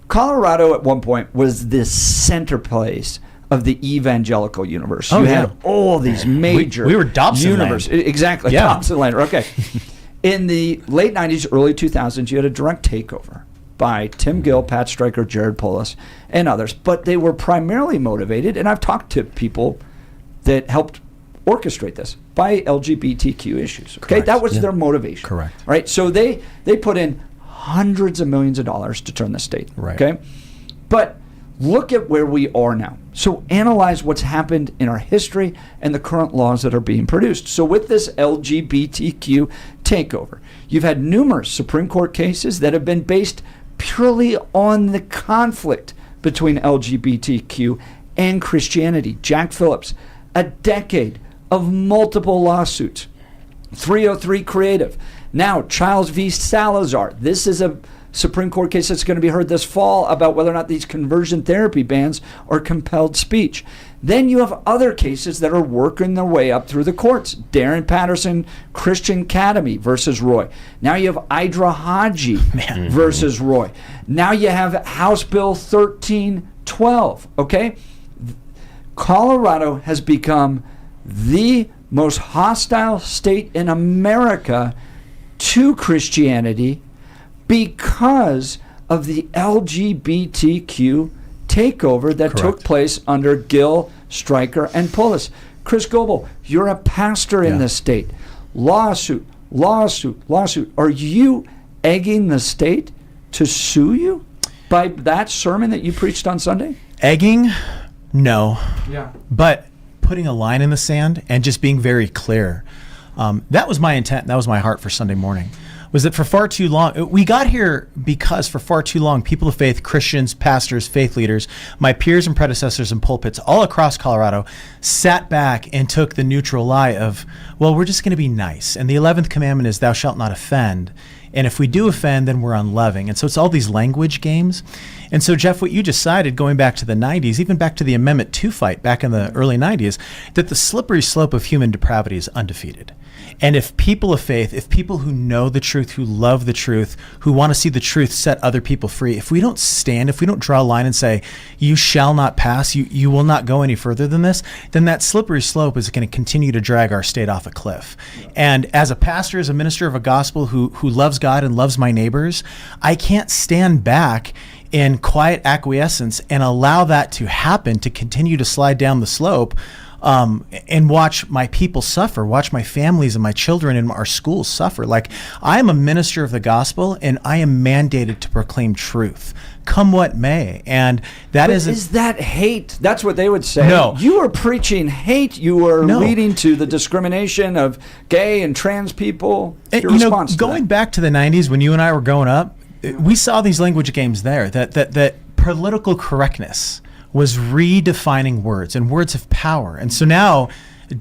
Colorado at one point was the center place of the evangelical universe. You had all these major we were Dobson universe. Land. Exactly. Yeah. Dobson Land. Okay. In the late 90s, early 2000s, you had a direct takeover by Tim Gill, Pat Stryker, Jared Polis, and others. But they were primarily motivated, and I've talked to people that helped orchestrate this, by LGBTQ issues. Okay, that was their motivation. Correct. Right. So they put in hundreds of millions of dollars to turn the state. Right. Okay. But Look at where we are now. So analyze what's happened in our history and the current laws that are being produced. So with this LGBTQ takeover, you've had numerous Supreme Court cases that have been based purely on the conflict between LGBTQ and Christianity. Jack Phillips, a decade of multiple lawsuits. 303 Creative. Now, Childs v. Salazar. This is a Supreme Court case that's going to be heard this fall about whether or not these conversion therapy bans are compelled speech. Then you have other cases that are working their way up through the courts. Darren Patterson, Christian Academy versus Roy. Now you have Idra Haji versus Roy. Now you have House Bill 1312, okay? Colorado has become the most hostile state in America to Christianity because of the LGBTQ takeover that took place under Gill, Stryker, and Pullis. Chris Goebel, you're a pastor in this state. Lawsuit. Are you egging the state to sue you by that sermon that you preached on Sunday? Egging? No. Yeah. But putting a line in the sand and just being very clear. That was my intent. That was my heart for Sunday morning. Was that for far too long, we got here because for far too long, people of faith, Christians, pastors, faith leaders, my peers and predecessors in pulpits all across Colorado sat back and took the neutral lie of, well, we're just going to be nice. And the 11th commandment is thou shalt not offend. And if we do offend, then we're unloving. And so it's all these language games. And so, Jeff, what you just cited, going back to the 90s, even back to the Amendment 2 fight back in the early 90s, that the slippery slope of human depravity is undefeated. And if people of faith, if people who know the truth, who love the truth, who want to see the truth set other people free, if we don't stand, if we don't draw a line and say, you shall not pass, you will not go any further than this, then that slippery slope is going to continue to drag our state off a cliff. And as a pastor, as a minister of a gospel who loves God and loves my neighbors, I can't stand back in quiet acquiescence and allow that to happen, to continue to slide down the slope. And watch my people suffer, watch my families and my children and our schools suffer. Like, I am a minister of the gospel, and I am mandated to proclaim truth, come what may. And that is that hate? That's what they would say. No. You are preaching hate. You are leading to the discrimination of gay and trans people. Your response to going back to the 90s when you and I were growing up, we saw these language games there, that political correctness was redefining words, and words have power. And so now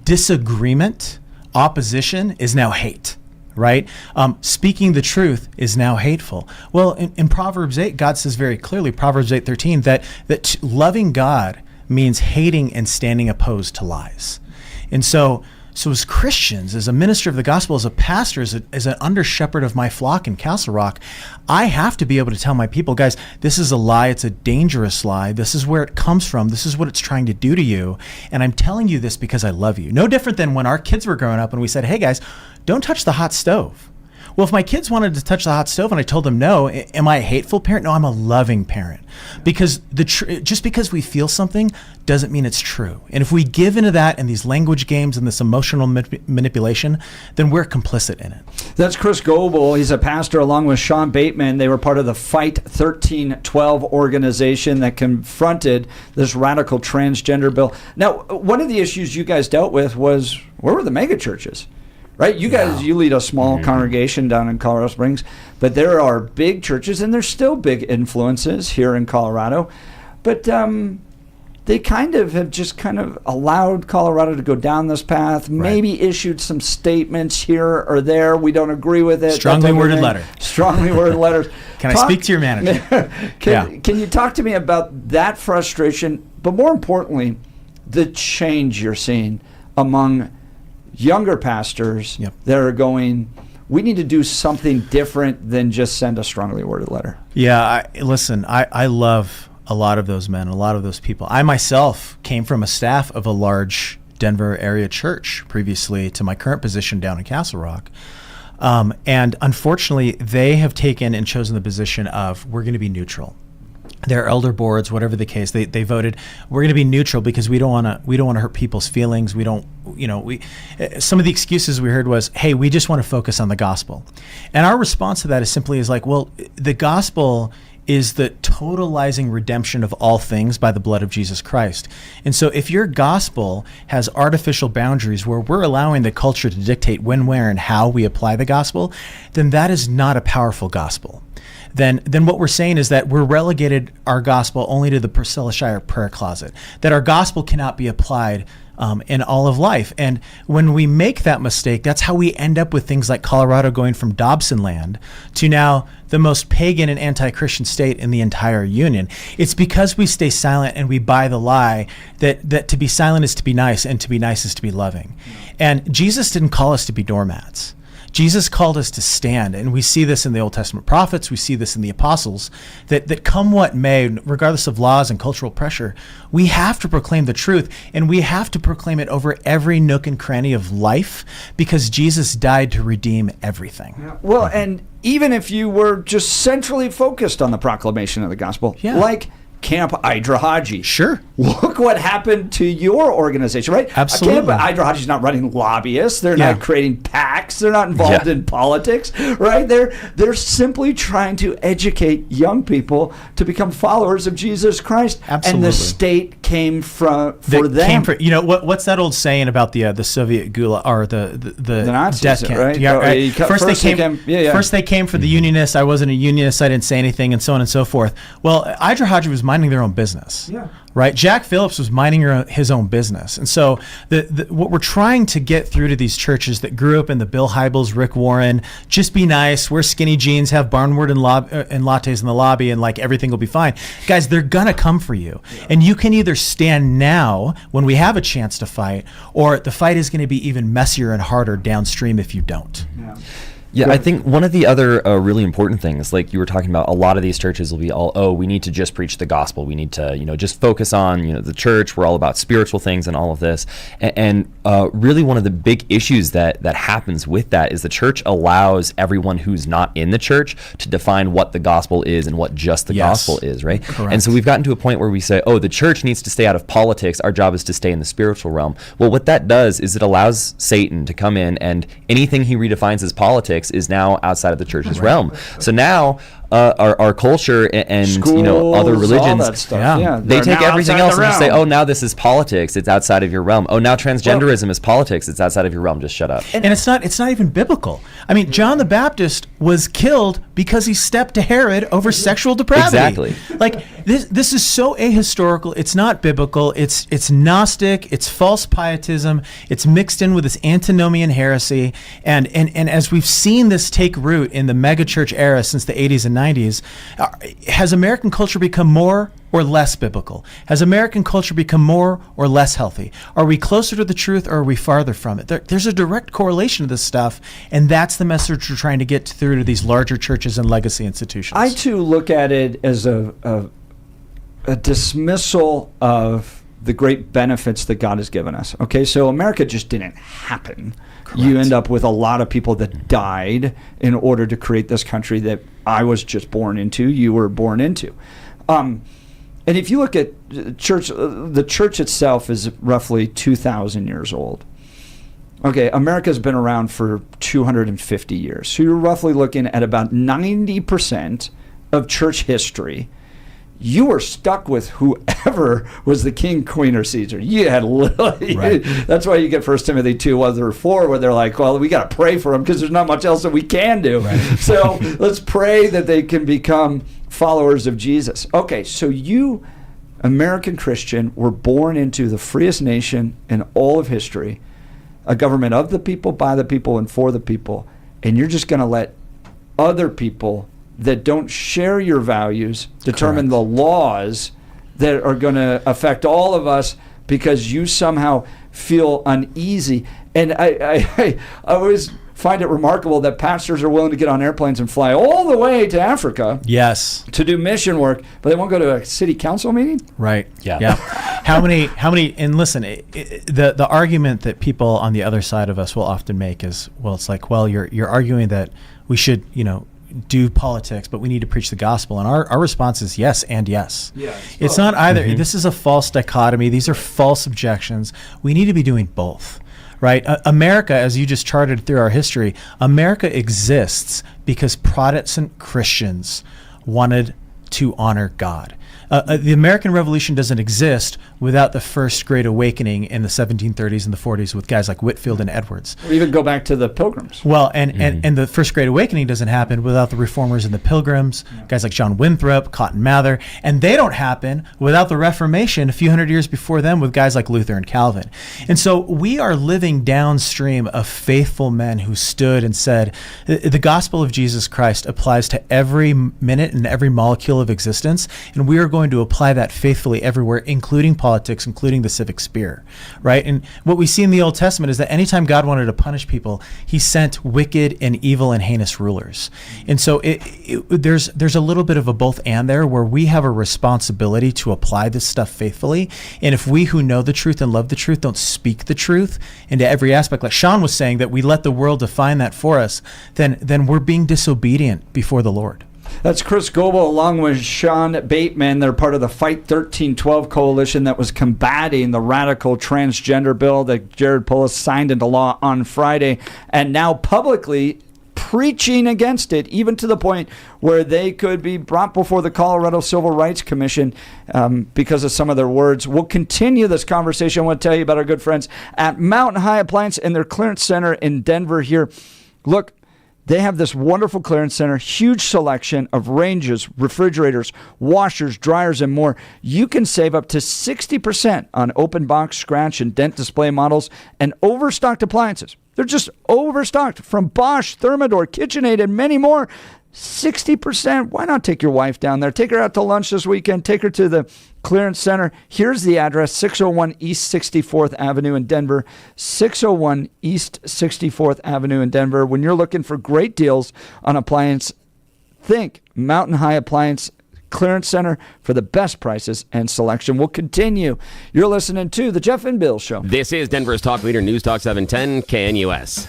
disagreement, opposition is now hate, right? Speaking the truth is now hateful. Well, in Proverbs 8, God says very clearly, Proverbs 8:13, that loving God means hating and standing opposed to lies. And so as Christians, as a minister of the gospel, as a pastor, as an under shepherd of my flock in Castle Rock, I have to be able to tell my people, guys, this is a lie. It's a dangerous lie. This is where it comes from. This is what it's trying to do to you. And I'm telling you this because I love you. No different than when our kids were growing up and we said, hey guys, don't touch the hot stove. Well, if my kids wanted to touch the hot stove and I told them no, am I a hateful parent? No, I'm a loving parent. Because just because we feel something doesn't mean it's true. And if we give into that and these language games and this emotional manipulation, then we're complicit in it. That's Chris Goebel. He's a pastor along with Sean Bateman. They were part of the Fight 1312 organization that confronted this radical transgender bill. Now, one of the issues you guys dealt with was, where were the mega churches? Right? You guys, you lead a small congregation down in Colorado Springs, but there are big churches, and there's still big influences here in Colorado. But they have just allowed Colorado to go down this path, maybe issued some statements here or there. We don't agree with it. Strongly worded letter. Strongly worded letters. Can I speak to your manager? Can you talk to me about that frustration, but more importantly, the change you're seeing among younger pastors that are going, we need to do something different than just send a strongly worded letter? Yeah, I love a lot of those men, a lot of those people. I myself came from a staff of a large Denver area church previously to my current position down in Castle Rock. And unfortunately, they have taken and chosen the position of, we're going to be neutral. Their elder boards, whatever the case, they voted, we're going to be neutral because we don't want to hurt people's feelings. Some of the excuses we heard was, hey, we just want to focus on the gospel. And our response to that is simply well, the gospel is the totalizing redemption of all things by the blood of Jesus Christ. And so if your gospel has artificial boundaries where we're allowing the culture to dictate when, where, and how we apply the gospel, then that is not a powerful gospel. Then what we're saying is that we're relegated our gospel only to the Priscilla Shire prayer closet, that our gospel cannot be applied in all of life. And when we make that mistake, that's how we end up with things like Colorado going from Dobson land to now the most pagan and anti-Christian state in the entire union. It's because we stay silent and we buy the lie that to be silent is to be nice and to be nice is to be loving. And Jesus didn't call us to be doormats. Jesus called us to stand, and we see this in the Old Testament prophets, we see this in the apostles, that come what may, regardless of laws and cultural pressure, we have to proclaim the truth, and we have to proclaim it over every nook and cranny of life, because Jesus died to redeem everything. Yeah. Well, and even if you were just centrally focused on the proclamation of the gospel, like Camp Idrahaji. Sure. Look what happened to your organization, right? Absolutely. Camp Idrahaji is not running lobbyists. They're not creating PACs. They're not involved in politics, right? They're simply trying to educate young people to become followers of Jesus Christ. Absolutely. And the state came for them. What's that old saying about the Soviet gulag or the Nazis, death camp? right? Yeah, right. First they came for the Unionists. I wasn't a Unionist. I didn't say anything, and so on and so forth. Well, Idrahaji was minding their own business. Yeah. Right? Jack Phillips was minding his own business. And so what we're trying to get through to these churches that grew up in the Bill Hybels, Rick Warren, just be nice, wear skinny jeans, have barnward and lattes in the lobby, and like everything will be fine. Guys, they're going to come for you. Yeah. And you can either stand now when we have a chance to fight, or the fight is going to be even messier and harder downstream if you don't. Yeah. Yeah, I think one of the other really important things, like you were talking about, a lot of these churches will be we need to just preach the gospel. We need to, just focus on, the church. We're all about spiritual things and all of this. And really one of the big issues that happens with that is the church allows everyone who's not in the church to define what the gospel is and what just the gospel is, right? Correct. And so we've gotten to a point where we say, the church needs to stay out of politics. Our job is to stay in the spiritual realm. Well, what that does is it allows Satan to come in, and anything he redefines as politics is now outside of the church's realm. So now our culture and Schools, other religions, all that stuff. they take everything else and say, now this is politics, it's outside of your realm. Now transgenderism is politics, it's outside of your realm, just shut up. And it's not even biblical. I mean, John the Baptist was killed because he stepped to Herod over sexual depravity. Exactly. Like this is so ahistorical. It's not biblical. It's Gnostic. It's false pietism. It's mixed in with this antinomian heresy. And as we've seen this take root in the megachurch era since the 80s and 90s, has American culture become more or less biblical? Has American culture become more or less healthy? Are we closer to the truth or are we farther from it? There's a direct correlation to this stuff, and that's the message we're trying to get through to these larger churches and legacy institutions. I too look at it as a dismissal of the great benefits that God has given us. Okay, so America just didn't happen. Correct. You end up with a lot of people that died in order to create this country that I was just born into, you were born into. And if you look at church, the church itself is roughly 2,000 years old. Okay, America's been around for 250 years. So you're roughly looking at about 90% of church history. You were stuck with whoever was the king, queen, or Caesar. You had literally, that's why you get 1 Timothy 2:4, where they're like, well, we got to pray for them because there's not much else that we can do. Right. So let's pray that they can become followers of Jesus. Okay, so you, American Christian, were born into the freest nation in all of history, a government of the people, by the people, and for the people, and you're just going to let other people that don't share your values determine the laws that are going to affect all of us because you somehow feel uneasy. And I always find it remarkable that pastors are willing to get on airplanes and fly all the way to Africa to do mission work, but they won't go to a city council meeting? Right. Yeah. How many, and listen, the argument that people on the other side of us will often make is, well, it's like, well, you're arguing that we should, do politics, but we need to preach the gospel. And our response is yes and yes. It's not either. Mm-hmm. This is a false dichotomy. These are false objections. We need to be doing both. Right? America, as you just charted through our history, America exists because Protestant Christians wanted to honor God. The American Revolution doesn't exist without the first Great Awakening in the 1730s and the 40s with guys like Whitefield and Edwards. Or even go back to the Pilgrims. Well, and the first Great Awakening doesn't happen without the Reformers and the Pilgrims, guys like John Winthrop, Cotton Mather, and they don't happen without the Reformation a few hundred years before them with guys like Luther and Calvin. And so we are living downstream of faithful men who stood and said, the gospel of Jesus Christ applies to every minute and every molecule of existence, and we are going to apply that faithfully everywhere, including politics, including the civic sphere, right? And what we see in the Old Testament is that anytime God wanted to punish people, he sent wicked and evil and heinous rulers. And so there's a little bit of a both and there, where we have a responsibility to apply this stuff faithfully. And if we who know the truth and love the truth don't speak the truth into every aspect, like Sean was saying, that we let the world define that for us, then we're being disobedient before the Lord. That's Chris Goebel along with Sean Bateman. They're part of the Fight 1312 coalition that was combating the radical transgender bill that Jared Polis signed into law on Friday, and now publicly preaching against it, even to the point where they could be brought before the Colorado Civil Rights Commission because of some of their words. We'll continue this conversation. I want to tell you about our good friends at Mountain High Appliance and their clearance center in Denver here. Look, they have this wonderful clearance center, huge selection of ranges, refrigerators, washers, dryers, and more. You can save up to 60% on open box, scratch, and dent display models and overstocked appliances. They're just overstocked from Bosch, Thermador, KitchenAid, and many more. 60%. Why not take your wife down there? Take her out to lunch this weekend. Take her to the clearance center. Here's the address, 601 East 64th Avenue in Denver. 601 East 64th Avenue in Denver. When you're looking for great deals on appliance, think Mountain High Appliance Clearance Center for the best prices and selection. We'll continue. You're listening to The Jeff and Bill Show. This is Denver's Talk Leader, News Talk 710 KNUS.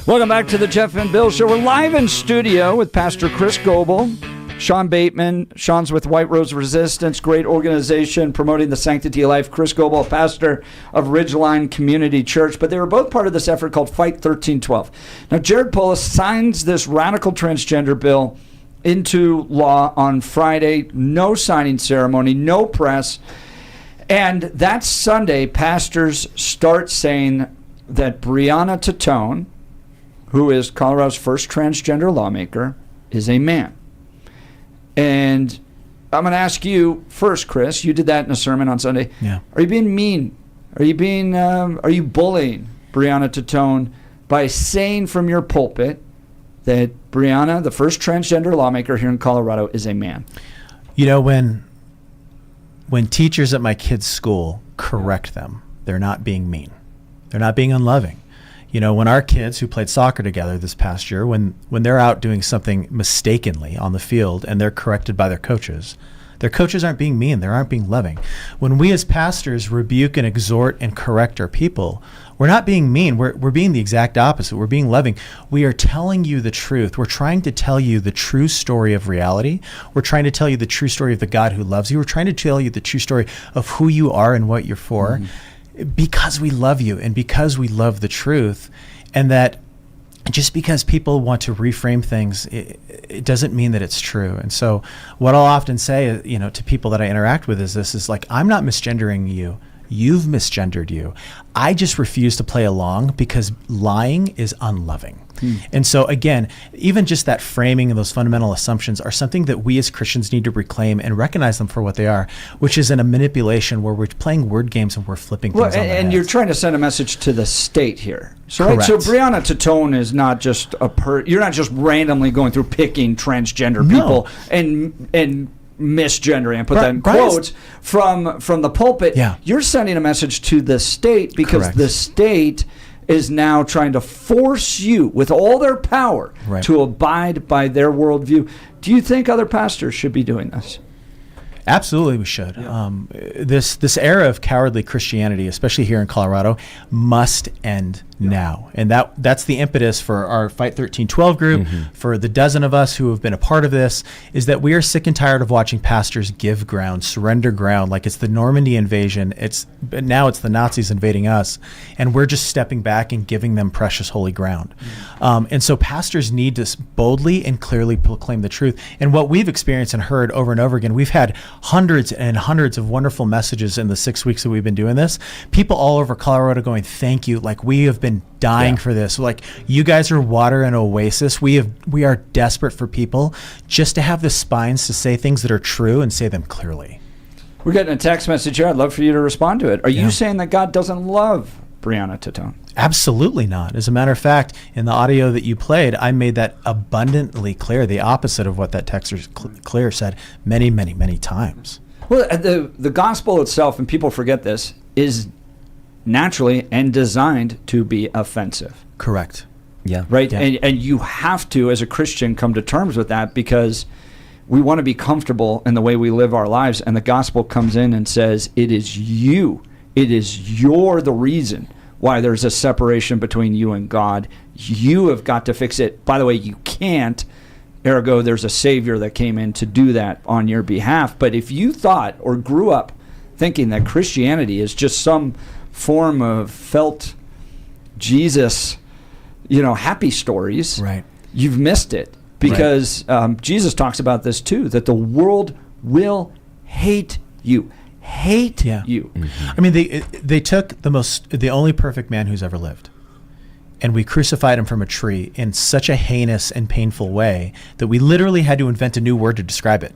Welcome back to the Jeff and Bill Show. We're live in studio with Pastor Chris Goebel, Sean Bateman. Sean's with White Rose Resistance, great organization promoting the sanctity of life. Chris Goebel, pastor of Ridgeline Community Church. But they were both part of this effort called Fight 1312. Now, Jared Polis signs this radical transgender bill into law on Friday. No signing ceremony, no press. And that Sunday, pastors start saying that Breonna Tattone, who is Colorado's first transgender lawmaker, is a man. And I'm going to ask you first, Chris. You did that in a sermon on Sunday. Yeah. Are you being mean? Are you bullying Breonna Tattone by saying from your pulpit that Breonna, the first transgender lawmaker here in Colorado, is a man? You know, when teachers at my kids' school correct them, they're not being mean. They're not being unloving. You know, when our kids who played soccer together this past year, when they're out doing something mistakenly on the field and they're corrected by their coaches aren't being mean. They aren't being loving. When we as pastors rebuke and exhort and correct our people, we're not being mean. We're being the exact opposite. We're being loving. We are telling you the truth. We're trying to tell you the true story of reality. We're trying to tell you the true story of the God who loves you. We're trying to tell you the true story of who you are and what you're for. Because we love you and because we love the truth, and that just because people want to reframe things, it doesn't mean that it's true. And so what I'll often say, you know, to people that I interact with is like, I'm not misgendering you. You've misgendered you. I just refuse to play along because lying is unloving. And so again, even just that framing and those fundamental assumptions are something that we as Christians need to reclaim and recognize them for what they are, which is in a manipulation where we're playing word games and we're flipping things on their and heads. you're trying to send a message to the state here. So, Correct. right? So Breonna Tattone is not just you're not just randomly going through picking transgender people and misgendering and put that in quotes from the pulpit. Yeah. You're sending a message to the state because Correct. the state is now trying to force you with all their power to abide by their worldview. Do you think other pastors should be doing this? Absolutely, we should. This era of cowardly Christianity, especially here in Colorado, must end now. And that's the impetus for our Fight 1312 group, for the dozen of us who have been a part of this, is that we are sick and tired of watching pastors give ground, surrender ground, like it's the Normandy invasion. But now it's the Nazis invading us, and we're just stepping back and giving them precious holy ground. And so pastors need to boldly and clearly proclaim the truth. And what we've experienced and heard over and over again, we've had hundreds and hundreds of wonderful messages in the 6 weeks that we've been doing this. People all over Colorado going, thank you. Like, we have been dying for this. Like, you guys are water and oasis. We are desperate for people just to have the spines to say things that are true and say them clearly. We're getting a text message here. I'd love for you to respond to it. Are you saying that God doesn't love Breonna Tattone? Absolutely not. As a matter of fact, in the audio that you played, I made that abundantly clear, the opposite of what that texter clear said many, many, many times. Well, the gospel itself, and people forget this, is naturally and designed to be offensive. Correct. Yeah. Right? Yeah. And you have to, as a Christian, come to terms with that because we want to be comfortable in the way we live our lives. And the gospel comes in and says, it is you. You're the reason why there's a separation between you and God. You have got to fix it. By the way, you can't. Ergo, there's a Savior that came in to do that on your behalf. But if you thought or grew up thinking that Christianity is just some form of felt Jesus, happy stories, right, you've missed it. Because Jesus talks about this too, that the world will hate you. You. I mean, they took the only perfect man who's ever lived, and we crucified him from a tree in such a heinous and painful way that we literally had to invent a new word to describe it.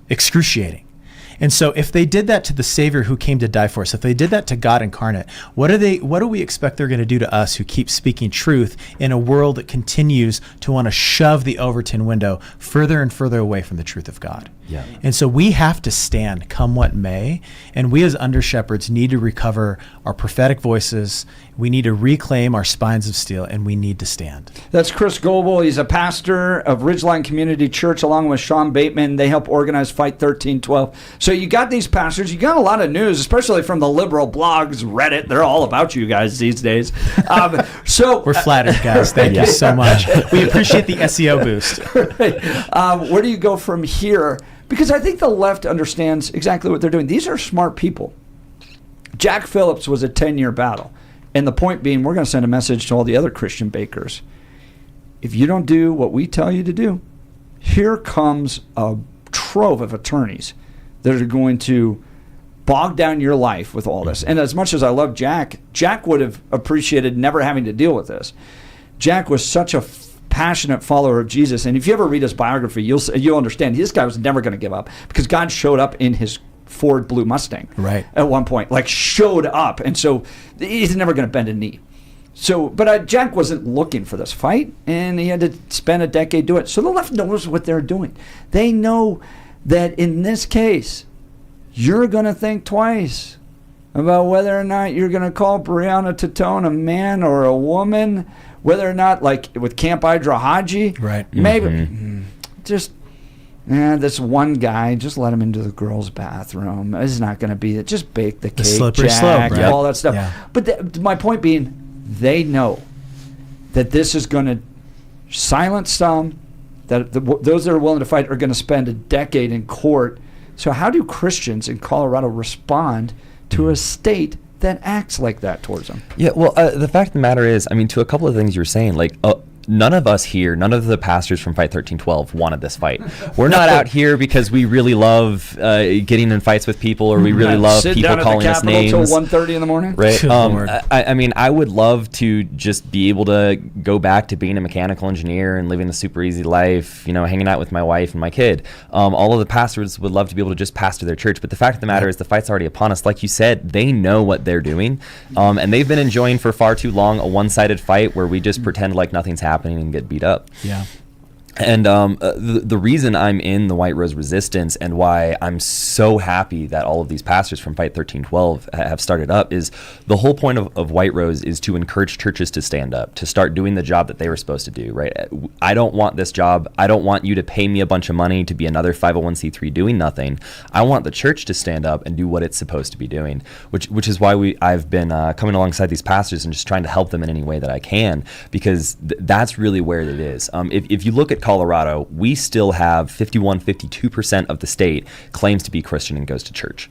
Excruciating. And so if they did that to the Savior who came to die for us, if they did that to God incarnate, what do we expect they're going to do to us who keep speaking truth in a world that continues to want to shove the Overton window further and further away from the truth of God? Yeah. And so we have to stand come what may, and we as under shepherds need to recover our prophetic voices. We need to reclaim our spines of steel, and we need to stand. That's Chris Goebel. He's a pastor of Ridgeline Community Church along with Sean Bateman. They help organize Fight 1312. So you got these pastors. You got a lot of news, especially from the liberal blogs, Reddit. They're all about you guys these days. So we're flattered, guys. Thank you so much. We appreciate the SEO boost. Where do you go from here? Because I think the left understands exactly what they're doing. These are smart people. Jack Phillips was a 10-year battle. And the point being, we're going to send a message to all the other Christian bakers. If you don't do what we tell you to do, here comes a trove of attorneys that are going to bog down your life with all this. And as much as I love Jack, Jack would have appreciated never having to deal with this. Jack was such a passionate follower of Jesus. And if you ever read his biography, you'll understand this guy was never going to give up because God showed up in his Ford Blue Mustang at one point, like showed up. And so he's never going to bend a knee. So, but Jack wasn't looking for this fight, and he had to spend a decade doing it. So the left knows what they're doing. They know that in this case, you're going to think twice about whether or not you're going to call Breonna Tattone a man or a woman, whether or not, like with Camp Idra Haji, maybe just this one guy, just let him into the girls' bathroom. It's not going to be it. Just bake the cake, slippery Jack, slope, all that stuff. Yeah. But my point being, they know that this is going to silence some, that those that are willing to fight are going to spend a decade in court. So how do Christians in Colorado respond to a state that acts like that towards them? Yeah, well, the fact of the matter is, I mean, to a couple of things you were saying, like, none of us here, none of the pastors from Fight 1312 wanted this fight. We're not out here because we really love getting in fights with people, or we really love people calling us names. Till 1:30 in the morning. Right. I mean, I would love to just be able to go back to being a mechanical engineer and living a super easy life, hanging out with my wife and my kid. All of the pastors would love to be able to just pastor their church. But the fact of the matter is the fight's already upon us. Like you said, they know what they're doing. And they've been enjoying for far too long a one-sided fight where we just pretend like nothing's happening and get beat up. Yeah. And the reason I'm in the White Rose Resistance and why I'm so happy that all of these pastors from Fight 1312 have started up is the whole point of White Rose is to encourage churches to stand up, to start doing the job that they were supposed to do, right? I don't want this job. I don't want you to pay me a bunch of money to be another 501c3 doing nothing. I want the church to stand up and do what it's supposed to be doing, which is why I've been coming alongside these pastors and just trying to help them in any way that I can, because that's really where it is. If you look at Colorado, we still have 52% of the state claims to be Christian and goes to church,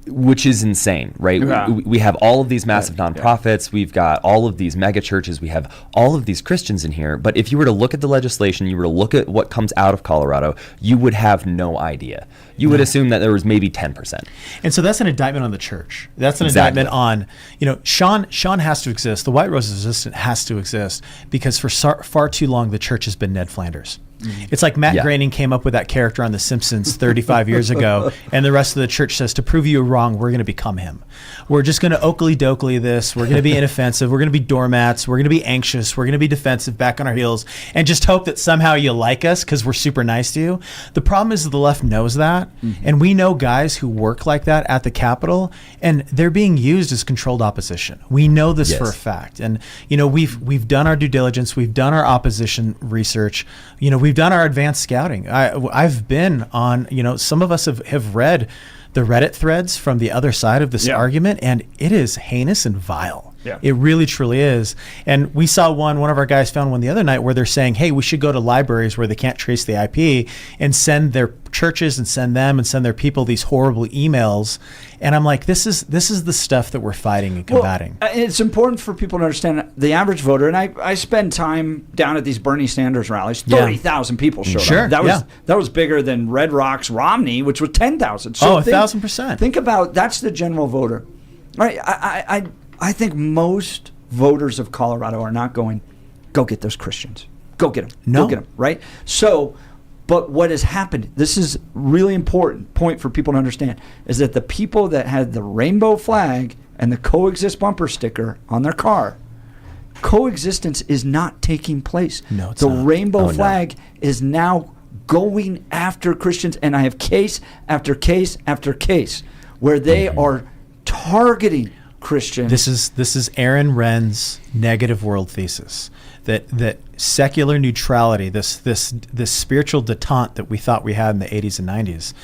which is insane, right? Yeah. We have all of these massive nonprofits. We've got all of these mega churches. We have all of these Christians in here. But if you were to look at the legislation, you were to look at what comes out of Colorado, you would have no idea. You would assume that there was maybe 10%. And so that's an indictment on the church. That's an indictment on, Sean has to exist. The White Rose Resistance has to exist because for far too long, the church has been Ned Flanders. It's like Matt Groening came up with that character on The Simpsons 35 years ago, and the rest of the church says, to prove you wrong, we're going to become him. We're just going to oakley-dokley this. We're going to be inoffensive. We're going to be doormats. We're going to be anxious. We're going to be defensive, back on our heels, and just hope that somehow you like us because we're super nice to you. The problem is that the left knows that, and we know guys who work like that at the Capitol, and they're being used as controlled opposition. We know this for a fact. And, we've done our due diligence. We've done our opposition research. We've done our advanced scouting. I've been on, some of us have read the Reddit threads from the other side of this argument, and it is heinous and vile. Yeah. It really, truly is. And we saw one of our guys found one the other night where they're saying, hey, we should go to libraries where they can't trace the IP and send their churches and send their people these horrible emails. And I'm like, this is the stuff that we're fighting and combating. Well, it's important for people to understand the average voter, and I spend time down at these Bernie Sanders rallies. 30,000 people showed up. That was bigger than Red Rock's Romney, which was 10,000. So 1,000%. Think about, that's the general voter. All right, I think most voters of Colorado are not going, go get those Christians. Go get them. No. Go get them, right? So, but what has happened, this is really important point for people to understand, is that the people that had the rainbow flag and the coexist bumper sticker on their car, coexistence is not taking place. No, it's the not. rainbow flag is now going after Christians, and I have case after case after case where they are targeting Christians. This is Aaron Wren's negative world thesis. That secular neutrality, this spiritual detente that we thought we had in the 80s and 90s,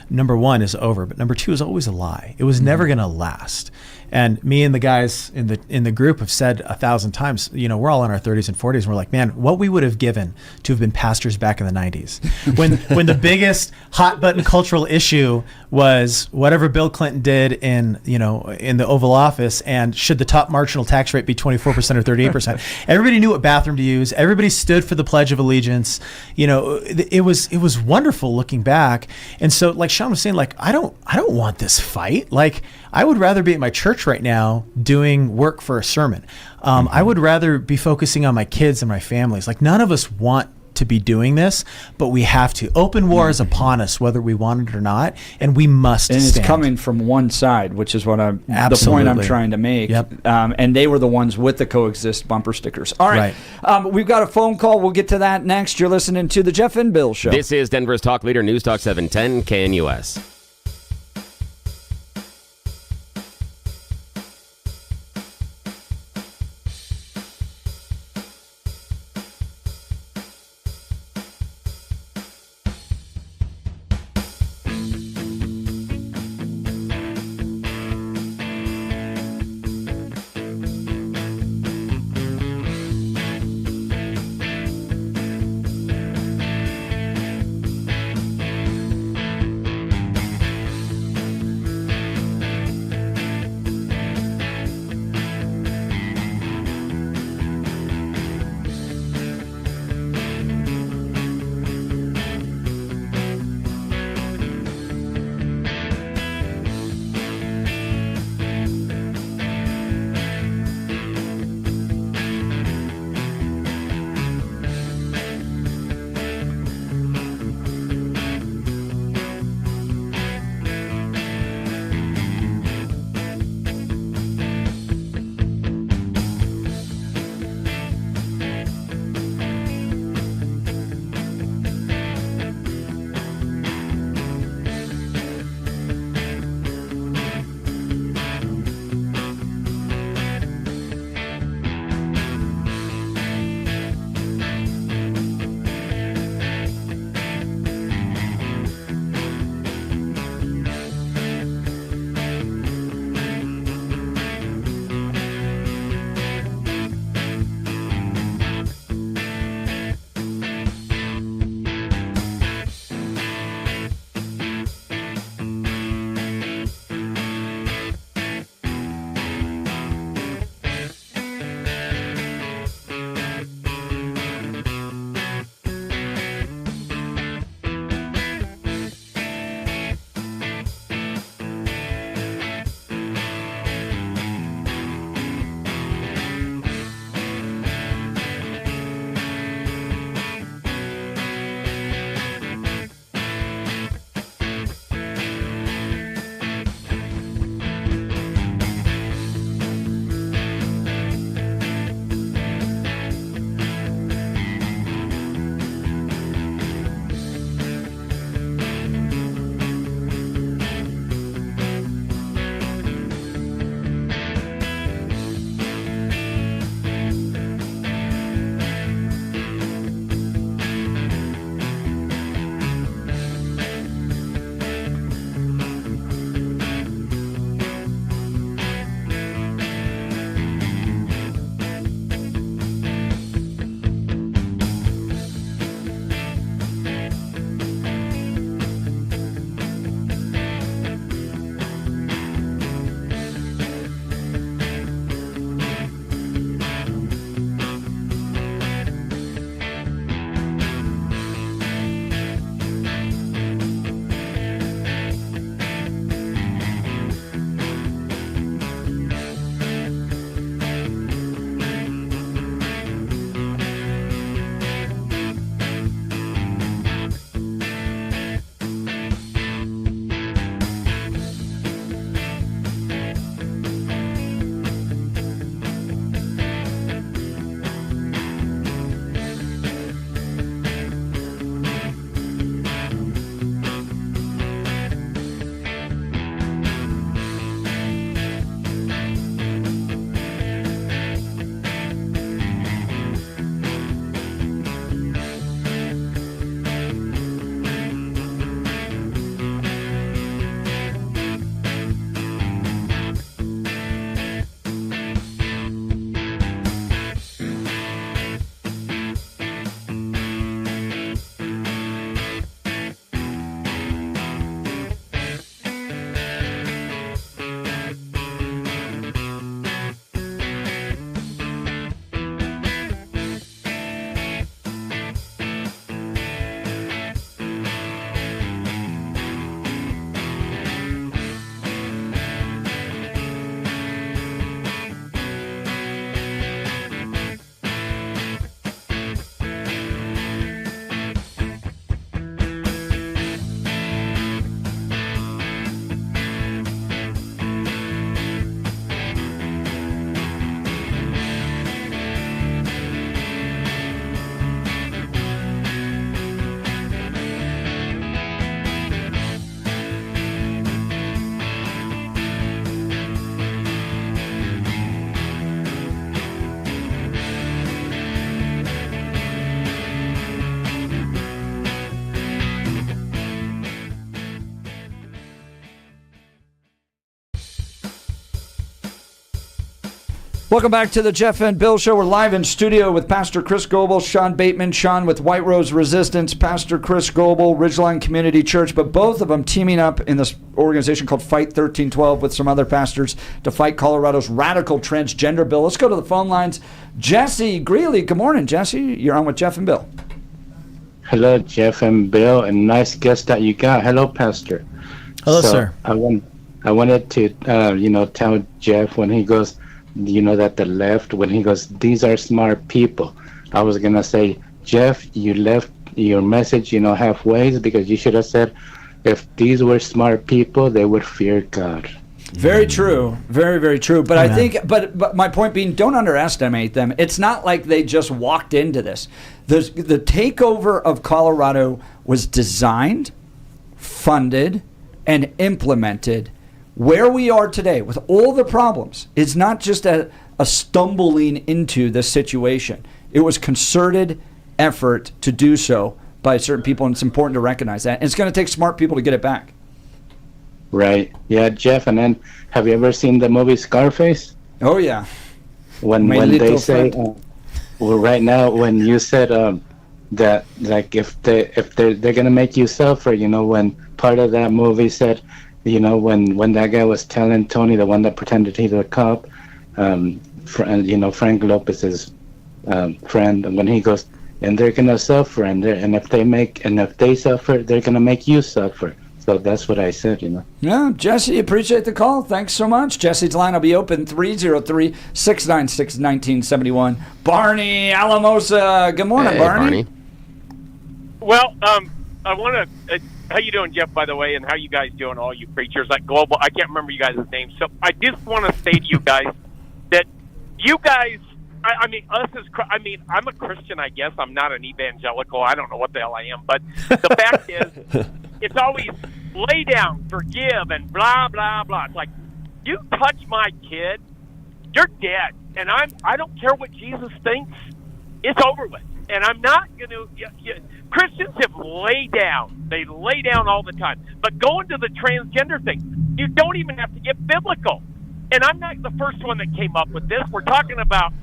number one is over, but number two is always a lie. It was never going to last. And me and the guys in the group have said 1,000 times, we're all in our 30s and 40s, and we're like, man, what we would have given to have been pastors back in the 90s, when the biggest hot button cultural issue was whatever Bill Clinton did in the Oval Office, and should the top marginal tax rate be 24% or 38%? Everybody knew what bathroom to use. Everybody stood for the Pledge of Allegiance. It was wonderful looking back. And so, like Sean was saying, like I don't want this fight. Like I would rather be at my church right now doing work for a sermon. I would rather be focusing on my kids and my families. Like none of us want to be doing this, but we have to. Open war is upon us, whether we want it or not, and we must and stand. It's coming from one side, which is what the Absolutely. point I'm trying to make. Yep. And they were the ones with the coexist bumper stickers. All right. We've got a phone call. We'll get to that next. You're listening to the Jeff and Bill Show. This is Denver's talk leader, News Talk 710 KNUS. Welcome back to the Jeff and Bill Show. We're live in studio with Pastor Chris Goebel, Sean Bateman. Sean with White Rose Resistance, Pastor Chris Goebel, Ridgeline Community Church, but both of them teaming up in this organization called Fight 1312 with some other pastors to fight Colorado's radical transgender bill. Let's go to the phone lines. Jesse Greeley. Good morning, Jesse. You're on with Jeff and Bill. Hello, Jeff and Bill, and nice guest that you got. Hello, Pastor. Hello, sir. I wanted to, tell Jeff when he goes, that the left, when he goes, these are smart people. I was going to say, Jeff, you left your message, halfway, because you should have said, if these were smart people, they would fear God. Very true. Very, very true. But I think, but my point being, don't underestimate them. It's not like they just walked into this. The takeover of Colorado was designed, funded, and implemented. Where we are today with all the problems is not just a stumbling into this situation. It was concerted effort to do so by certain people, and it's important to recognize that. And it's going to take smart people to get it back. Right. Yeah, Jeff. And then, have you ever seen the movie Scarface? Oh, yeah. When they say, right now, when you said that, like, if they're going to make you suffer, when part of that movie said, when that guy was telling Tony, the one that pretended he was a cop, Frank Lopez's friend, and when he goes, and they're gonna suffer, and if they suffer, they're gonna make you suffer. So that's what I said, Yeah, Jesse, appreciate the call. Thanks so much. Jesse's line will be open 303-696-1971. Barney Alamosa. Good morning, Hey, Barney. Well, I want to. How you doing, Jeff? By the way, and how you guys doing? All you preachers, like Global. I can't remember you guys' names, so I just want to say to you guys that you guys. I mean, us as. I mean, I'm a Christian, I guess. I'm not an evangelical. I don't know what the hell I am, but the fact is, it's always lay down, forgive, and blah blah blah. It's like, you touch my kid, you're dead, and I don't care what Jesus thinks. It's over with. And I'm not going to... Christians have laid down. They lay down all the time. But going to the transgender thing, you don't even have to get biblical. And I'm not the first one that came up with this. We're talking about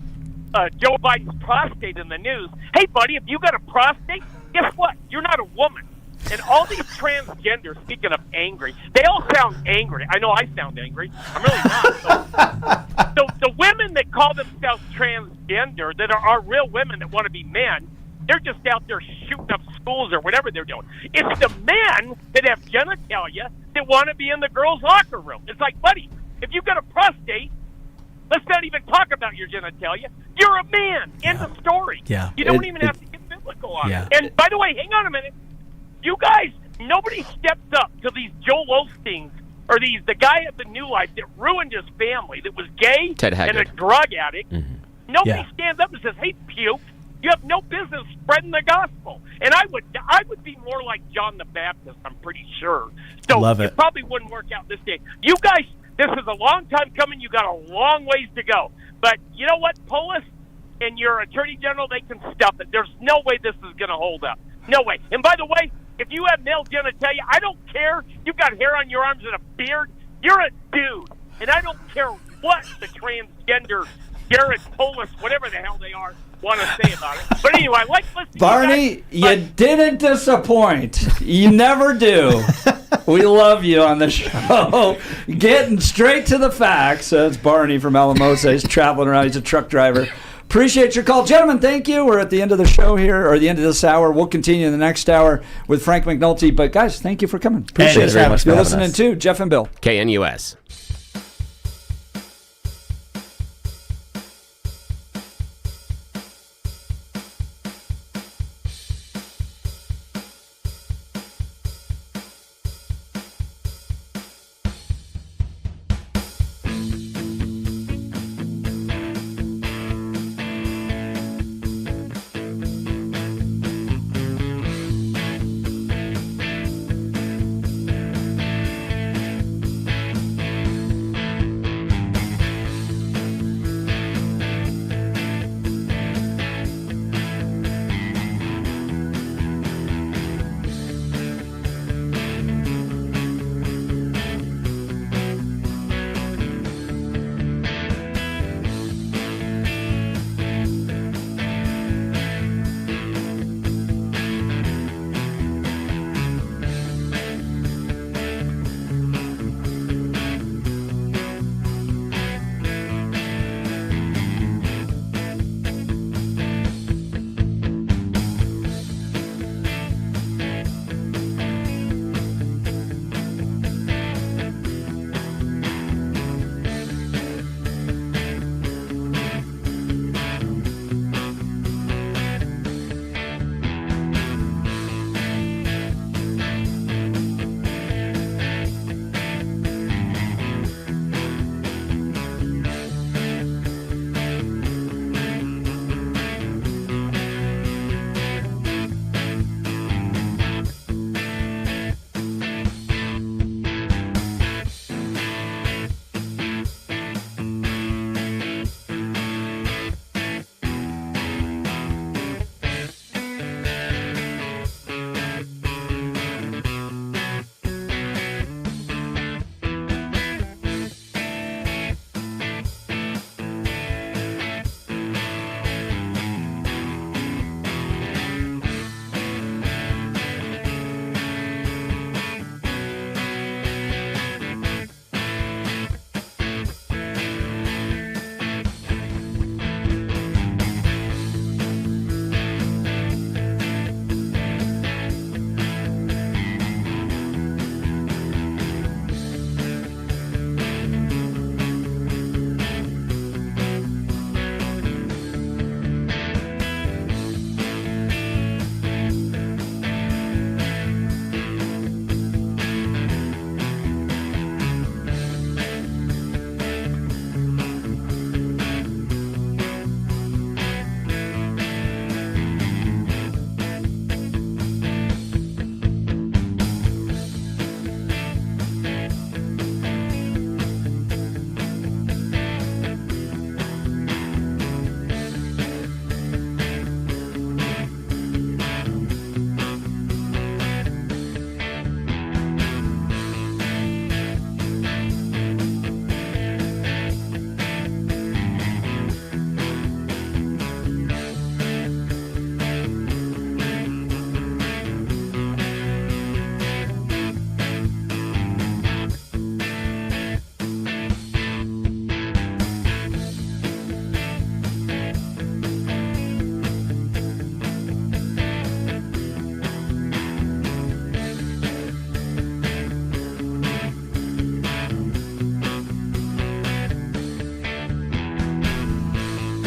Joe Biden's prostate in the news. Hey, buddy, if you got a prostate, guess what? You're not a woman. And all these transgenders, speaking of angry, they all sound angry. I know I sound angry. I'm really not. So the women that call themselves transgender, that are real women that want to be men, they're just out there shooting up schools or whatever they're doing. It's the men that have genitalia that want to be in the girls' locker room. It's like, buddy, if you've got a prostate, let's not even talk about your genitalia. You're a man. End of story. Yeah. You don't even have to get biblical on it. And by the way, hang on a minute. You guys, nobody steps up to these Joel Osteens or the guy at the New Life that ruined his family, that was gay and a drug addict. Mm-hmm. Nobody stands up and says, "Hey, puke, you have no business spreading the gospel." And I would be more like John the Baptist, I'm pretty sure. So Love it. Probably wouldn't work out this day. You guys, this is a long time coming. You got a long ways to go. But you know what, Polis and your Attorney General, they can stuff it. There's no way this is going to hold up. No way. And by the way, if you have male genitalia, I don't care. You've got hair on your arms and a beard. You're a dude. And I don't care what the transgender, Garrett, Polis, whatever the hell they are, want to say about it. But anyway, I like listening Barney, to you guys, you didn't disappoint. You never do. We love you on the show. Getting straight to the facts. That's Barney from Alamosa. He's traveling around. He's a truck driver. Appreciate your call. Gentlemen, thank you. We're at the end of the show here, or the end of this hour. We'll continue in the next hour with Frank McNulty. But, guys, thank you for coming. Appreciate it. Very much You're listening to Jeff and Bill. KNUS.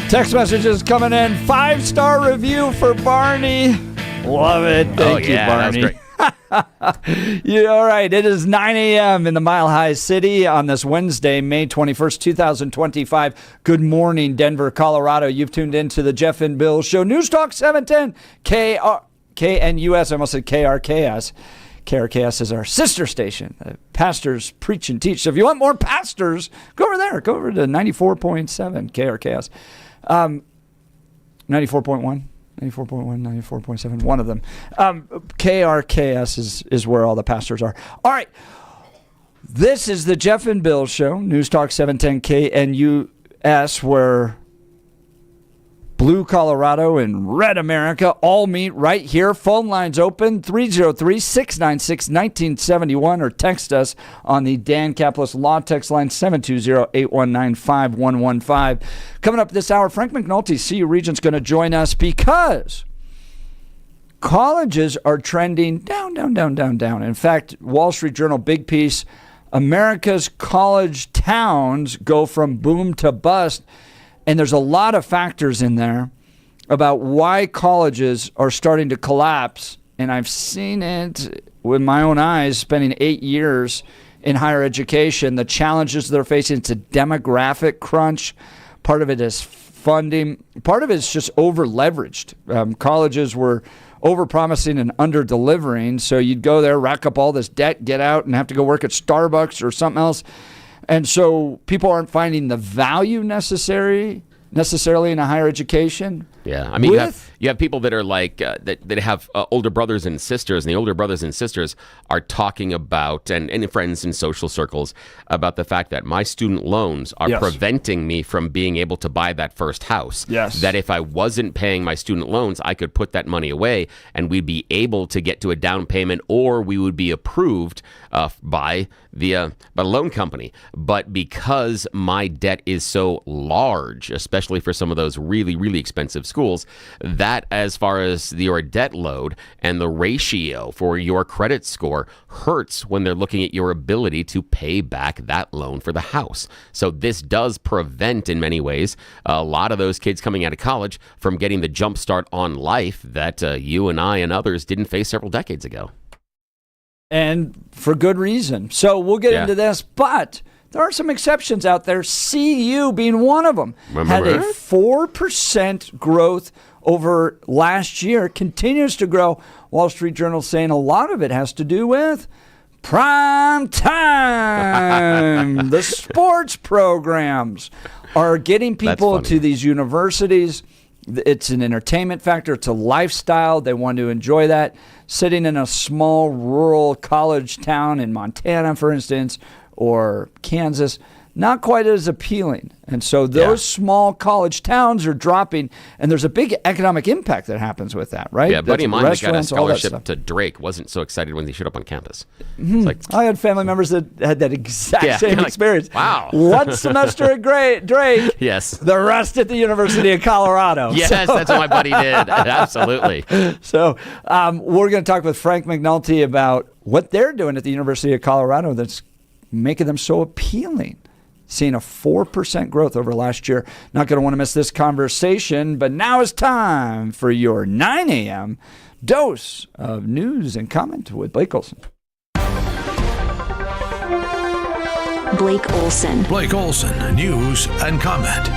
Text messages coming in. 5-star review for Barney. Love it. Thank you, Barney. That was great. Yeah, all right. It is 9 a.m. in the Mile High City on this Wednesday, May 21st, 2025. Good morning, Denver, Colorado. You've tuned into the Jeff and Bill Show. News Talk 710 KNUS. I almost said KRKS. KRKS is our sister station. Pastors preach and teach. So if you want more pastors, go over there. Go over to 94.7 KRKS. 94.1. 94.1, 94.7, one of them. KRKS is where all the pastors are. All right. This is the Jeff and Bill Show, News Talk 710 KNUS, where Blue Colorado and Red America all meet right here. Phone lines open, 303-696-1971, or text us on the Dan Caplis Law text line, 720-819-5115. Coming up this hour, Frank McNulty, CU Regent's going to join us because colleges are trending down, down, down, down, down. In fact, Wall Street Journal, big piece, America's college towns go from boom to bust. And there's a lot of factors in there about why colleges are starting to collapse. And I've seen it with my own eyes, spending 8 years in higher education, the challenges they're facing. It's a demographic crunch. Part of it is funding. Part of it is just over-leveraged. Colleges were over-promising and under-delivering. So you'd go there, rack up all this debt, get out, and have to go work at Starbucks or something else. And so people aren't finding the value necessarily in a higher education. Yeah, I mean, you have people that are like that have older brothers and sisters, and the older brothers and sisters are talking about, and friends in social circles, about the fact that my student loans are preventing me from being able to buy that first house. Yes. That if I wasn't paying my student loans, I could put that money away, and we'd be able to get to a down payment, or we would be approved by the loan company. But because my debt is so large, especially for some of those really, really expensive schools, that as far as your debt load and the ratio for your credit score hurts when they're looking at your ability to pay back that loan for the house. So this does prevent, in many ways, a lot of those kids coming out of college from getting the jump start on life that you and I and others didn't face several decades ago. And for good reason. So we'll get into this, but there are some exceptions out there, CU being one of them. Had a 4% growth over last year, continues to grow. Wall Street Journal saying a lot of it has to do with prime time. The sports programs are getting people to these universities. It's an entertainment factor. It's a lifestyle. They want to enjoy that. Sitting in a small rural college town in Montana, for instance, or Kansas, not quite as appealing. And so those small college towns are dropping, and there's a big economic impact that happens with that, right? Yeah, a buddy of mine that got a scholarship to Drake wasn't so excited when he showed up on campus. Mm-hmm. It's like, I had family members that had that exact same experience. Wow. 1 semester at Drake. Yes. The rest at the University of Colorado. Yes, that's what my buddy did. Absolutely. So we're going to talk with Frank McNulty about what they're doing at the University of Colorado that's making them so appealing. Seeing a 4% growth over last year. Not going to want to miss this conversation, but now is time for your 9 a.m. dose of news and comment with Blake Olson. Blake Olson. Blake Olson, news and comment.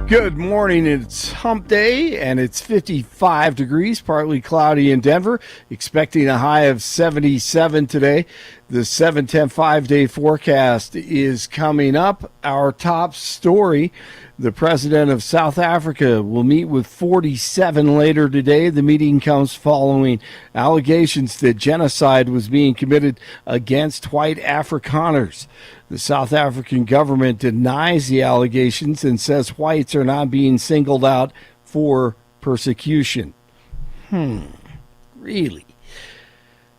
Good morning. It's hump day, and it's 55 degrees, partly cloudy in Denver. Expecting a high of 77 today. The 7-10 5-day forecast is coming up. Our top story, the president of South Africa will meet with 47 later today. The meeting comes following allegations that genocide was being committed against white Afrikaners. The South African government denies the allegations and says whites are not being singled out for persecution. Really?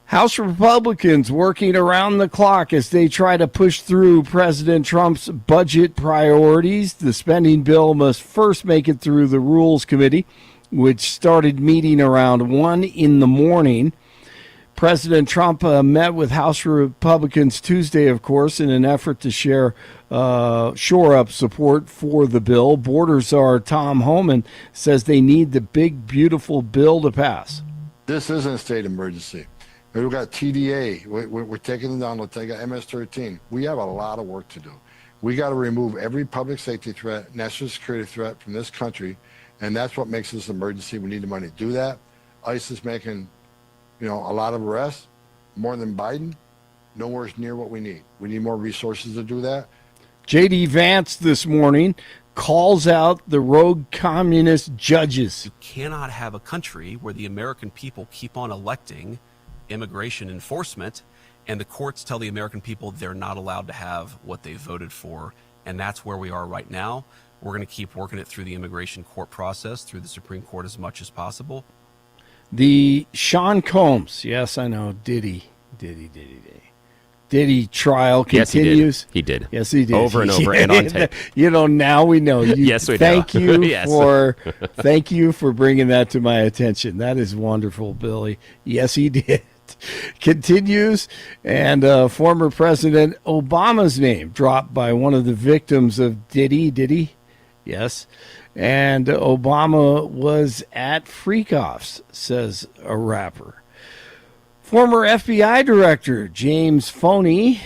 House Republicans working around the clock as they try to push through President Trump's budget priorities. The spending bill must first make it through the Rules Committee, which started meeting around 1 in the morning. President Trump met with House Republicans Tuesday, of course, in an effort to shore up support for the bill. Border Czar Tom Homan says they need the big, beautiful bill to pass. This isn't a state emergency. We've got TDA. We're taking them down. Let's take MS-13. We have a lot of work to do. We got to remove every public safety threat, national security threat from this country, and that's what makes this emergency. We need the money to do that. ICE is making, a lot of arrests, more than Biden. Nowhere near what we need. We need more resources to do that. J.D. Vance this morning calls out the rogue communist judges. You cannot have a country where the American people keep on electing immigration enforcement, and the courts tell the American people they're not allowed to have what they voted for. And that's where we are right now. We're going to keep working it through the immigration court process, through the Supreme Court as much as possible. The Sean Combs, yes, I know, Diddy trial continues. Yes, he did. Yes, he did. Over and over and on tape. Now we know. Yes, we do. Thank you Yes. thank you for bringing that to my attention. That is wonderful, Billy. Yes, he did. Continues, and former President Obama's name dropped by one of the victims of Diddy. Yes. And Obama was at freak-offs, says a rapper. Former FBI Director James Foney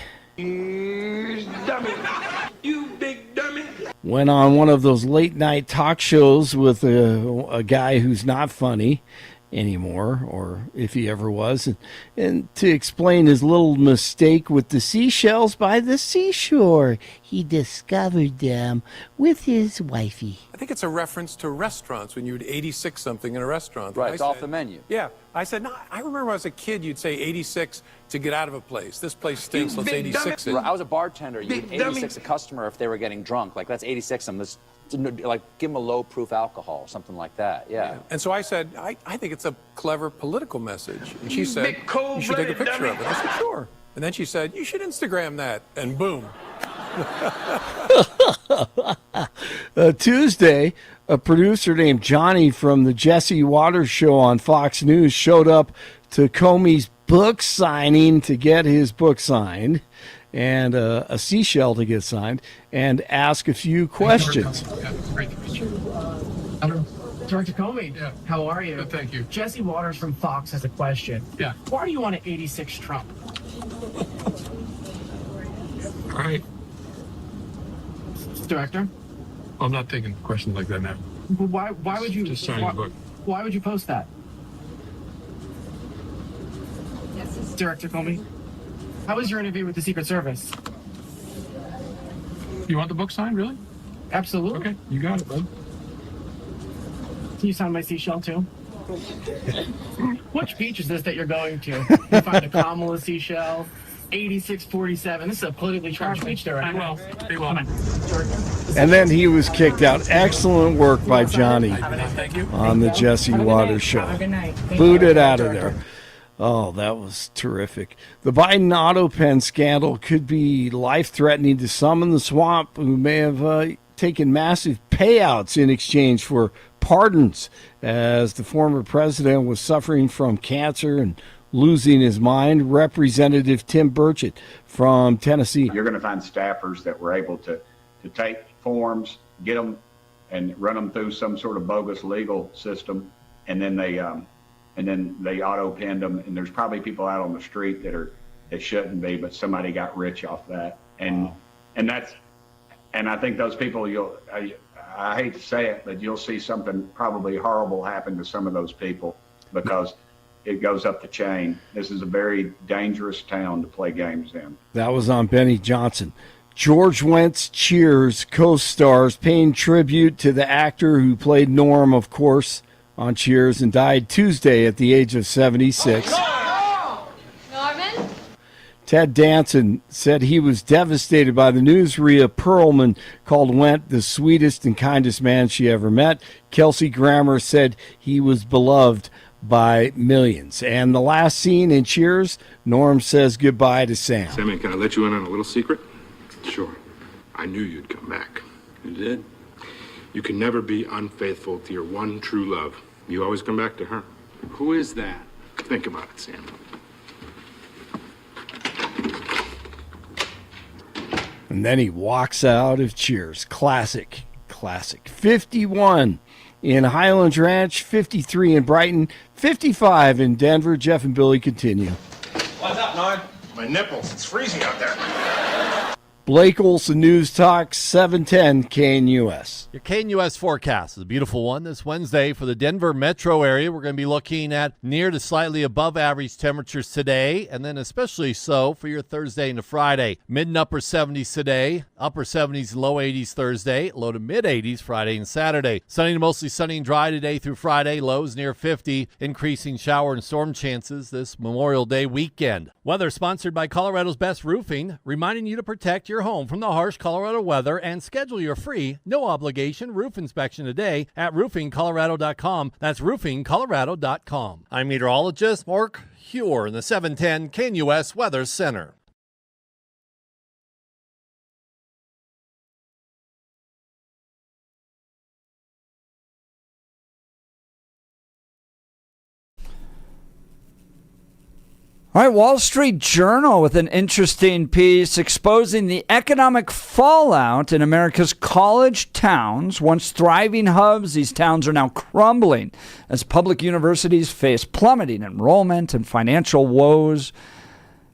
went on one of those late-night talk shows with a guy who's not funny anymore, or if he ever was, and to explain his little mistake with the seashells by the seashore. He discovered them with his wifey. I think it's a reference to restaurants when you would 86 something in a restaurant. Right, it's off the menu. Yeah. I said, no, I remember when I was a kid, you'd say 86 to get out of a place. This place stinks, let's 86 it. I was a bartender. You would 86 a customer if they were getting drunk. Like, let's 86 them. Let's, like, give them a low-proof alcohol, something like that. Yeah. And so I said, I think it's a clever political message. And she said, you should take a picture of it. I said, sure. And then she said, you should Instagram that. And boom. Tuesday, a producer named Johnny from the Jesse Waters Show on Fox News showed up to Comey's book signing to get his book signed, and a seashell to get signed, and ask a few questions. Director Comey, how are you? Good, thank you. Jesse Waters from Fox has a question. Yeah. Why do you want to 86 Trump? All right. Director? I'm not taking questions like that now. Why would you Just signing the book. Why would you post that? Director Comey, how was your interview with the Secret Service? You want the book signed, really? Absolutely. Okay, you got it, bud. Can you sign my seashell too? Which beach is this that you're going to? You find a Kamala seashell, 8647. This is a politically charged beach there right now. Be well. And then he was kicked out. Excellent work by Johnny on the Jesse Waters Show. Booted out of there. Oh, that was terrific. The Biden auto pen scandal could be life-threatening to some in the swamp who may have taken massive payouts in exchange for pardons, as the former president was suffering from cancer and losing his mind. Representative Tim Burchett from Tennessee. You're going to find staffers that were able to take forms, get them, and run them through some sort of bogus legal system, and then they auto-penned them. And there's probably people out on the street that shouldn't be, but somebody got rich off that. And I think those people, I hate to say it, but you'll see something probably horrible happen to some of those people because it goes up the chain. This is a very dangerous town to play games in. That was on Benny Johnson. George Wendt's Cheers co-stars paying tribute to the actor who played Norm, of course, on Cheers, and died Tuesday at the age of 76. Norman? Ted Danson said he was devastated by the news. Rhea Perlman called Wendt the sweetest and kindest man she ever met. Kelsey Grammer said he was beloved by millions. And the last scene in Cheers, Norm says goodbye to Sam. Sammy, can I let you in on a little secret? Sure. I knew you'd come back. You did? You can never be unfaithful to your one true love. You always come back to her. Who is that? Think about it, Sam. And then he walks out of cheers. Classic. 51 in Highlands Ranch, 53 in Brighton, 55 in Denver. Jeff and Billy continue. What's up, Nard? My nipples. It's freezing out there. Blake Olson, News Talk 710 KNUS. Your KNUS forecast is a beautiful one this Wednesday for the Denver metro area. We're going to be looking at near to slightly above average temperatures today, and then especially so for your Thursday into Friday. Mid and upper 70s today, upper 70s and low 80s Thursday, low to mid 80s Friday and Saturday. Sunny to mostly sunny and dry today through Friday, lows near 50, increasing shower and storm chances this Memorial Day weekend. Weather sponsored by Colorado's Best Roofing, reminding you to protect your home from the harsh Colorado weather and schedule your free, no obligation roof inspection today at roofingcolorado.com. That's roofingcolorado.com. I'm meteorologist Mark Huer in the 710 KNUS Weather Center. All right, Wall Street Journal with an interesting piece exposing the economic fallout in America's college towns. Once thriving hubs, these towns are now crumbling as public universities face plummeting enrollment and financial woes.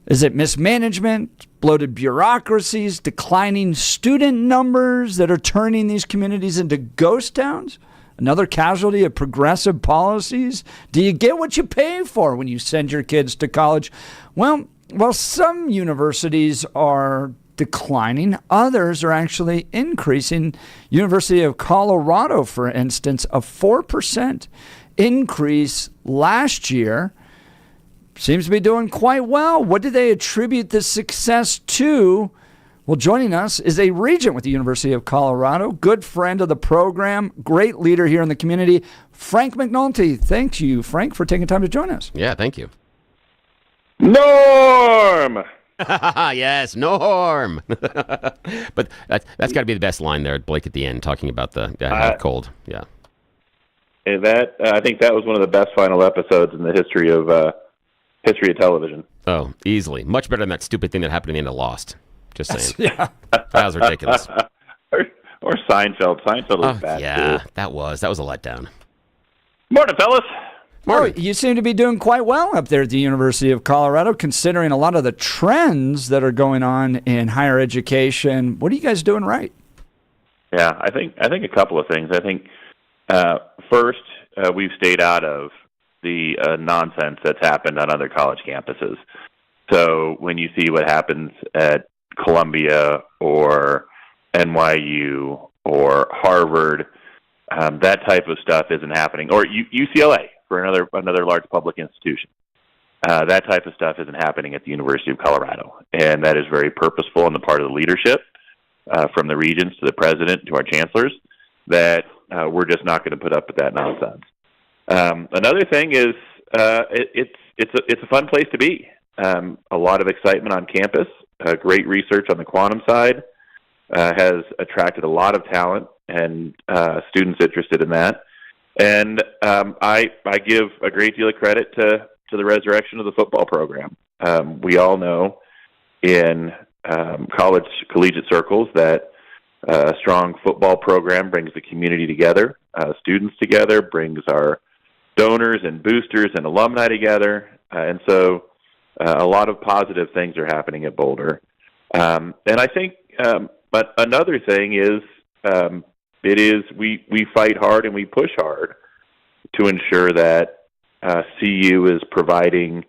Is it mismanagement, bloated bureaucracies, declining student numbers that are turning these communities into ghost towns? Another casualty of progressive policies? Do you get what you pay for when you send your kids to college? Well, while some universities are declining, others are actually increasing. University of Colorado, for instance, a 4% increase last year. Seems to be doing quite well. What do they attribute this success to? Well, joining us is a regent with the University of Colorado, good friend of the program, great leader here in the community, Frank McNulty. Thank you, Frank, for taking time to join us. Yeah, thank you. Norm! Yes, Norm. But that's got to be the best line there, Blake, at the end, talking about the how cold. Yeah. I think that was one of the best final episodes in the history of television. Oh, easily. Much better than that stupid thing that happened in the end of Lost. Just saying. Yeah. That was ridiculous. or Seinfeld. Seinfeld was bad, yeah, too. that was a letdown. Morning, fellas. Morning. Oh, you seem to be doing quite well up there at the University of Colorado, considering a lot of the trends that are going on in higher education. What are you guys doing right? Yeah, I think a couple of things. I think first, we've stayed out of the nonsense that's happened on other college campuses. So when you see what happens at Columbia or NYU or Harvard, that type of stuff isn't happening. Or UCLA, for another large public institution. That type of stuff isn't happening at the University of Colorado. And that is very purposeful on the part of the leadership, from the regents to the president to our chancellors, that we're just not going to put up with that nonsense. Another thing is it's a fun place to be. A lot of excitement on campus. Great research on the quantum side has attracted a lot of talent and students interested in that. And I give a great deal of credit to the resurrection of the football program. We all know in collegiate circles that a strong football program brings the community together, students together, brings our donors and boosters and alumni together. And so a lot of positive things are happening at Boulder. And I think but another thing is we fight hard and we push hard to ensure that CU is providing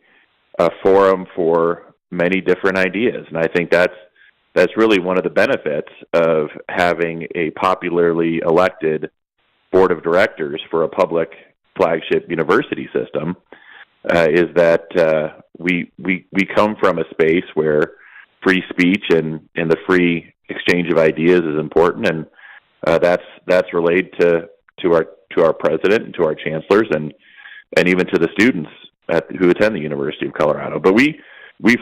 a forum for many different ideas. And I think that's really one of the benefits of having a popularly elected board of directors for a public flagship university system, is that we come from a space where free speech and the free exchange of ideas is important, and that's relayed to our president and to our chancellors and even to the students who attend the University of Colorado. But we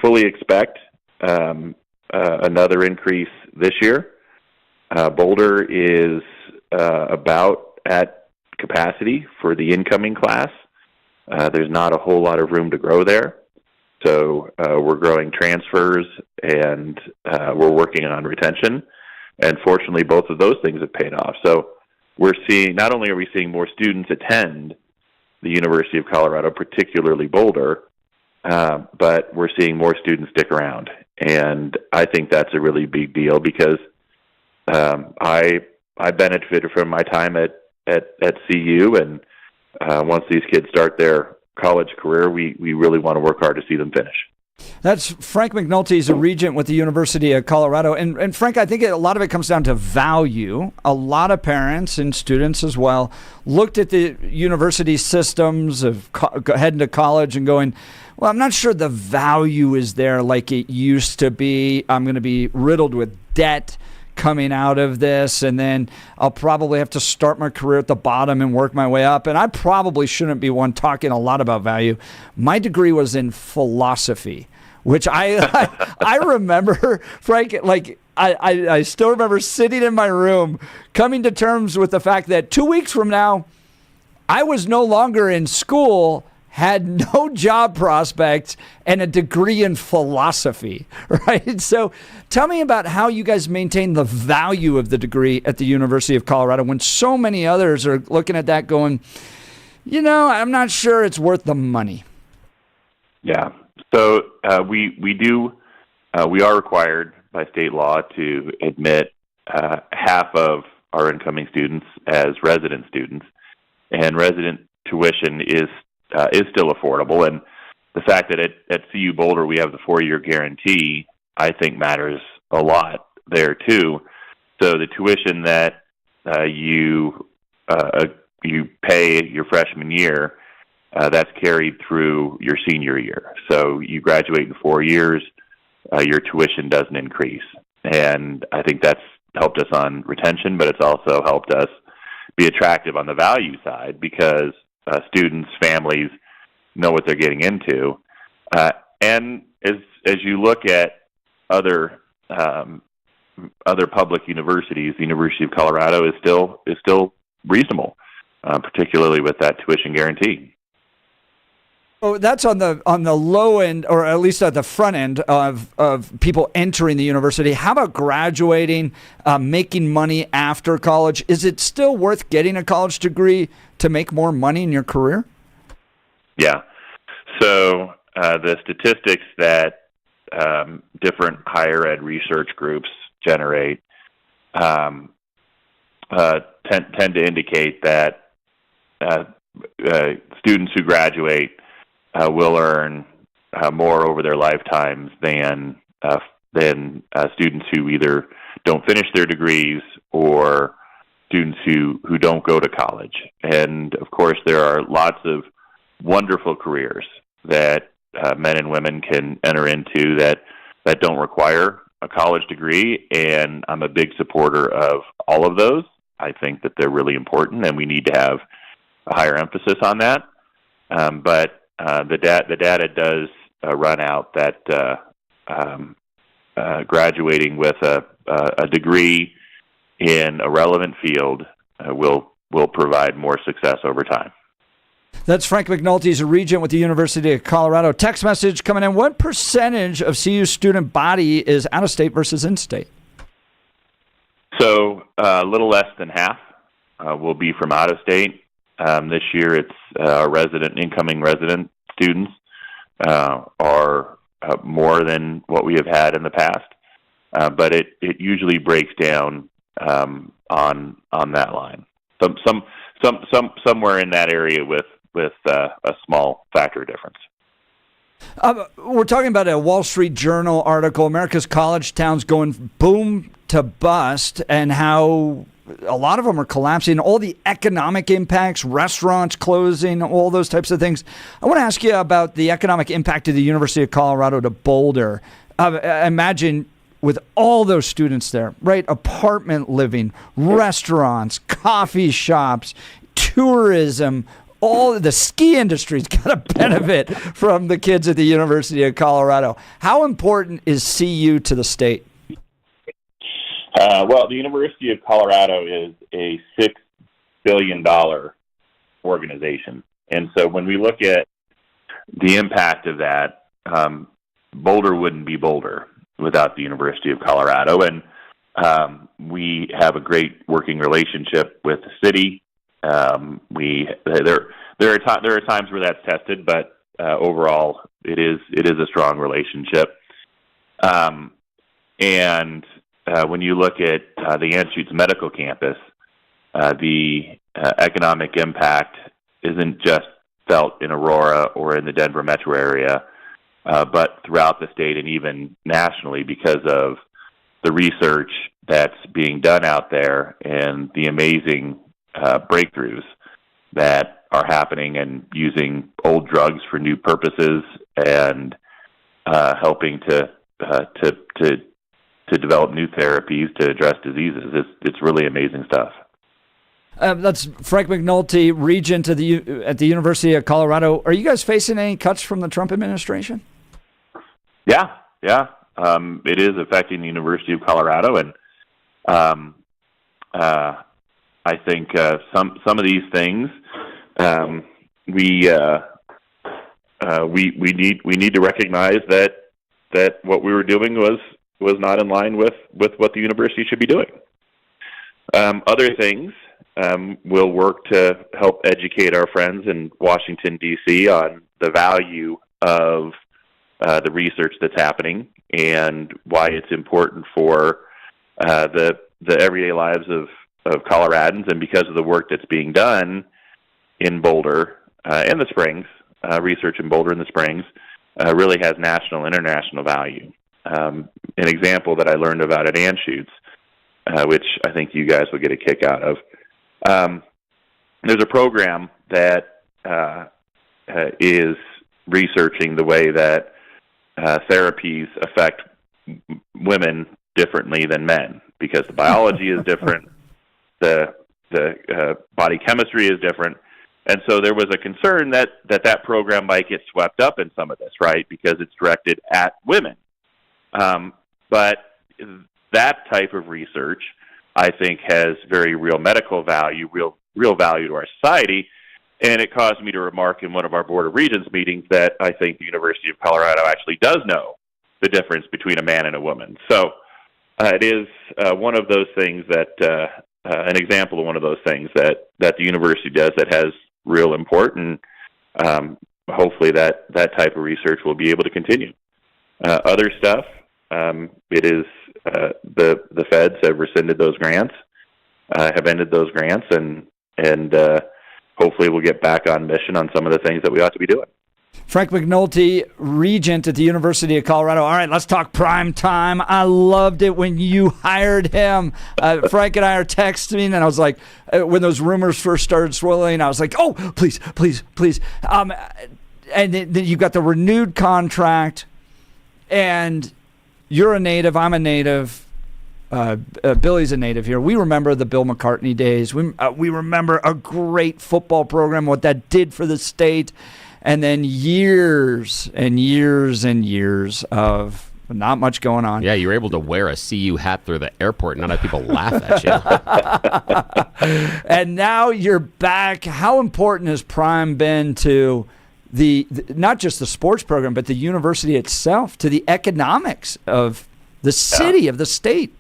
fully expect another increase this year. Boulder is about at capacity for the incoming class. There's not a whole lot of room to grow there. So we're growing transfers, and we're working on retention. And fortunately, both of those things have paid off. So we're seeing, not only are we seeing more students attend the University of Colorado, particularly Boulder, but we're seeing more students stick around. And I think that's a really big deal because I benefited from my time at CU, and once these kids start their college career, we really want to work hard to see them finish. That's Frank McNulty. He's a regent with the University of Colorado. And Frank, I think a lot of it comes down to value. A lot of parents and students as well looked at the university systems of heading to college and going, well, I'm not sure the value is there like it used to be. I'm going to be riddled with debt coming out of this, and then I'll probably have to start my career at the bottom and work my way up. And I probably shouldn't be one talking a lot about value. My degree was in philosophy, which I remember, Frank, like I still remember sitting in my room coming to terms with the fact that 2 weeks from now, I was no longer in school, had no job prospects, and a degree in philosophy, right? So tell me about how you guys maintain the value of the degree at the University of Colorado when so many others are looking at that going, I'm not sure it's worth the money. Yeah. So we are required by state law to admit half of our incoming students as resident students, and resident tuition is still affordable. And the fact that at CU Boulder we have the 4-year guarantee, I think matters a lot there too. So the tuition that you pay your freshman year, that's carried through your senior year. So you graduate in 4 years, your tuition doesn't increase. And I think that's helped us on retention, but it's also helped us be attractive on the value side because students, families know what they're getting into. And as you look at other public universities, the University of Colorado is still reasonable, particularly with that tuition guarantee. Oh, that's on the low end, or at least at the front end of people entering the university. How about graduating, making money after college? Is it still worth getting a college degree to make more money in your career? Yeah. So the statistics that different higher ed research groups generate tend to indicate that students who graduate will earn more over their lifetimes than students who either don't finish their degrees or students who don't go to college. And of course, there are lots of wonderful careers that men and women can enter into that don't require a college degree. And I'm a big supporter of all of those. I think that they're really important, and we need to have a higher emphasis on that. But the data does run out that graduating with a degree in a relevant field will provide more success over time. That's Frank McNulty. He's a regent with the University of Colorado. Text message coming in. What percentage of CU's student body is out-of-state versus in-state? So a little less than half will be from out-of-state. This year it's incoming resident students are more than what we have had in the past. But it usually breaks down on that line. Somewhere in that area with a small factor difference. We're talking about a Wall Street Journal article, America's college towns going boom to bust, and how a lot of them are collapsing, all the economic impacts, restaurants closing, all those types of things. I want to ask you about the economic impact of the University of Colorado to Boulder. Imagine with all those students there, right? Apartment living, restaurants, coffee shops, tourism, all the ski industry's got to benefit from the kids at the University of Colorado. How important is CU to the state? Well, the University of Colorado is a $6 billion organization. And so when we look at the impact of that, Boulder wouldn't be Boulder without the University of Colorado, and we have a great working relationship with the city. There are times where that's tested, but overall, it is a strong relationship. And when you look at the Anschutz Medical Campus, the economic impact isn't just felt in Aurora or in the Denver metro area, but throughout the state and even nationally because of the research that's being done out there and the amazing breakthroughs that are happening and using old drugs for new purposes and helping to develop new therapies to address diseases. It's really amazing stuff. That's Frank McNulty, Regent at the University of Colorado. Are you guys facing any cuts from the Trump administration? Yeah. It is affecting the University of Colorado, and I think some of these things we need to recognize that what we were doing was not in line with what the university should be doing. Other things, we'll work to help educate our friends in Washington, D.C. on the value of the research that's happening and why it's important for the everyday lives of Coloradans, and because of the work that's being done in Boulder and the Springs, research in Boulder and the Springs really has national and international value. An example that I learned about at Anschutz, which I think you guys will get a kick out of, there's a program that is researching the way that therapies affect women differently than men, because the biology is different, the body chemistry is different, and so there was a concern that program might get swept up in some of this, right? Because it's directed at women. But that type of research, I think, has very real medical value, real value to our society. And it caused me to remark in one of our Board of Regents meetings that I think the University of Colorado actually does know the difference between a man and a woman. So it is one of those things that, an example of one of those things that the university does that has real importance. Hopefully that type of research will be able to continue. Other stuff, it is the feds have rescinded those grants, have ended those grants, and hopefully we'll get back on mission on some of the things that we ought to be doing. Frank McNulty, Regent at the University of Colorado. All right, let's talk prime time. I loved it when you hired him. Frank and I are texting, and I was like, when those rumors first started swirling, I was like, oh, please. And then you got the renewed contract, and you're a native, I'm a native. Billy's a native here. We remember the Bill McCartney days. We remember a great football program, what that did for the state, and then years and years and years of not much going on. Yeah, you were able to wear a CU hat through the airport and not have people laugh at you. And now you're back. How important has Prime been to the not just the sports program, but the university itself, to the economics of the city, of the state?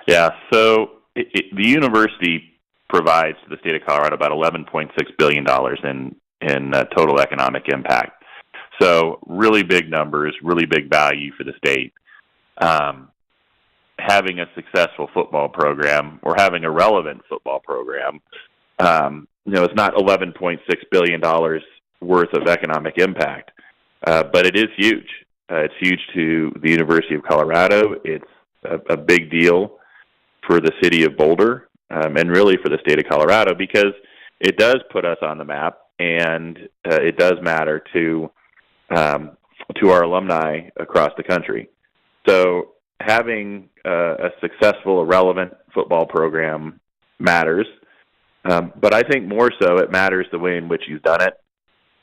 Yeah, so the university provides to the state of Colorado about $11.6 billion in total economic impact. So really big numbers, really big value for the state. Having a successful football program or having a relevant football program, it's not $11.6 billion worth of economic impact, but it is huge. It's huge to the University of Colorado. It's a big deal for the city of Boulder, and really for the state of Colorado, because it does put us on the map, and it does matter to our alumni across the country. So having a successful, relevant football program matters, but I think more so it matters the way in which he's done it.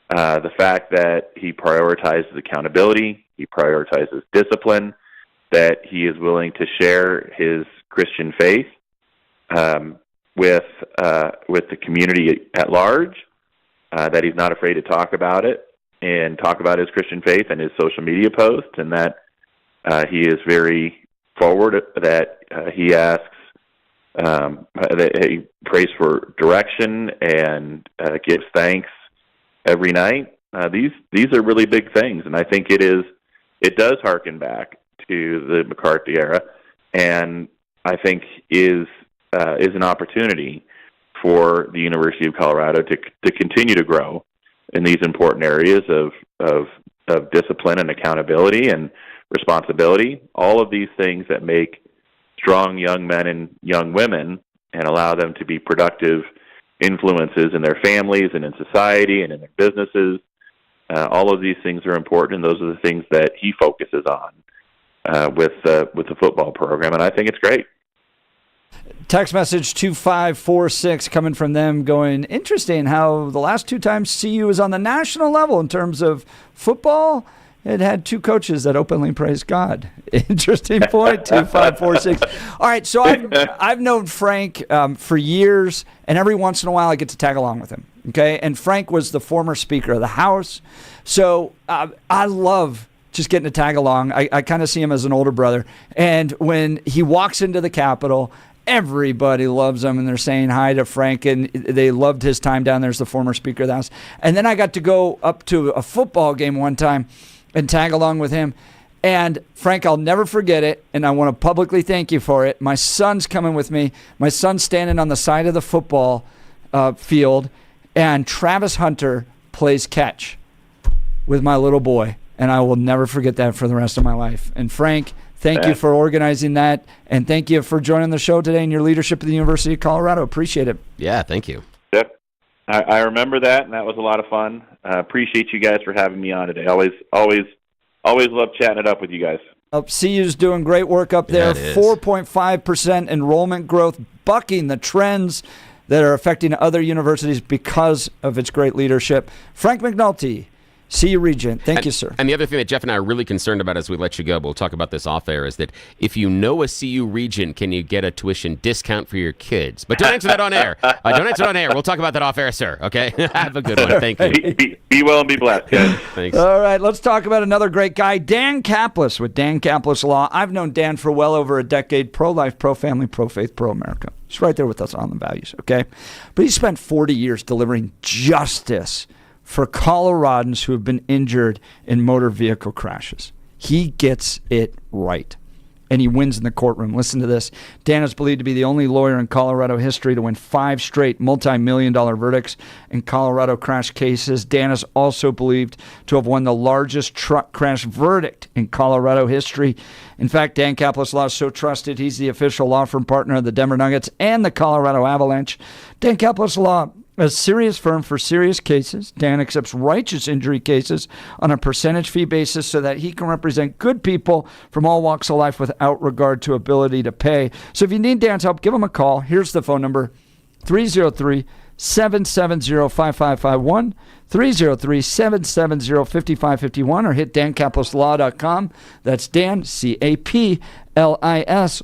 The fact that he prioritizes accountability, he prioritizes discipline, that he is willing to share his Christian faith with the community at large, that he's not afraid to talk about it, and talk about his Christian faith and his social media posts, and that he is very forward, that he asks, that he prays for direction and gives thanks every night. These are really big things, and I think it does harken back to the McCarthy era, and I think is an opportunity for the University of Colorado to continue to grow in these important areas of discipline and accountability and responsibility, all of these things that make strong young men and young women and allow them to be productive influences in their families and in society and in their businesses. All of these things are important, and those are the things that he focuses on with the football program, and I think it's great. Text message 2546 coming from them going, interesting how the last two times CU is on the national level in terms of football, it had two coaches that openly praised God. Interesting point, 2546. All right, so I've known Frank for years, and every once in a while I get to tag along with him. Okay, and Frank was the former Speaker of the House, so I love just getting to tag along. I kind of see him as an older brother, and when he walks into the Capitol, everybody loves him, and they're saying hi to Frank, and they loved his time down there as the former Speaker of the House. And then I got to go up to a football game one time and tag along with him. And Frank, I'll never forget it, and I want to publicly thank you for it. My son's coming with me. My son's standing on the side of the football field, and Travis Hunter plays catch with my little boy, and I will never forget that for the rest of my life. And Frank, thank you for organizing that, and thank you for joining the show today and your leadership at the University of Colorado. Appreciate it. Yeah, thank you. Yep. I remember that, and that was a lot of fun. I appreciate you guys for having me on today. Always love chatting it up with you guys. CU's doing great work up there. 4.5% enrollment growth, bucking the trends that are affecting other universities because of its great leadership. Frank McNulty, CU Regent. Thank you, sir. And the other thing that Jeff and I are really concerned about as we let you go, but we'll talk about this off air, is that if you know a CU Regent, can you get a tuition discount for your kids? But don't answer that on air. Don't answer it on air. We'll talk about that off air, sir. Okay? Have a good one. Thank you. Be well and be blessed, guys. Thanks. All right, let's talk about another great guy, Dan Caplis with Dan Caplis Law. I've known Dan for well over a decade. Pro-life, pro-family, pro-faith, pro-America. He's right there with us on the values, okay? But he spent 40 years delivering justice for Coloradans who have been injured in motor vehicle crashes. He gets it right, and he wins in the courtroom. Listen to this. Dan is believed to be the only lawyer in Colorado history to win 5 straight multi-million-dollar verdicts in Colorado crash cases. Dan is also believed to have won the largest truck crash verdict in Colorado history. In fact, Dan Caplis Law is so trusted, he's the official law firm partner of the Denver Nuggets and the Colorado Avalanche. Dan Caplis Law, a serious firm for serious cases. Dan accepts righteous injury cases on a percentage fee basis so that he can represent good people from all walks of life without regard to ability to pay. So if you need Dan's help, give him a call. Here's the phone number, 303-770-5551, 303-770-5551, or hit dancaplisLaw.com. That's Dan, CAPLIS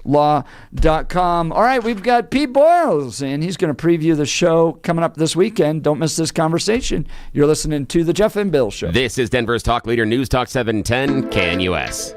law.com. All right, we've got Pete Boyles, and he's going to preview the show coming up this weekend. Don't miss this conversation. You're listening to The Jeff and Bill Show. This is Denver's talk leader, News Talk 710 KNUS.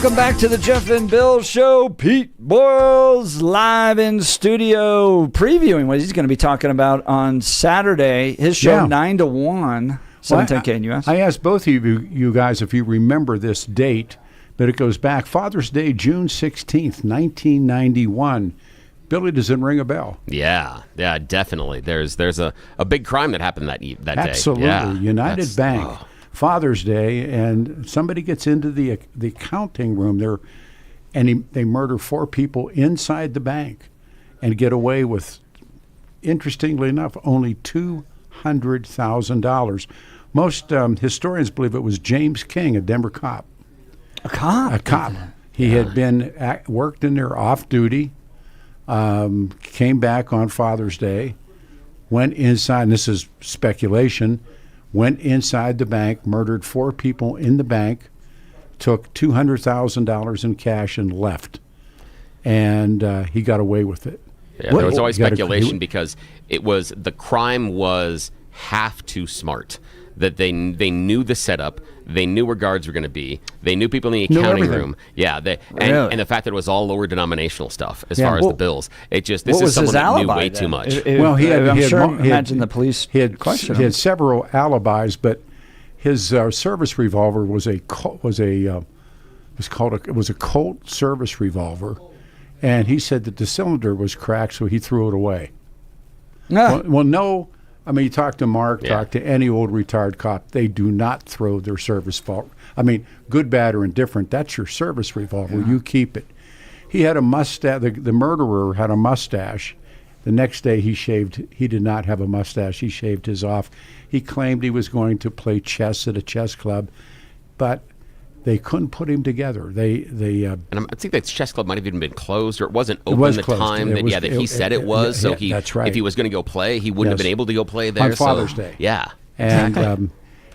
Welcome back to the Jeff and Bill Show. Pete Boyles live in studio previewing what he's going to be talking about on Saturday. His show, 9 to 1, 710 KNUS. I asked both of you guys if you remember this date, but it goes back. Father's Day, June 16th, 1991. Billy, does it ring a bell? Yeah, definitely. There's a big crime that happened that day. Absolutely. Yeah, United Bank, Father's Day, and somebody gets into the accounting room there, and they murder 4 people inside the bank and get away with, interestingly enough, only $200,000. Most historians believe it was James King, a Denver cop. A cop? A cop. He had been worked in there off duty. Came back on Father's Day, went inside, and this is speculation, went inside the bank, murdered 4 people in the bank, took $200,000 in cash and left. And he got away with it. Yeah, there was always speculation because the crime was half too smart. That they knew the setup, they knew where guards were going to be, they knew people in the accounting room. Yeah, and the fact that it was all lower denominational stuff as far as the bills. This is someone that knew way too much. Imagine the police. He had several alibis, but his service revolver was a Colt service revolver, and he said that the cylinder was cracked, so he threw it away. Well, no. I mean, you talk to Mark, talk to any old retired cop, they do not throw their service revolver. I mean, good, bad, or indifferent, that's your service revolver. You keep it. He had a mustache. The murderer had a mustache. The next day he did not have a mustache. He shaved his off. He claimed he was going to play chess at a chess club, but they couldn't put him together. And I think that chess club might have even been closed, or it wasn't open at the time that he said it was. So that's right. If he was going to go play, he wouldn't have been able to go play there on Father's Day. Yeah, and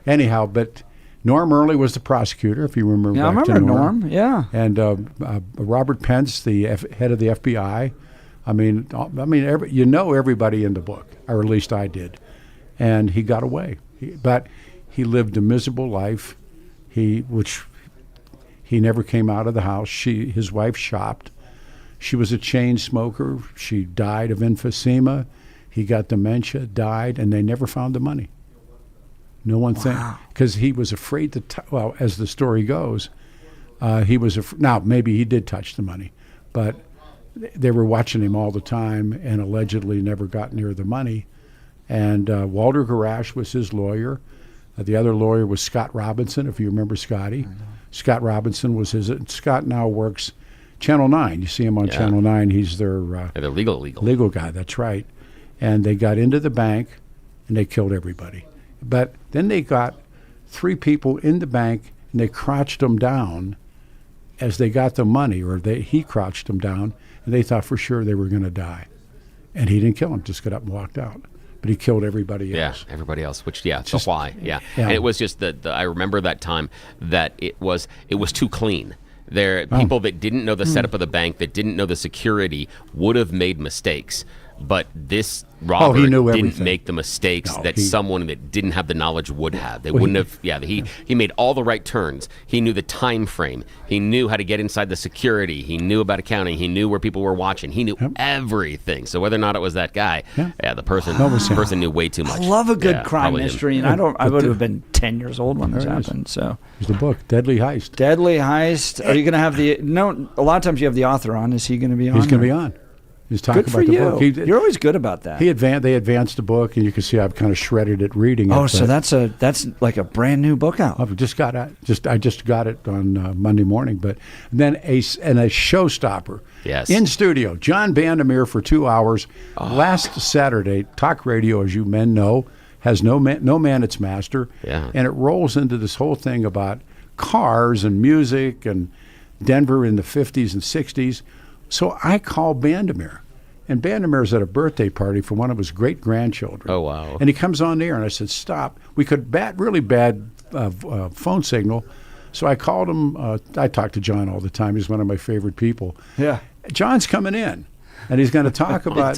anyhow, but Norm Early was the prosecutor, if you remember. Yeah, I remember Norm. Yeah, and Robert Pence, the head of the FBI. I mean, everybody in the book, or at least I did, and he got away. But he lived a miserable life. He never came out of the house. His wife shopped. She was a chain smoker. She died of emphysema. He got dementia, died, and they never found the money. No one because he was afraid to. Well, as the story goes, he was. Now maybe he did touch the money, but they were watching him all the time, and allegedly never got near the money. And Walter Garash was his lawyer. The other lawyer was Scott Robinson, if you remember Scotty. Scott Robinson was his. Scott now works Channel 9. You see him on Channel 9. He's their legal guy. That's right. And they got into the bank, and they killed everybody. But then they got 3 people in the bank, and they crouched them down as they got the money, or he crouched them down, and they thought for sure they were going to die. And he didn't kill them; just got up and walked out. But he killed everybody else. Yeah, everybody else. Which, so why? Yeah. And it was just I remember that time that it was too clean. People that didn't know the setup of the bank, that didn't know the security, would have made mistakes. But this robber didn't make the mistakes someone that didn't have the knowledge would have. They wouldn't have. Yeah, he made all the right turns. He knew the time frame. He knew how to get inside the security. He knew about accounting. He knew where people were watching. He knew everything. So whether or not it was that guy, the person knew way too much. I love a good crime mystery, and I would have been 10 years old when this happened. So there's the book, Deadly Heist. Deadly Heist. Are you going to have a lot of times you have the author on. Is he going to be on? He's going to be on. He's talking about the book. You're always good about that. They advanced the book, and you can see I've kind of shredded it reading it. Oh, so that's like a brand new book out. I've just got it. I just got it on Monday morning. But then a showstopper. Yes. In studio, John Bandemere for 2 hours. Last Saturday, talk radio, as you men know, has no man its master. Yeah. And it rolls into this whole thing about cars and music and Denver in the 50s and 60s. So I called Bandemere, and Bandemere's at a birthday party for one of his great-grandchildren. Oh, wow. And he comes on the air, and I said, stop. We could really bad phone signal. So I called him. I talk to John all the time. He's one of my favorite people. Yeah. John's coming in. and he's going to talk about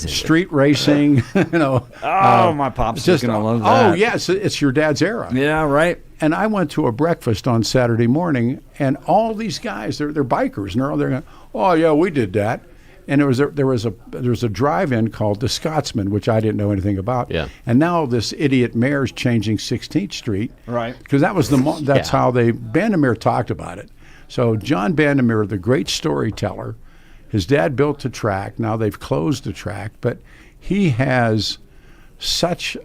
street racing. My pops is going to love that. Oh, yes, it's your dad's era. Yeah, right. And I went to a breakfast on Saturday morning, and all these guys, they're bikers, and they're going, oh yeah, we did that. And there was a drive-in called the Scotsman, which I didn't know anything about. Yeah. And now this idiot mayor's changing 16th Street, right? Because that was that's how Bandemere talked about it. So John Bandemere, the great storyteller, his dad built the track. Now they've closed the track, but he has such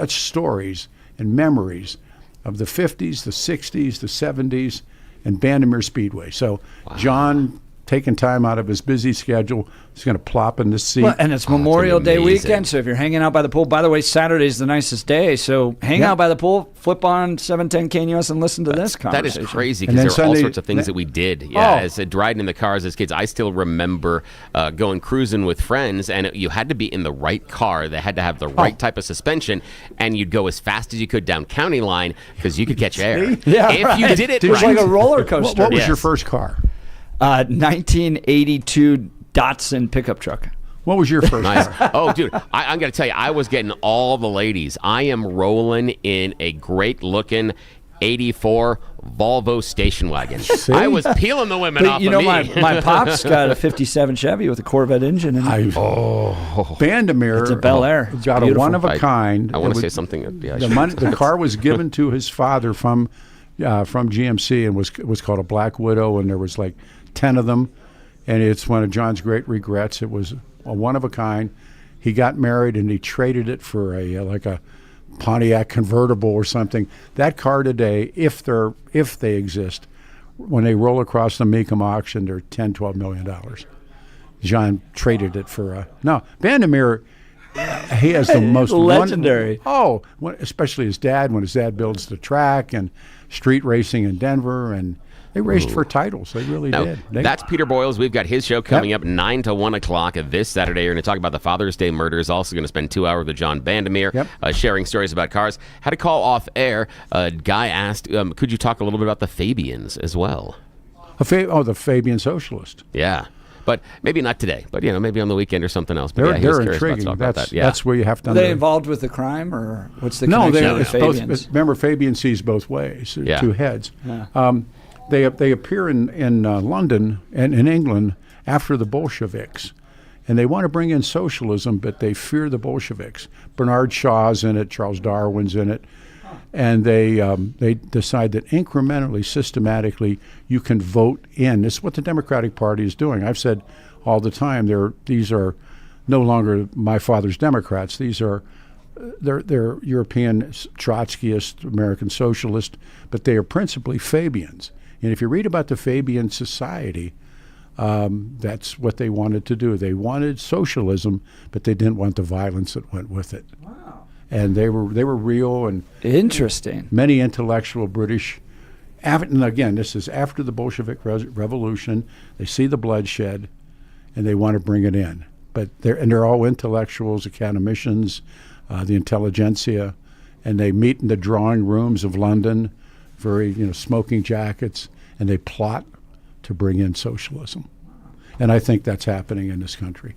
stories and memories of the 50s, the 60s, the 70s, and Bandemere Speedway. So John, taking time out of his busy schedule, is going to plop in the seat. Well, and it's Memorial Day weekend, so if you're hanging out by the pool, by the way, Saturday's the nicest day, so hang out by the pool, flip on 710 KNUS and listen to this conversation. That is crazy, because there are all sorts of things that we did. Yeah, as riding in the cars as kids. I still remember going cruising with friends, and you had to be in the right car. They had to have the right type of suspension, and you'd go as fast as you could down County Line because you could catch air. Yeah, if you did it, it was like a roller coaster. What was your first car? 1982 Datsun pickup truck. What was your first car? Oh, dude, I'm going to tell you, I was getting all the ladies. I am rolling in a great-looking 84 Volvo station wagon. See? I was peeling the women off of me. My pop's got a 57 Chevy with a Corvette engine in it. Bandemere. It's a Bel Air. Got a one-of-a-kind. I want to say something. The car was given to his father from GMC and was called a Black Widow, and there was like 10 of them, and it's one of John's great regrets. It was a one-of-a-kind. He got married, and he traded it for a Pontiac convertible or something. That car today, if they exist, when they roll across the Mecum auction, they're $10-12 million. John traded it for Bandemere. He has the most legendary. Especially his dad, when his dad builds the track and street racing in Denver, and they raced for titles. They really did. That's Peter Boyles. We've got his show coming up 9 to 1 o'clock this Saturday. You're going to talk about the Father's Day murders. Also going to spend 2 hours with John Bandemere sharing stories about cars. Had a call off air. A guy asked, could you talk a little bit about the Fabians as well? The Fabian Socialist. Yeah. But maybe not today. But maybe on the weekend or something else. But they're intriguing. That's where you have to. Are they involved with the crime, or what's the connection with Fabians? Remember, Fabian sees both ways. Two heads. Yeah. They appear in London and in England after the Bolsheviks, and they want to bring in socialism, but they fear the Bolsheviks. Bernard Shaw's in it. Charles Darwin's in it. And they decide that incrementally, systematically, you can vote in. This is what the Democratic Party is doing. I've said all the time, these are no longer my father's Democrats. They're European Trotskyist, American socialist, but they are principally Fabians. And if you read about the Fabian Society, that's what they wanted to do. They wanted socialism, but they didn't want the violence that went with it. Wow. And they were real and interesting. Many intellectual British. And again, this is after the Bolshevik Revolution. They see the bloodshed, and they want to bring it in. But they're all intellectuals, academicians, the intelligentsia, and they meet in the drawing rooms of London, very smoking jackets, and they plot to bring in socialism. And I think that's happening in this country.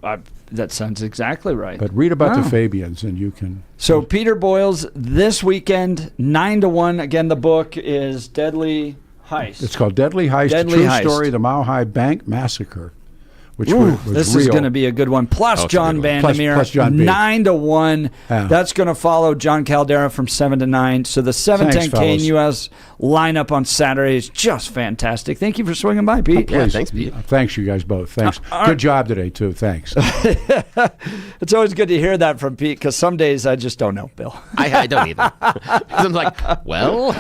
That sounds exactly right. But read about the Fabians, and you can. So Peter Boyles this weekend, 9 to 1. Again, the book is Deadly Heist. It's called Deadly Heist: Deadly The True Heist. Story of the Mile High Bank Massacre, which this real. is going to be a good one. Plus John Bandemere, plus John B. 9 to 1. Yeah. That's going to follow John Caldera from 7 to 9. So the 710 KNUS lineup on Saturday is just fantastic. Thank you for swinging by, Pete. Yeah, thanks, Pete. Thanks, you guys both. Thanks. Good job today, too. Thanks. It's always good to hear that from Pete, because some days I just don't know, Bill. I don't either. I'm like, well, I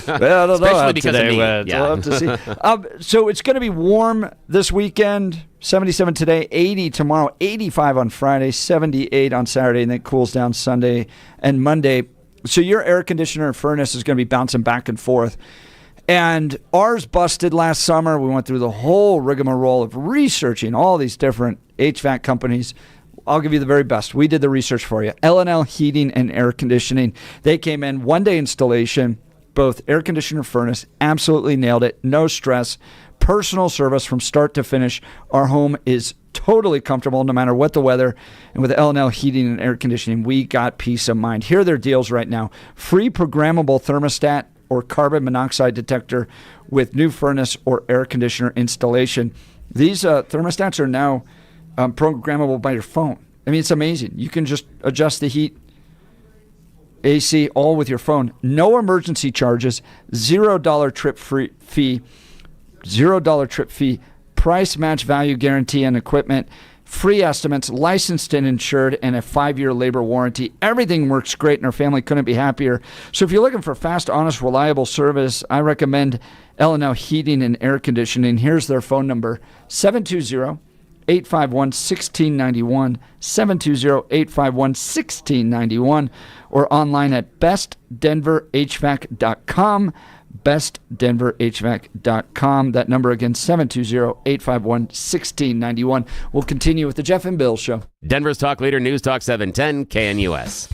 don't know especially because today of me. went. Yeah. We'll have to see. So it's going to be warm this weekend. 77 today, 80 tomorrow, 85 on Friday, 78 on Saturday, and then it cools down Sunday and Monday. So your air conditioner and furnace is going to be bouncing back and forth. And ours busted last summer. We went through the whole rigmarole of researching all these different HVAC companies. I'll give you the very best. We did the research for you. L&L Heating and Air Conditioning. They came in, one-day installation, both air conditioner, furnace, absolutely nailed it. No stress. personal service from start to finish. Our home is totally comfortable no matter what the weather. And with L&L Heating and Air Conditioning, we got peace of mind. Here are their deals right now. Free programmable thermostat or carbon monoxide detector with new furnace or air conditioner installation. These thermostats are now programmable by your phone. I mean, it's amazing. You can just adjust the heat, AC, all with your phone. No emergency charges, $0 trip fee, $0 trip fee, price match value guarantee on equipment, free estimates, licensed and insured, and a 5-year labor warranty. Everything works great, and our family couldn't be happier. So if you're looking for fast, honest, reliable service, I recommend L&L Heating and Air Conditioning. Here's their phone number, 720-851-1691, 720-851-1691, or online at bestdenverhvac.com, bestdenverhvac.com. That number again, 720-851-1691. We'll continue with the Jeff and Bill Show. Denver's talk leader, News Talk 710 KNUS.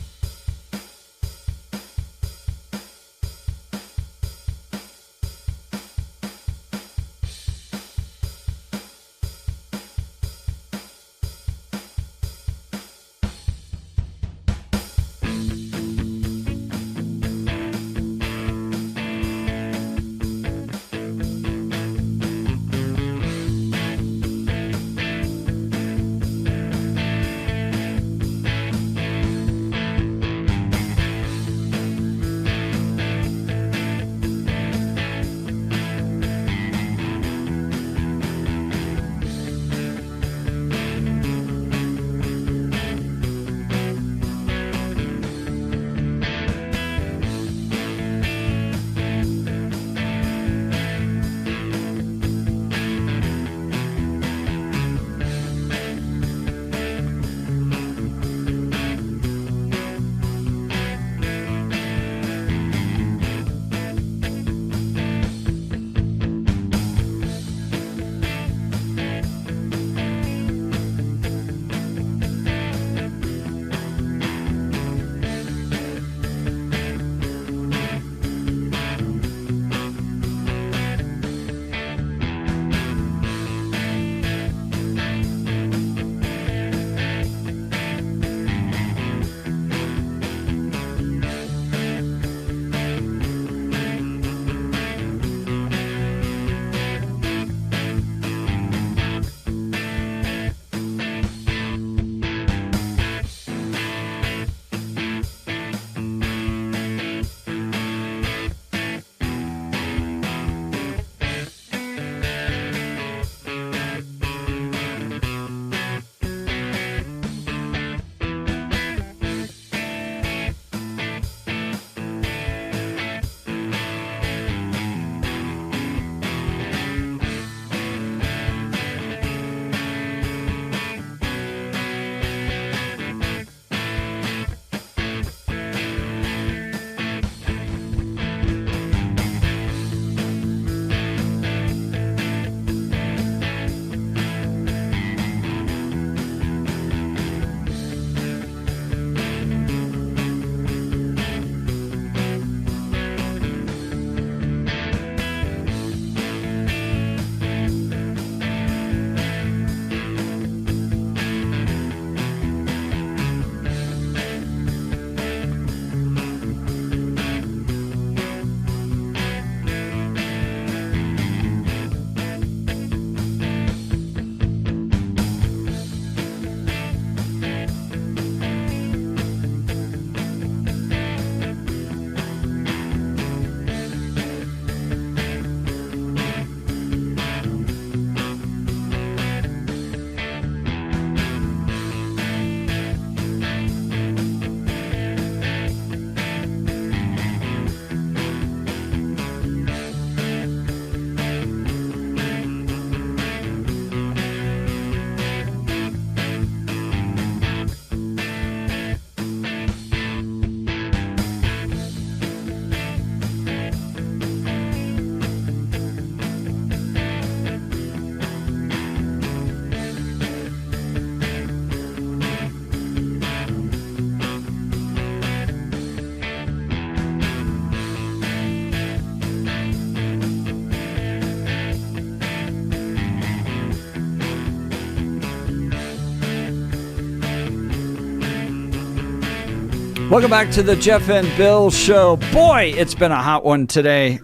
Welcome back to the Jeff and Bill Show. Boy, it's been a hot one today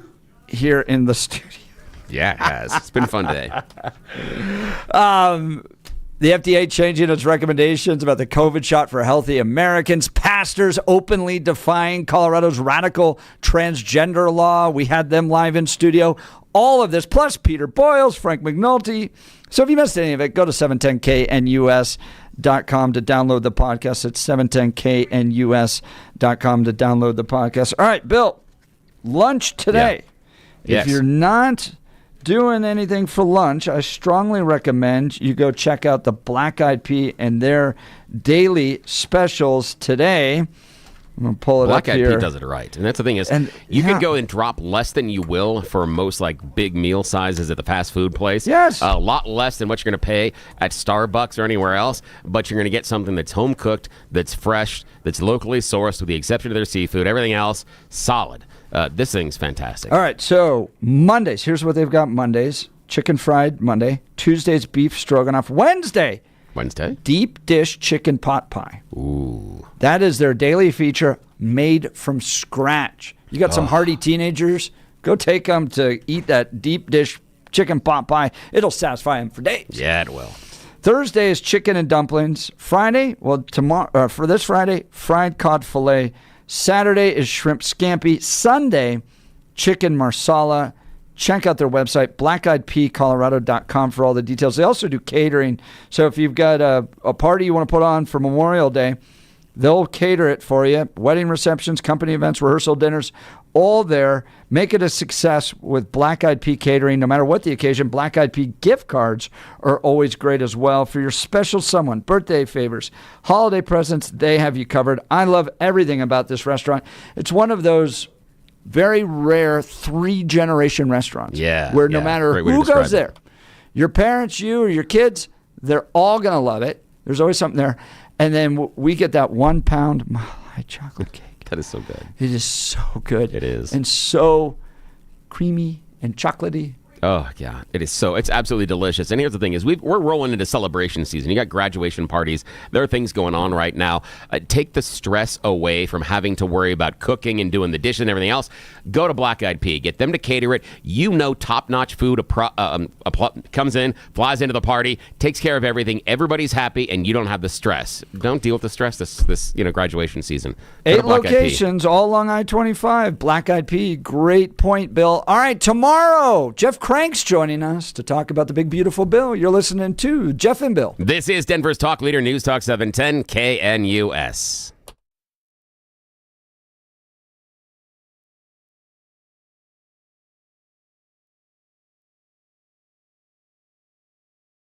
here in the studio. Yeah, it has. It's been a fun day. The FDA changing its recommendations about the COVID shot for healthy Americans. Pastors openly defying Colorado's radical transgender law. We had them live in studio. All of this, plus Peter Boyles, Frank McNulty. So if you missed any of it, go to 710knus.com to download the podcast. It's 710knus.com to download the podcast. All right, Bill, lunch today. Yeah. If you're not doing anything for lunch, I strongly recommend you go check out the Black Eyed Pea and their daily specials today. I'm going to pull it Black up Eyed here. Pea does it right. And that's the thing is, you can go and drop less than you will for most like big meal sizes at the fast food place. Yes. A lot less than what you're going to pay at Starbucks or anywhere else, but you're going to get something that's home cooked, that's fresh, that's locally sourced with the exception of their seafood. Everything else, solid. This thing's fantastic. All right, so Mondays. Here's what they've got Mondays. Chicken fried Monday. Tuesdays, beef stroganoff. Wednesday, deep dish chicken pot pie. Ooh. That is their daily feature made from scratch. You got some hardy teenagers, go take them to eat that deep dish chicken pot pie. It'll satisfy them for days. Yeah, it will. Thursday is chicken and dumplings. Friday, tomorrow for this Friday, fried cod fillet. Saturday is shrimp scampi. Sunday, chicken marsala. Check out their website, blackeyedpeacolorado.com for all the details. They also do catering. So if you've got a party you want to put on for Memorial Day, they'll cater it for you. Wedding receptions, company events, rehearsal dinners, all there. Make it a success with Black Eyed Pea Catering. No matter what the occasion, Black Eyed Pea gift cards are always great as well. For your special someone, birthday favors, holiday presents, they have you covered. I love everything about this restaurant. It's one of those very rare 3-generation restaurants. Yeah. Where no matter Great way to who describe goes there, your parents, you, or your kids, they're all going to love it. There's always something there. And then we get that 1 pound Mile High chocolate cake. That is so good. It is so good. It is. And so creamy and chocolatey. Oh, yeah. It's absolutely delicious. And here's the thing is we're rolling into celebration season. You got graduation parties. There are things going on right now. Take the stress away from having to worry about cooking and doing the dishes and everything else. Go to Black Eyed Pea. Get them to cater it. Top-notch food comes in, flies into the party, takes care of everything. Everybody's happy, and you don't have the stress. Don't deal with the stress this graduation season. Go 8 to Black Eyed Pea. locations, all along I-25. Black Eyed Pea, great point, Bill. All right, tomorrow, Jeff Crank's joining us to talk about the big, beautiful bill. You're listening to Jeff and Bill. This is Denver's Talk Leader, News Talk 710 KNUS.